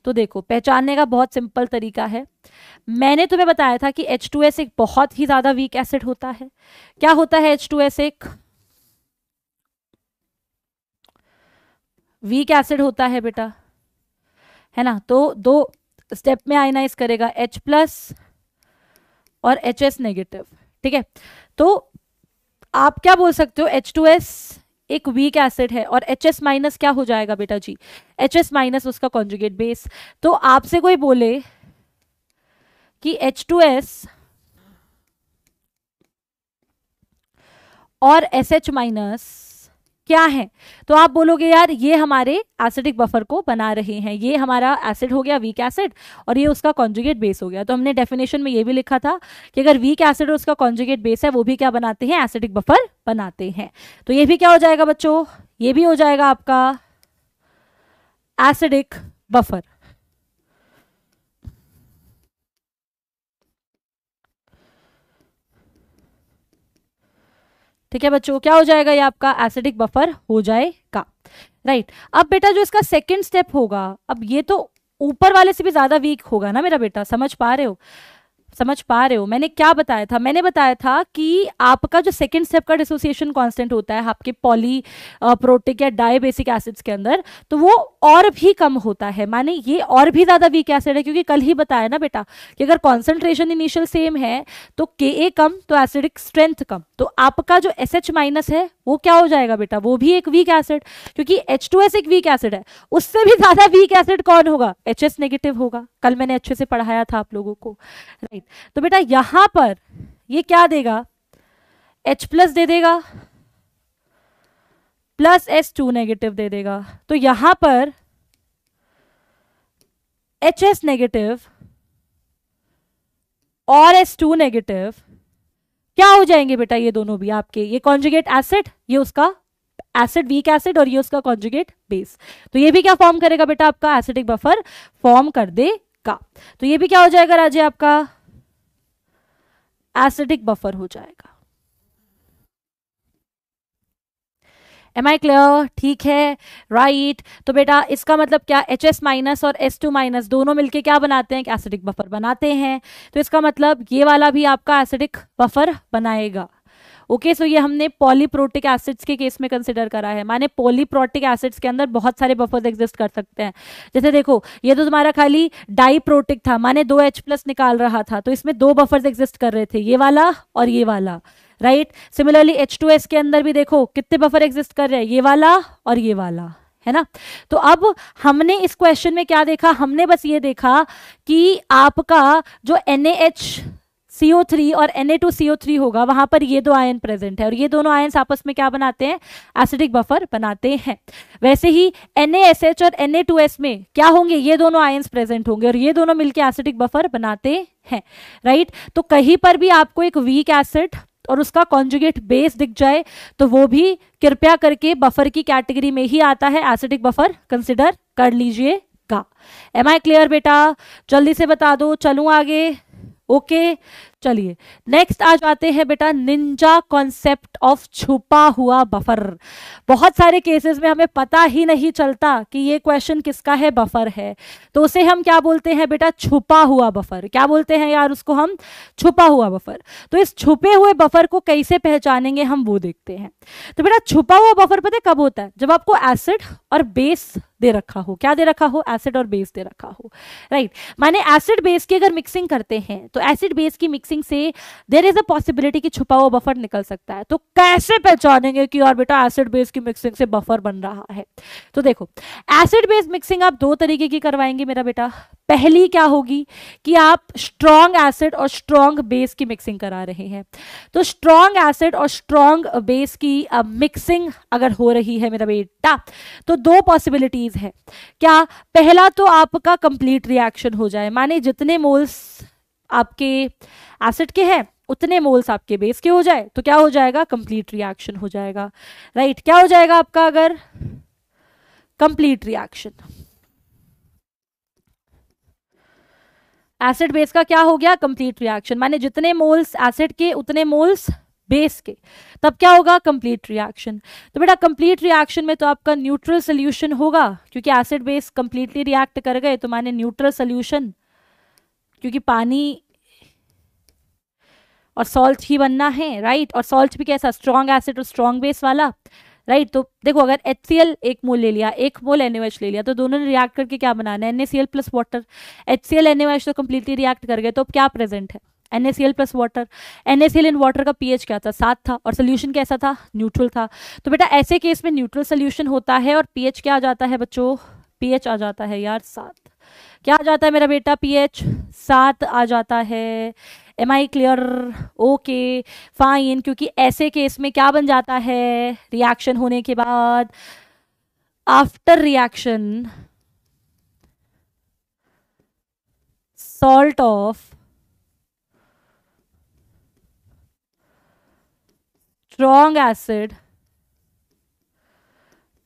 तो देखो पहचानने का बहुत सिंपल तरीका है। मैंने तुम्हें बताया था कि H2S एक बहुत ही ज्यादा वीक एसिड होता है। क्या होता है? H2S एक वीक एसिड होता है बेटा, है ना? तो 2 स्टेप में आयनाइज करेगा H+ और HS नेगेटिव, ठीक है। तो आप क्या बोल सकते हो, H2S एक वीक एसिड है और HS माइनस क्या हो जाएगा बेटा जी, HS माइनस उसका कॉन्जुगेट बेस। तो आपसे कोई बोले कि H2S और SH माइनस क्या है, तो आप बोलोगे यार ये हमारे एसिडिक बफर को बना रहे हैं, ये हमारा एसिड हो गया वीक एसिड और ये उसका कॉन्जुगेट बेस हो गया। तो हमने डेफिनेशन में ये भी लिखा था कि अगर वीक एसिड और उसका कॉन्जुगेट बेस है वो भी क्या बनाते हैं, एसिडिक बफर बनाते हैं। तो ये भी क्या हो जाएगा बच्चों, ये भी हो जाएगा आपका एसिडिक बफर। ठीक है बच्चों, क्या हो जाएगा, ये आपका एसिडिक बफर हो जाएगा, राइट। अब बेटा जो इसका सेकंड स्टेप होगा, अब ये तो ऊपर वाले से भी ज्यादा वीक होगा ना मेरा बेटा, समझ पा रहे हो, समझ पा रहे हो। मैंने क्या बताया था, मैंने बताया था कि आपका जो सेकंड स्टेप का डिसोसिएशन कांस्टेंट होता है आपके पॉली प्रोटिक या डायबेसिक एसिड्स के अंदर, तो वो और भी कम होता है, माने ये और भी ज्यादा वीक एसिड है, क्योंकि कल ही बताया ना बेटा कि अगर कॉन्सेंट्रेशन इनिशियल सेम है तो Ka कम तो एसिडिक स्ट्रेंथ कम। तो आपका जो SH माइनस है वो क्या हो जाएगा बेटा, वो भी एक वीक एसिड, क्योंकि H2S एक वीक एसिड है, उससे भी ज्यादा वीक एसिड कौन होगा, HS नेगेटिव होगा। कल मैंने अच्छे से पढ़ाया था आप लोगों को, राइट। तो बेटा यहां पर ये क्या देगा, H प्लस दे देगा प्लस S2 नेगेटिव दे देगा। तो यहां पर HS नेगेटिव और S2 नेगेटिव क्या हो जाएंगे बेटा, ये दोनों भी आपके, ये कॉन्जुगेट एसिड, ये उसका एसिड वीक एसिड और ये उसका कॉन्जुगेट बेस। तो ये भी क्या फॉर्म करेगा बेटा, आपका एसिडिक बफर फॉर्म कर देगा। तो ये भी क्या हो जाएगा राजे, आपका एसिडिक बफर हो जाएगा। एम आई क्लियर, ठीक है, राइट। तो बेटा इसका मतलब क्या, HS माइनस और S2 माइनस दोनों मिलके क्या बनाते हैं, एसिडिक बफर बनाते हैं। तो इसका मतलब ये वाला भी आपका एसिडिक बफर बनाएगा। ओके, सो ये हमने पॉलीप्रोटिक एसिड्स के केस में कंसिडर करा है, माने पॉलीप्रोटिक एसिड्स के अंदर बहुत सारे बफर्स एग्जिस्ट कर सकते हैं। जैसे देखो ये तो तुम्हारा खाली डाइप्रोटिक था, माने 2H प्लस निकाल रहा था, तो इसमें दो बफर्स एग्जिस्ट कर रहे थे, ये वाला और ये वाला, राइट। सिमिलरली H2S के अंदर भी देखो कितने बफर एग्जिस्ट कर रहे हैं, ये वाला और ये वाला, है ना। तो अब हमने इस क्वेश्चन में क्या देखा, हमने बस ये देखा कि आपका जो NaHCO3 और Na2CO3 होगा वहां पर ये दो आयन प्रेजेंट है और ये दोनों आयन्स आपस में क्या बनाते हैं, एसिडिक बफर बनाते हैं। वैसे ही NaSH और Na2S में क्या होंगे, ये दोनों आयन्स प्रेजेंट होंगे और ये दोनों मिलके एसिडिक बफर बनाते हैं, राइट। तो कहीं पर भी आपको एक वीक एसिड और उसका कॉन्जुगेट बेस दिख जाए तो वो भी कृपया करके बफर की कैटेगरी में ही आता है, एसिडिक बफर कंसिडर कर लीजिएगा। एम आई क्लियर बेटा, जल्दी से बता दो, चलूं आगे। ओके चलिए नेक्स्ट आ जाते हैं बेटा, निंजा कॉन्सेप्ट ऑफ छुपा हुआ बफर। बहुत सारे केसेस में हमें पता ही नहीं चलता कि ये क्वेश्चन किसका है, बफर है, तो उसे हम क्या बोलते हैं बेटा, छुपा हुआ बफर। क्या बोलते हैं यार उसको हम, छुपा हुआ बफर। तो इस छुपे हुए बफर को कैसे पहचानेंगे हम वो देखते हैं। तो बेटा छुपा हुआ बफर पता है कब होता है, जब आपको एसिड और बेस दे रखा हो, क्या दे रखा हो, एसिड और बेस दे रखा हो, राइट। माने एसिड बेस की अगर मिक्सिंग करते हैं तो एसिड बेस की मिक्सिंग से देयर इज अ पॉसिबिलिटी कि छुपा हुआ बफर निकल सकता है। तो कैसे पहचानेंगे कि यार बेटा एसिड बेस की मिक्सिंग से बफर बन रहा है। तो देखो एसिड बेस मिक्सिंग आप दो तरीके की करवाएंगे मेरा बेटा। पहली क्या होगी कि आप स्ट्रॉन्ग एसिड और स्ट्रॉन्ग बेस की मिक्सिंग करा रहे हैं। तो स्ट्रॉन्ग एसिड और स्ट्रॉन्ग बेस की मिक्सिंग अगर हो रही है मेरा बेटा तो दो पॉसिबिलिटीज है। क्या, पहला तो आपका कंप्लीट रिएक्शन हो जाए, माने जितने मोल्स आपके एसिड के हैं उतने मोल्स आपके बेस के हो जाए, तो क्या हो जाएगा, कंप्लीट रिएक्शन हो जाएगा, राइट। क्या हो जाएगा आपका अगर कंप्लीट रिएक्शन, एसिड बेस का क्या हो गया, कंप्लीट रिएक्शन, माने जितने मोल्स एसिड के उतने मोल्स बेस के, तब क्या होगा, कंप्लीट रिएक्शन। तो बेटा कंप्लीट रिएक्शन में तो आपका न्यूट्रल सोल्यूशन होगा, क्योंकि एसिड बेस कंप्लीटली रिएक्ट कर गए तो माने न्यूट्रल सोल्यूशन, क्योंकि पानी और सॉल्ट ही बनना है, राइट। और सॉल्ट भी कैसा, स्ट्रॉन्ग एसिड और स्ट्रॉन्ग बेस वाला, राइट। तो देखो अगर HCl एक मोल ले लिया, एक मोल NaOH ले लिया, तो दोनों ने रिएक्ट करके क्या बनाना है, NaCl plus water. HCl NaOH तो कंप्लीटली रिएक्ट कर गए, तो अब क्या प्रेजेंट है, NaCl plus water. NaCl in water का pH क्या था, 7 था, और सोल्यूशन कैसा था, न्यूट्रल था। तो बेटा ऐसे केस में न्यूट्रल सोल्यूशन होता है और pH क्या आ जाता है बच्चों, pH आ जाता है यार 7। क्या आ जाता है मेरा बेटा, pH 7 आ जाता है। Am I clear, okay fine. क्योंकि ऐसे केस में क्या बन जाता है, रिएक्शन होने के बाद, after reaction salt of strong acid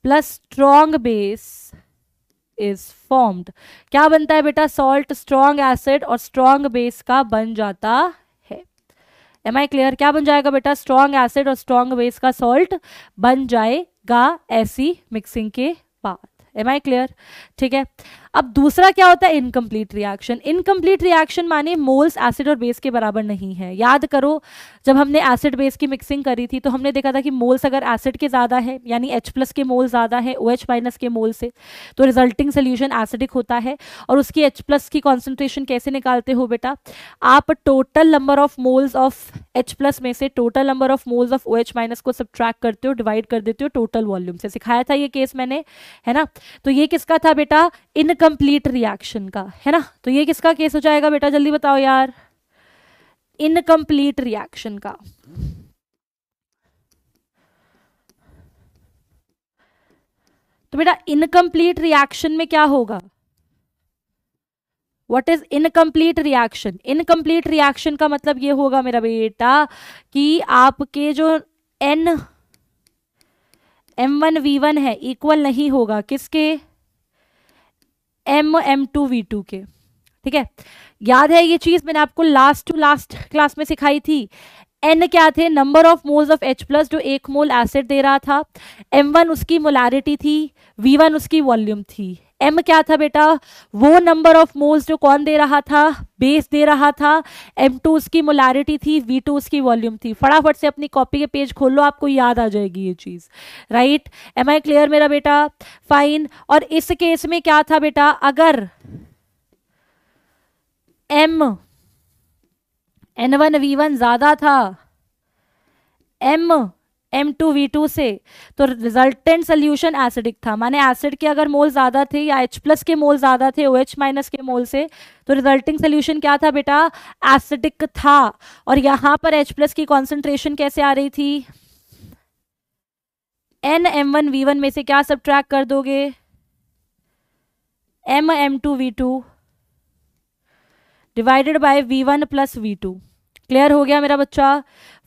plus strong base is formed। क्या बनता है बेटा, salt strong acid और strong base का बन जाता है। एम आई क्लियर, क्या बन जाएगा बेटा, strong acid और strong base का salt बन जाएगा ऐसी मिक्सिंग के बाद। एम आई क्लियर, ठीक है। अब दूसरा क्या होता है, इनकम्प्लीट रिएक्शन। इनकम्प्लीट रिएक्शन माने मोल्स एसिड और बेस के बराबर नहीं है। याद करो जब हमने एसिड बेस की मिक्सिंग करी थी तो हमने देखा था कि मोल्स अगर एसिड के ज़्यादा है यानी H+ के मोल ज़्यादा है OH- के मोल से, तो रिजल्टिंग सोल्यूशन एसिडिक होता है। और उसकी H+ की कॉन्सेंट्रेशन कैसे निकालते हो बेटा, आप total number of moles of H+ में से total number of moles of OH- को सब्ट्रैक्ट करते हो, डिवाइड कर देते हो टोटल वॉल्यूम से। सिखाया था ये केस मैंने, है ना। तो ये किसका था बेटा, इनकम्प्लीट रिएक्शन का, है ना। तो ये किसका केस हो जाएगा बेटा, जल्दी बताओ यार, इनकम्प्लीट रिएक्शन का। तो बेटा इनकम्प्लीट रिएक्शन में क्या होगा, what is incomplete reaction. Incomplete reaction का मतलब ये होगा मेरा बेटा कि आपके जो M1V1 है इक्वल नहीं होगा किसके, M2V2 के। ठीक है, याद है ये चीज मैंने आपको लास्ट क्लास में सिखाई थी। N क्या थे, number of moles of H+ जो 1 मोल एसिड दे रहा था। M1 उसकी मोलारिटी थी, V1 उसकी वॉल्यूम थी। M क्या था बेटा, वो नंबर ऑफ मोल्स जो कौन दे रहा था, बेस दे रहा था। M2 उसकी मोलारिटी थी, V2 उसकी वॉल्यूम थी। फटाफट से अपनी कॉपी के पेज खोल लो, आपको याद आ जाएगी ये चीज, राइट। एम आई क्लियर मेरा बेटा, फाइन। और इस केस में क्या था बेटा, अगर N1V1 ज्यादा था M2V2 से, तो रिजल्टेंट सोल्यूशन एसिडिक था। माने एसिड के अगर मोल ज्यादा थे या H+ के मोल ज्यादा थे OH- के मोल से, तो रिजल्टिंग सोल्यूशन क्या था बेटा, एसिडिक था। और यहां पर H+ की कॉन्सेंट्रेशन कैसे आ रही थी, NM1V1 में से क्या सब्ट्रैक्ट कर दोगे, MM2V2 divided by V1 + V2। Clear हो गया मेरा बच्चा,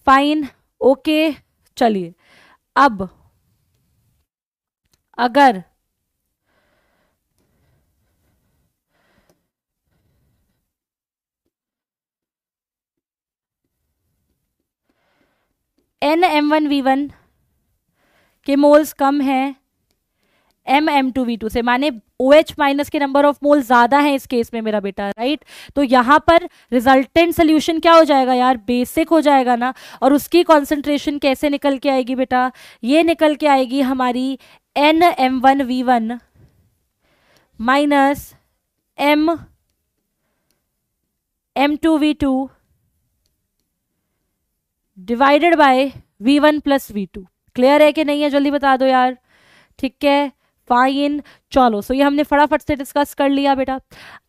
फाइन, ओके। चलिए अब अगर NM1V1 के मोल्स कम है MM2V2 से, माने OH- के नंबर ऑफ मोल ज्यादा है इस केस में मेरा बेटा, राइट। तो यहां पर रिजल्टेंट सोल्यूशन क्या हो जाएगा यार, बेसिक हो जाएगा ना। और उसकी कॉन्सेंट्रेशन कैसे निकल के आएगी बेटा, ये निकल के आएगी हमारी NM1V1 minus M2V2 divided by V1 + V2। Clear है कि नहीं है, जल्दी बता दो यार, ठीक है, फाइन। चलो, सो ये हमने फटाफट से डिस्कस कर लिया बेटा।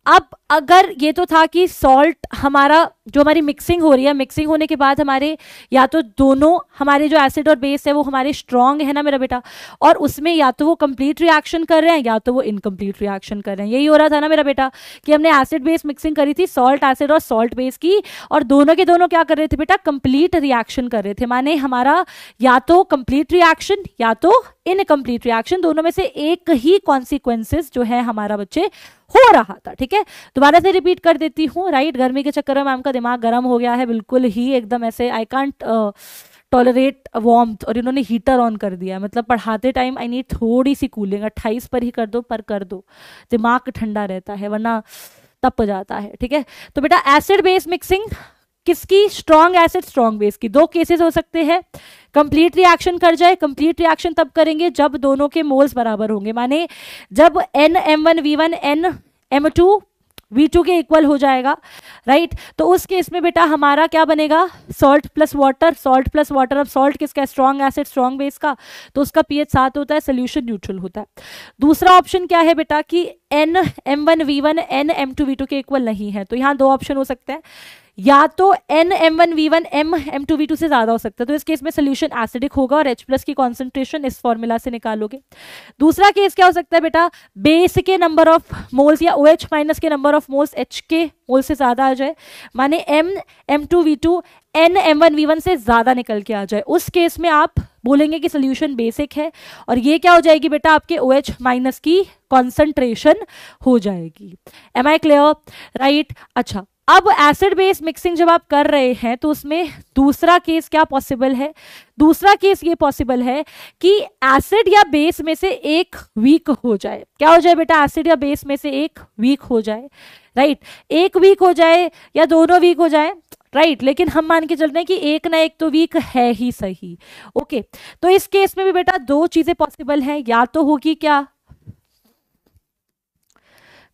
अब अगर ये तो था कि सॉल्ट हमारा जो हमारी मिक्सिंग हो रही है, मिक्सिंग होने के बाद हमारे या तो दोनों हमारे जो एसिड और बेस है वो हमारे स्ट्रांग है ना मेरा बेटा, और उसमें या तो वो कंप्लीट रिएक्शन कर रहे हैं या तो वो इनकम्प्लीट रिएक्शन कर रहे हैं। यही हो रहा था ना मेरा बेटा कि हमने एसिड बेस मिक्सिंग करी थी, सॉल्ट एसिड और सॉल्ट बेस की, और दोनों के दोनों क्या कर रहे थे बेटा, कंप्लीट रिएक्शन कर रहे थे। माने हमारा या तो कंप्लीट रिएक्शन या तो इनकम्प्लीट रिएक्शन, दोनों में से एक ही कॉन्सिक्वेंसेस जो है हमारा बच्चे हो रहा था। ठीक है, दोबारा से रिपीट कर देती हूँ, राइट। गर्मी के चक्कर में मैम का दिमाग गर्म हो गया है, बिल्कुल ही एकदम ऐसे आई कांट टॉलरेट वार्मथ, और इन्होंने हीटर ऑन कर दिया। मतलब पढ़ाते टाइम आई नीड थोड़ी सी कूलिंग, 28 पर ही कर दो, पर कर दो, दिमाग ठंडा रहता है वरना तप जाता है। ठीक है, तो बेटा एसिड बेस मिक्सिंग किसकी, स्ट्रॉन्ग एसिड स्ट्रॉन्ग बेस की। दो केसेस हो सकते हैं, कंप्लीट रिएक्शन कर जाए। कंप्लीट रिएक्शन तब करेंगे जब दोनों के मोल्स बराबर होंगे, माने जब NM1V1 NM2 V2 के इक्वल हो जाएगा, राइट। तो उस केस में बेटा हमारा क्या बनेगा, salt plus water, salt plus water. अब सॉल्ट किसका, स्ट्रॉन्ग एसिड स्ट्रॉन्ग बेस का, तो उसका पीएच 7 होता है, सोल्यूशन न्यूट्रल होता है। दूसरा ऑप्शन क्या है बेटा कि NM1V1 NM2V2 के इक्वल नहीं है, तो यहाँ दो ऑप्शन हो सकते हैं, या तो NM1V1 M2V2 से ज्यादा हो सकता है, तो इस केस में सोल्यूशन एसिडिक होगा और H+ की कॉन्सेंट्रेशन इस फॉर्मूला से निकालोगे। दूसरा केस क्या हो सकता है बेटा, बेस के नंबर ऑफ मोल्स या OH- के नंबर ऑफ मोल्स H के मोल से ज्यादा आ जाए, माने M2V2 NM1V1 से ज्यादा निकल के आ जाए, उस केस में आप बोलेंगे कि सोल्यूशन बेसिक है, और ये क्या हो जाएगी बेटा, आपके OH- की कॉन्सेंट्रेशन हो जाएगी। Am I clear, right. अच्छा, अब एसिड बेस मिक्सिंग जब आप कर रहे हैं तो उसमें दूसरा केस क्या पॉसिबल है, दूसरा केस ये पॉसिबल है कि एसिड या बेस में से एक वीक हो जाए। क्या हो जाए बेटा, एसिड या बेस में से एक वीक हो जाए, राइट। एक वीक हो जाए या दोनों वीक हो जाए, राइट, लेकिन हम मान के चल रहे हैं कि एक ना एक तो वीक है ही सही, ओके। तो इस केस में भी बेटा दो चीजें पॉसिबल हैं, या तो होगी क्या,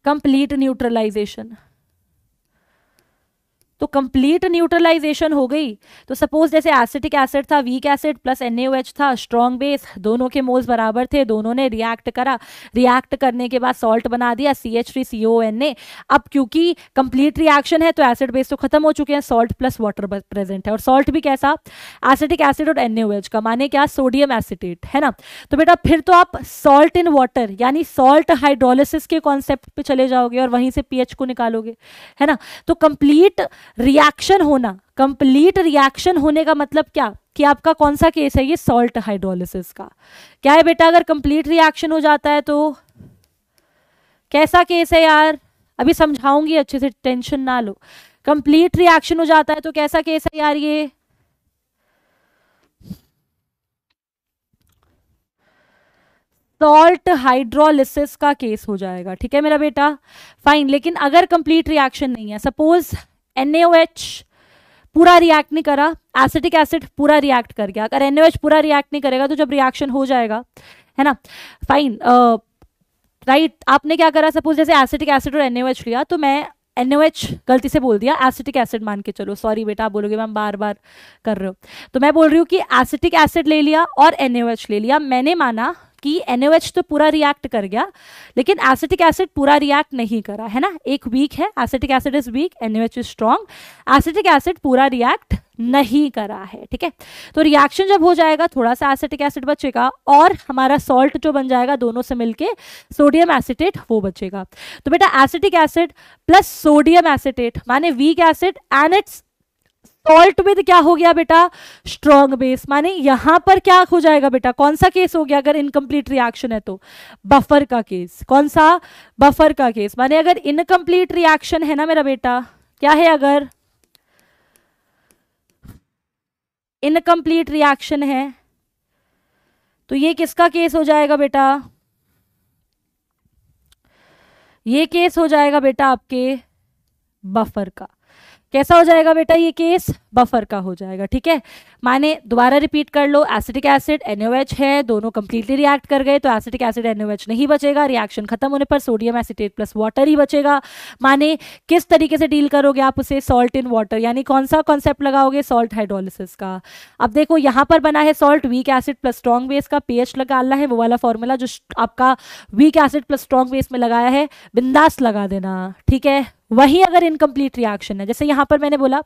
कंप्लीट न्यूट्रलाइजेशन। तो कंप्लीट न्यूट्रलाइजेशन हो गई, तो सपोज जैसे एसिटिक एसिड था, वीक एसिड प्लस NaOH था, स्ट्रॉन्ग बेस, दोनों के मोल्स बराबर थे, दोनों ने रिएक्ट करा, रिएक्ट करने के बाद सॉल्ट बना दिया CH3CONA। अब क्योंकि कंप्लीट रिएक्शन है तो एसिड बेस तो खत्म हो चुके हैं, सॉल्ट प्लस वाटर प्रेजेंट है, और सॉल्ट भी कैसा, एसिटिक एसिड और NaOH का, माने क्या, सोडियम एसिटेट, है ना। तो बेटा फिर तो आप सॉल्ट इन वाटर यानी सॉल्ट हाइड्रोलिसिस के कॉन्सेप्ट पे चले जाओगे और वहीं से pH को निकालोगे, है ना। तो कंप्लीट रिएक्शन होना, कंप्लीट रिएक्शन होने का मतलब क्या कि आपका कौन सा केस है, ये सॉल्ट हाइड्रोलिसिस का। क्या है बेटा, अगर कंप्लीट रिएक्शन हो जाता है तो कैसा केस है यार, अभी समझाऊंगी अच्छे से, टेंशन ना लो। कंप्लीट रिएक्शन हो जाता है तो कैसा केस है यार, ये सॉल्ट हाइड्रोलिसिस का केस हो जाएगा, ठीक है मेरा बेटा, फाइन। लेकिन अगर कंप्लीट रिएक्शन नहीं है, सपोज NaOH पूरा रिएक्ट नहीं करा, एसिटिक एसिड पूरा रिएक्ट कर गया, अगर NaOH पूरा रिएक्ट नहीं करेगा तो जब रिएक्शन हो जाएगा, है ना, फाइन, राइट। आपने क्या करा, सपोज जैसे एसिटिक एसिड और NaOH लिया, तो मैं NaOH गलती से बोल दिया, एसिटिक एसिड मान के चलो, सॉरी बेटा, आप बोलोगे मैम बार बार कर रहे हो, तो मैं बोल रही हूँ कि एसिटिक एसिड ले लिया और NaOH ले लिया, मैंने माना कि NaOH तो पूरा रिएक्ट कर गया लेकिन एसिटिक एसिड पूरा रिएक्ट नहीं करा, है ना, एक वीक है, acetic acid is weak, NaOH is strong, acetic acid पूरा रिएक्ट नहीं करा है, ठीक है। तो रिएक्शन जब हो जाएगा थोड़ा सा एसिटिक एसिड बचेगा और हमारा सॉल्ट जो बन जाएगा दोनों से मिलके सोडियम एसिटेट वो बचेगा। तो बेटा acetic acid plus sodium acetate माने weak acid and its salt with क्या हो गया बेटा, स्ट्रॉन्ग बेस, माने यहां पर क्या हो जाएगा बेटा, कौन सा केस हो गया अगर इनकम्प्लीट रिएक्शन है तो, बफर का केस। कौन सा, बफर का केस, माने अगर इनकम्प्लीट रिएक्शन है ना मेरा बेटा, क्या है, अगर इनकम्प्लीट रिएक्शन है तो ये किसका केस हो जाएगा बेटा, ये केस हो जाएगा बेटा आपके बफर का। कैसा हो जाएगा बेटा ये केस, बफर का हो जाएगा, ठीक है। माने दोबारा रिपीट कर लो, एसिटिक एसिड NaOH है, दोनों कंप्लीटली रिएक्ट कर गए तो एसिटिक एसिड NaOH नहीं बचेगा, रिएक्शन खत्म होने पर सोडियम एसिटेट प्लस वाटर ही बचेगा। माने किस तरीके से डील करोगे आप उसे, सॉल्ट इन वाटर, यानी कौन सा कॉन्सेप्ट लगाओगे, सॉल्ट हाइड्रोलिसिस का। अब देखो यहाँ पर बना है salt week acid plus strong base का, pH लगाना है वो वाला फॉर्मूला जो आपका weak acid plus strong base में लगाया है, बिंदास लगा देना, ठीक है। वही अगर इनकम्प्लीट रिएक्शन है, जैसे यहाँ पर मैंने बोला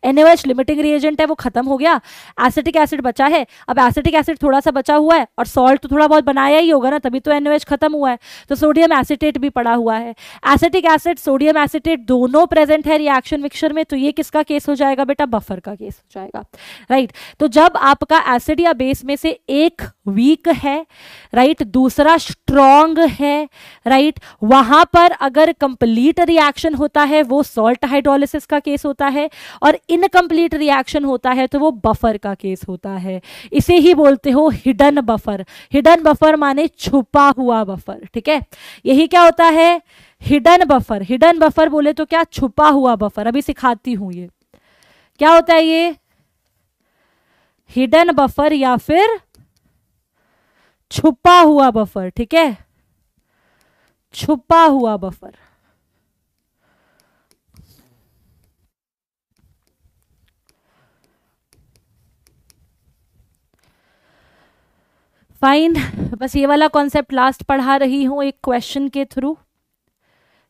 NaOH लिमिटिंग रिएजेंट है वो खत्म हो गया, एसिटिक एसिड बचा है, अब एसिटिक एसिड थोड़ा सा बचा हुआ है और सॉल्ट तो थोड़ा बहुत बनाया ही होगा ना, तभी तो NaOH खत्म हुआ है, तो सोडियम एसिटेट भी पड़ा हुआ है, एसिटिक एसिड सोडियम एसिटेट दोनों प्रेजेंट है रिएक्शन मिक्सचर में, तो ये किसका केस हो जाएगा बेटा, बफर का केस हो जाएगा, राइट। तो जब आपका एसिड या बेस में से एक वीक है, राइट, दूसरा स्ट्रॉन्ग है, राइट, वहां पर अगर कंप्लीट रिएक्शन होता है वो सॉल्ट हाइड्रोलिसिस का केस होता है और इनकम्प्लीट रिएक्शन होता है तो वो बफर का केस होता है। इसे ही बोलते हो हिडन बफर। हिडन बफर माने छुपा हुआ बफर, ठीक है, यही क्या होता है, हिडन बफर। हिडन बफर बोले तो क्या, छुपा हुआ बफर। अभी सिखाती हूं ये क्या होता है, ये हिडन बफर या फिर छुपा हुआ बफर, ठीक है, छुपा हुआ बफर। फाइन, बस ये वाला कॉन्सेप्ट लास्ट पढ़ा रही हूँ एक क्वेश्चन के थ्रू,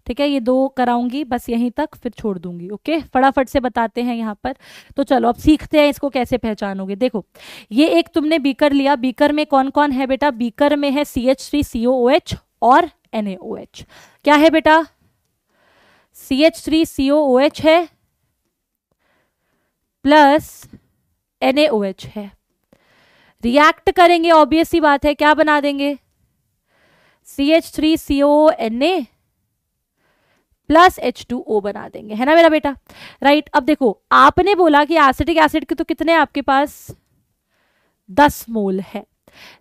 ठीक है। ये 2 कराऊंगी बस यहीं तक, फिर छोड़ दूंगी। ओके, फटाफट से बताते हैं यहाँ पर। तो चलो अब सीखते हैं इसको कैसे पहचानोगे। देखो, ये एक तुमने बीकर लिया, बीकर में कौन कौन है बेटा? बीकर में है CH3COOH और NaOH। क्या है बेटा? CH3COOH है प्लस NaOH है। रिएक्ट करेंगे, ऑब्वियस सी बात है, क्या बना देंगे? CH3CONA प्लस H2O बना देंगे, है ना मेरा बेटा? राइट। अब देखो, आपने बोला कि एसिटिक एसिड के तो कितने हैं आपके पास? 10 मोल है,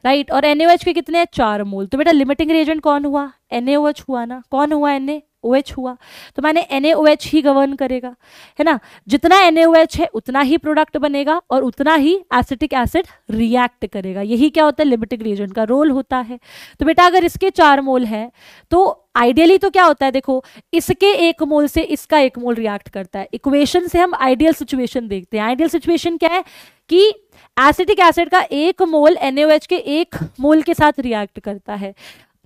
राइट। और NaOH के कितने हैं? 4 मोल। तो बेटा लिमिटिंग रिएजेंट कौन हुआ? NaOH हुआ ना। कौन हुआ? NaOH हुआ। तो मैंने NaOH ही गवर्न करेगा, है ना। जितना NaOH है उतना ही प्रोडक्ट बनेगा और उतना ही एसिटिक एसिड रिएक्ट करेगा। यही क्या होता है? लिमिटिंग रिएजेंट का रोल होता है। तो बेटा अगर इसके 4 मोल है तो आइडियली तो क्या होता है? देखो, इसके 1 मोल से इसका 1 मोल रिएक्ट करता है। इक्वेशन से हम आइडियल सिचुएशन देखते हैं। आइडियल सिचुएशन क्या है कि एसिटिक एसिड का 1 मोल NaOH के 1 मोल के साथ रिएक्ट करता है,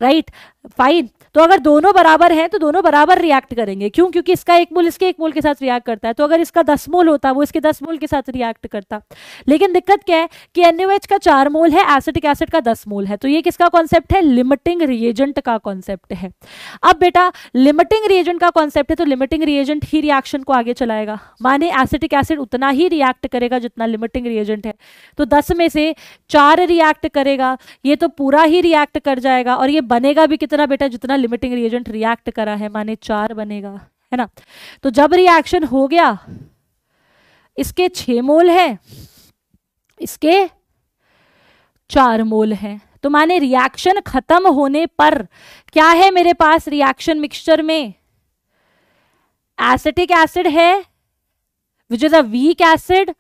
राइट। फाइन। तो अगर दोनों बराबर हैं तो दोनों बराबर रिएक्ट करेंगे। क्यों? क्योंकि इसका 1 मोल इसके 1 मोल के साथ रिएक्ट करता है। तो अगर इसका 10 मोल होता वो इसके 10 मोल के साथ रिएक्ट करता। लेकिन दिक्कत क्या है कि NaOH का 4 मोल है, एसिटिक एसिड का 10 मोल है। तो ये किसका कॉन्सेप्ट है? लिमिटिंग रिएजेंट का कॉन्सेप्ट है। अब बेटा लिमिटिंग रिएजेंट का कॉन्सेप्ट है तो लिमिटिंग रिएजेंट ही रिएक्शन को आगे चलाएगा। माने एसिटिक एसिड उतना ही रिएक्ट करेगा जितना लिमिटिंग रिएजेंट है। तो 10 में से 4 रिएक्ट करेगा, ये तो पूरा ही रिएक्ट कर जाएगा। और ये बनेगा भी कितना बेटा? जितना लिमिटिंग रिएजेंट रिएक्ट करा है, माने 4 बनेगा, है ना। तो जब रिएक्शन हो गया, इसके 6 मोल है, इसके 4 मोल है, तो माने रिएक्शन खत्म होने पर क्या है मेरे पास? रिएक्शन मिक्सचर में एसिटिक एसिड है which is a week acid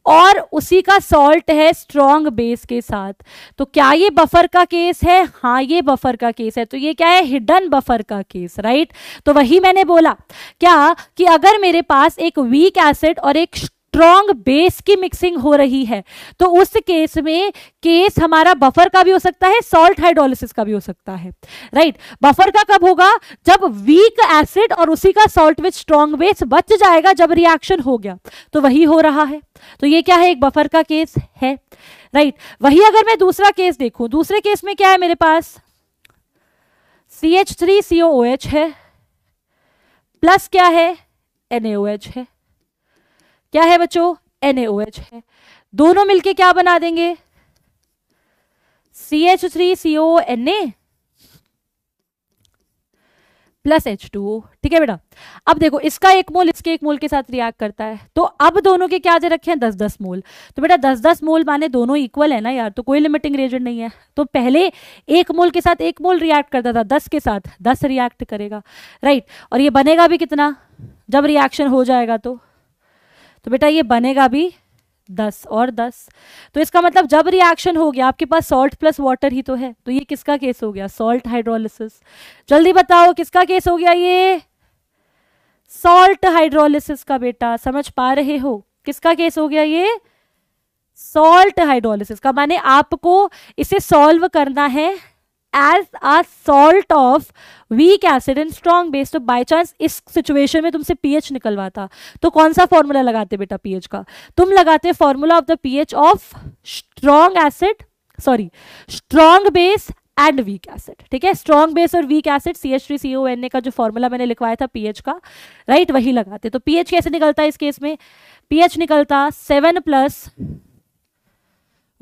और उसी का सॉल्ट है स्ट्रॉन्ग बेस के साथ। तो क्या ये बफर का केस है? हाँ, ये बफर का केस है। तो ये क्या है? हिडन बफर का केस, राइट। तो वही मैंने बोला क्या कि अगर मेरे पास एक वीक एसिड और एक स्ट्रॉन्ग बेस की मिक्सिंग हो रही है तो उस केस में केस हमारा बफर का भी हो सकता है, सॉल्ट हाइड्रोलिसिस का भी हो सकता है, राइट। बफर का कब होगा? जब वीक एसिड और उसी का सॉल्ट विद स्ट्रॉन्ग बेस बच जाएगा जब रिएक्शन हो गया। तो वही हो रहा है। तो ये क्या है? एक बफर का केस है, राइट। वही अगर मैं दूसरा केस देखूं, दूसरे केस में क्या है मेरे पास? CH3COOH है प्लस क्या है? NaOH है। क्या है बच्चों? NaOH है। दोनों मिलके क्या बना देंगे? CH3CONA प्लस H2O, ठीक है बेटा। अब देखो, इसका 1 मोल इसके 1 मोल के साथ रिएक्ट करता है, तो अब दोनों के क्या दे रखे हैं? 10-10 मोल। तो बेटा 10-10 मोल माने दोनों इक्वल है ना यार, तो कोई लिमिटिंग रिएजेंट नहीं है। तो पहले 1 मोल के साथ 1 मोल रिएक्ट करता था, 10 के साथ 10 रिएक्ट करेगा, राइट। और ये बनेगा भी कितना जब रिएक्शन हो जाएगा? तो बेटा ये बनेगा भी 10 और 10। तो इसका मतलब जब रिएक्शन हो गया आपके पास सॉल्ट प्लस वाटर ही तो है। तो ये किसका केस हो गया? Salt hydrolysis. जल्दी बताओ किसका केस हो गया? ये सॉल्ट हाइड्रोलिसिस का। बेटा समझ पा रहे हो? किसका केस हो गया? ये सॉल्ट हाइड्रोलिसिस का। माने आपको इसे सॉल्व करना है as a salt of weak acid and strong base. तो बाय चांस इस सिचुएशन में तुमसे पीएच निकलवाता तो कौन सा फॉर्मूला लगाते बेटा पीएच का? तुम लगाते formula of the pH of strong acid, sorry strong base and weak acid, ठीक है। स्ट्रॉन्ग बेस और वीक एसिड CH3CONA का जो फॉर्मूला मैंने लिखवाया था पीएच का, राइट, वही लगाते। तो पीएच कैसे निकलता है इस केस में? पीएच निकलता 7 +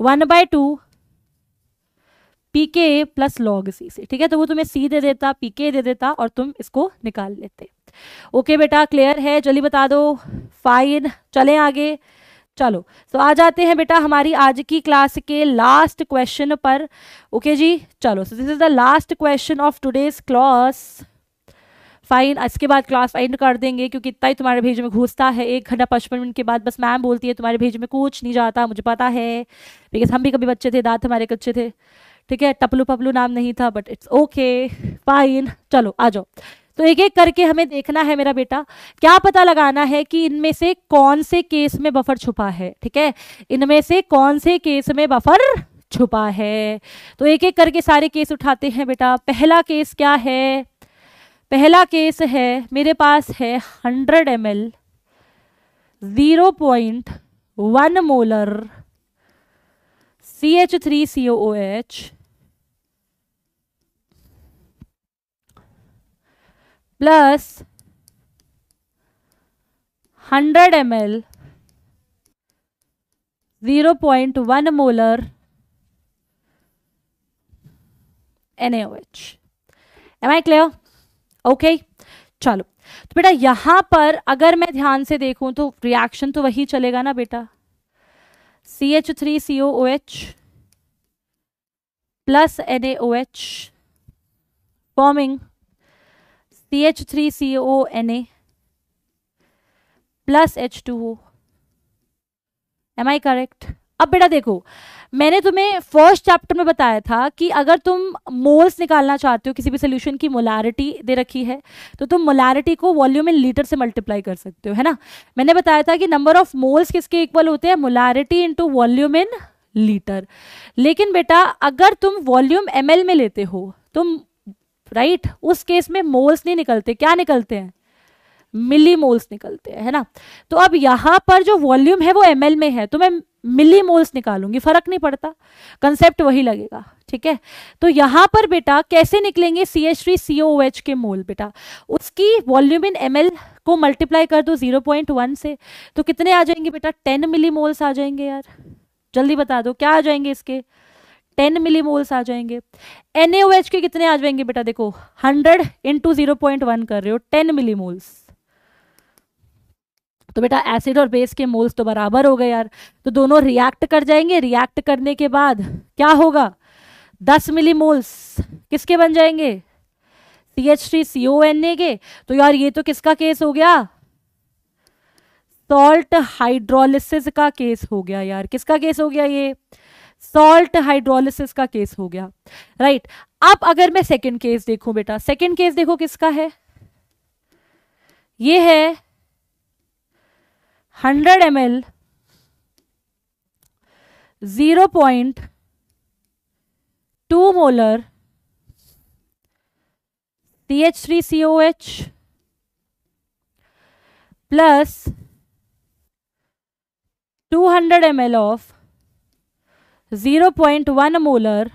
1/2 PK प्लस log C से, ठीक है। तो वो तुम्हें C दे देता, PK दे देता और तुम इसको निकाल लेते। ओके बेटा, क्लियर है? जल्दी बता दो। फाइन, चलें आगे। चलो तो आ जाते हैं बेटा हमारी आज की क्लास के लास्ट क्वेश्चन पर। ओके जी, चलो सो this is the last question of today's class. Fine, इसके बाद क्लास एंड कर देंगे क्योंकि इतना ही तुम्हारे भेज में घुसता है। 1 घंटा 55 मिनट के बाद बस मैम बोलती है तुम्हारे भेज में कुछ नहीं जाता, मुझे पता है, बिकॉज हम भी कभी बच्चे थे, दांत हमारे कच्चे थे, ठीक है। टपलू पपलू नाम नहीं था, बट इट्स ओके, फाइन। चलो आ जाओ। तो एक एक करके हमें देखना है मेरा बेटा, क्या पता लगाना है कि इनमें से कौन से केस में बफर छुपा है, ठीक है। इनमें से कौन से केस में बफर छुपा है। तो एक एक करके सारे केस उठाते हैं बेटा। पहला केस क्या है? पहला केस है मेरे पास है 100 ml 0.1 molar CH3COOH plus 100 ml 0.1 molar NaOH। Am I clear? Okay चलो, तो बेटा यहां पर अगर मैं ध्यान से देखूं तो रिएक्शन तो वही चलेगा ना बेटा, CH3COOH plus NaOH forming CH3CONa plus H2O। Am I correct? अब बेटा देखो, मैंने तुम्हें फर्स्ट चैप्टर में बताया था कि अगर तुम मोल्स निकालना चाहते हो, किसी भी सोल्यूशन की मोलारिटी दे रखी है तो तुम मोलारिटी को वॉल्यूम इन लीटर से मल्टीप्लाई कर सकते हो, है ना। मैंने बताया था कि नंबर ऑफ मोल्स किसके इक्वल होते हैं? Molarity into volume in litre. लेकिन बेटा अगर तुम वॉल्यूम ml में लेते हो तुम, राइट, उस केस में मोल्स नहीं निकलते, क्या निकलते हैं? मिली मोल्स निकलते हैं, है ना। तो अब यहां पर जो वॉल्यूम है वो ml में है तो मैं मिली मोल्स निकालूंगी, फर्क नहीं पड़ता, कंसेप्ट वही लगेगा, ठीक है। तो यहां पर बेटा कैसे निकलेंगे CH3COOH के मोल? बेटा उसकी वॉल्यूम इन ml को मल्टीप्लाई कर दो 0.1 से, तो कितने आ जाएंगे बेटा? 10 मिली मोल्स आ जाएंगे यार, जल्दी बता दो क्या आ जाएंगे इसके? 10 मिली मोल्स आ जाएंगे। NaOH के कितने आ जाएंगे बेटा? देखो 100 इंटू 0.1 कर रहे हो, 10 मिली मोल्स। तो बेटा एसिड और बेस के मोल्स तो बराबर हो गए यार, तो दोनों रिएक्ट कर जाएंगे। रिएक्ट करने के बाद क्या होगा? 10 मिली मोल्स किसके बन जाएंगे? CH3CONa के। तो यार ये तो किसका केस हो गया? सॉल्ट हाइड्रोलिसिस का केस हो गया यार। किसका केस हो गया? ये सॉल्ट हाइड्रोलिसिस का केस हो गया, राइट। अब अगर मैं सेकंड केस देखूं बेटा, सेकंड केस देखो किसका है? ये है 100 ml 0.2 molar CH3COH plus 200 ml of 0.1 molar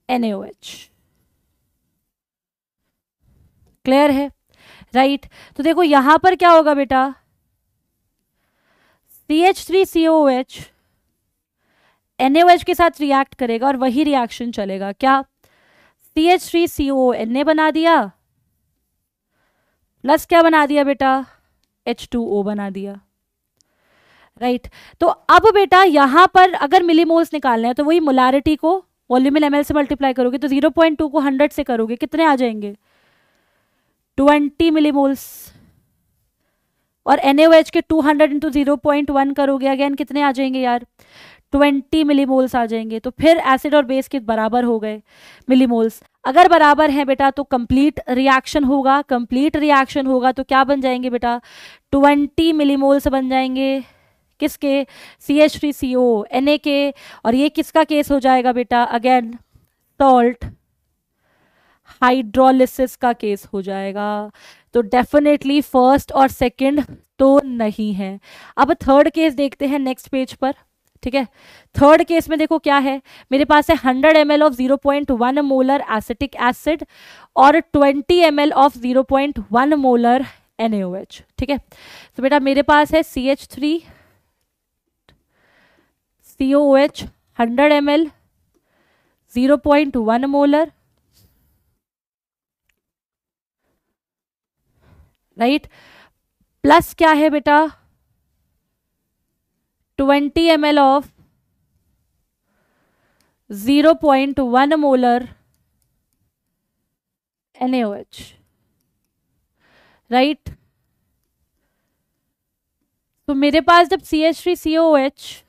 NaOH। Clear है? राइट तो देखो यहां पर क्या होगा बेटा? CH3COOH NaOH के साथ रिएक्ट करेगा और वही रिएक्शन चलेगा। क्या? CH3CONa बना दिया प्लस क्या बना दिया बेटा? H2O बना दिया, राइट। तो अब बेटा यहां पर अगर मिलीमोल्स निकालने हैं तो वही मोलारिटी को वॉल्यूम इन ml से मल्टीप्लाई करोगे, तो 0.2 को 100 से करोगे, कितने आ जाएंगे? 20 मिलीमोल्स। और NaOH के 200 इंटू 0.1 करोगे, अगेन कितने आ जाएंगे यार? 20 मिलीमोल्स आ जाएंगे। तो फिर एसिड और बेस के बराबर हो गए मिलीमोल्स। अगर बराबर है बेटा तो कंप्लीट रिएक्शन होगा। कंप्लीट रिएक्शन होगा तो क्या बन जाएंगे बेटा? 20 मिलीमोल्स बन जाएंगे किसके? CH3CONa के। और ये किसका केस हो जाएगा बेटा? अगेन सॉल्ट हाइड्रोलिसिस का केस हो जाएगा। तो डेफिनेटली फर्स्ट और सेकंड तो नहीं है। अब थर्ड केस देखते हैं नेक्स्ट पेज पर, ठीक है। थर्ड केस में देखो क्या है, मेरे पास है 100 ml of 0.1 molar acetic acid और 20 ml ऑफ 0.1 मोलर NaOH, ठीक है। तो बेटा मेरे पास है CH3COOH 100 ml 0.1 molar, right, plus क्या है बेटा? 20 ml of 0.1 molar NaOH, right. तो मेरे पास जब CH3COOH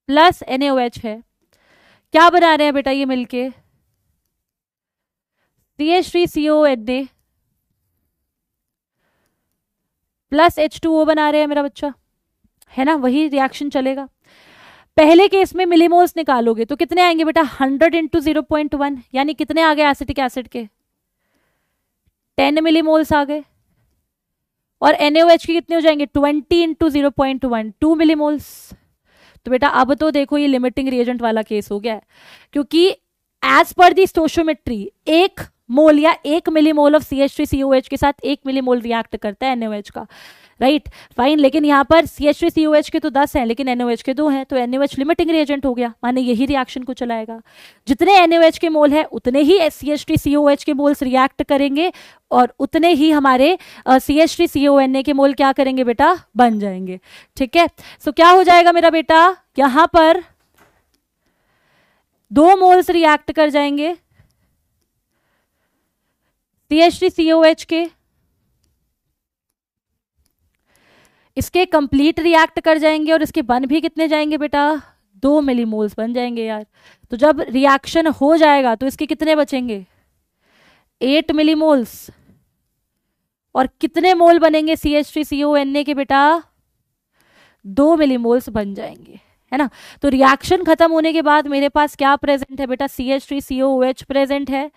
प्लस NaOH है, क्या बना रहे हैं बेटा ये मिलके? CH3CONa प्लस H2O बना रहे हैं मेरा बच्चा, है ना, वही रिएक्शन चलेगा। पहले केस में मिलीमोल्स निकालोगे तो कितने आएंगे बेटा 100 इंटू 0.1 यानी कितने आ गए एसिटिक एसिड के 10 मिलीमोल्स आ गए। और NaOH के कितने हो जाएंगे 20 इंटू 0.1 2 मिलीमोल्स। तो बेटा अब तो देखो ये लिमिटिंग रिएजेंट वाला केस हो गया है, क्योंकि एज पर दी स्टोशियोमेट्री 1 मोल या 1 मिलीमोल ऑफ CH3COH के साथ 1 मिलीमोल रिएक्ट करता है NaOH का, राइट फाइन। लेकिन यहाँ पर CH3COH के तो 10 हैं लेकिन NaOH के 2 हैं, तो NaOH लिमिटिंग रिएजेंट हो गया, माने यही रिएक्शन को चलाएगा। जितने NaOH के मोल है उतने ही CH3COH के मोल्स रिएक्ट करेंगे और उतने ही हमारे CH3CONA के मोल क्या करेंगे बेटा बन जाएंगे, ठीक है। सो क्या हो जाएगा मेरा बेटा, यहां पर 2 मोल्स रिएक्ट कर जाएंगे CH3COH के, इसके कंप्लीट रिएक्ट कर जाएंगे और इसके बन भी कितने जाएंगे बेटा 2 मिलीमोल्स बन जाएंगे यार। तो जब रिएक्शन हो जाएगा तो इसके कितने बचेंगे 8 मिलीमोल्स, और कितने मोल बनेंगे CH3CONA के बेटा 2 मिलीमोल्स बन जाएंगे, है ना। तो रिएक्शन खत्म होने के बाद मेरे पास क्या प्रेजेंट है बेटा CH3COOH प्रेजेंट है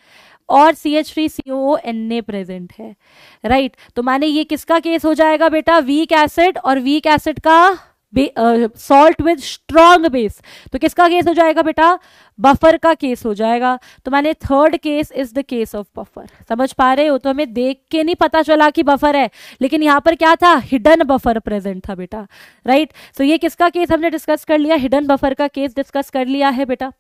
और CH3CONA प्रेजेंट है, राइट। तो माने ये किसका केस हो जाएगा बेटा वीक एसिड और वीक एसिड का सॉल्ट विद स्ट्रॉन्ग बेस, तो किसका केस हो जाएगा बेटा बफर का केस हो जाएगा। तो माने third case is the case of buffer. समझ पा रहे हो, तो हमें देख के नहीं पता चला कि बफर है, लेकिन यहाँ पर क्या था हिडन बफर प्रेजेंट था बेटा, राइट। सो ये किसका केस हमने डिस्कस कर लिया, हिडन बफर का केस डिस्कस कर लिया है बेटा।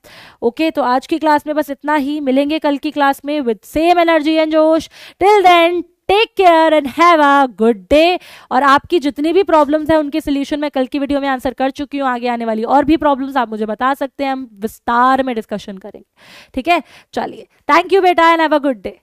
ओके, तो आज की क्लास में बस इतना ही, मिलेंगे कल की क्लास में विद सेम एनर्जी एंड जोश। Till then take care and have a good day. और आपकी जितनी भी प्रॉब्लम्स हैं उनके सोल्यूशन मैं कल की वीडियो में आंसर कर चुकी हूँ, आगे आने वाली और भी प्रॉब्लम्स आप मुझे बता सकते हैं, हम विस्तार में डिस्कशन करेंगे, ठीक है। चलिए, थैंक यू बेटा and have a good day.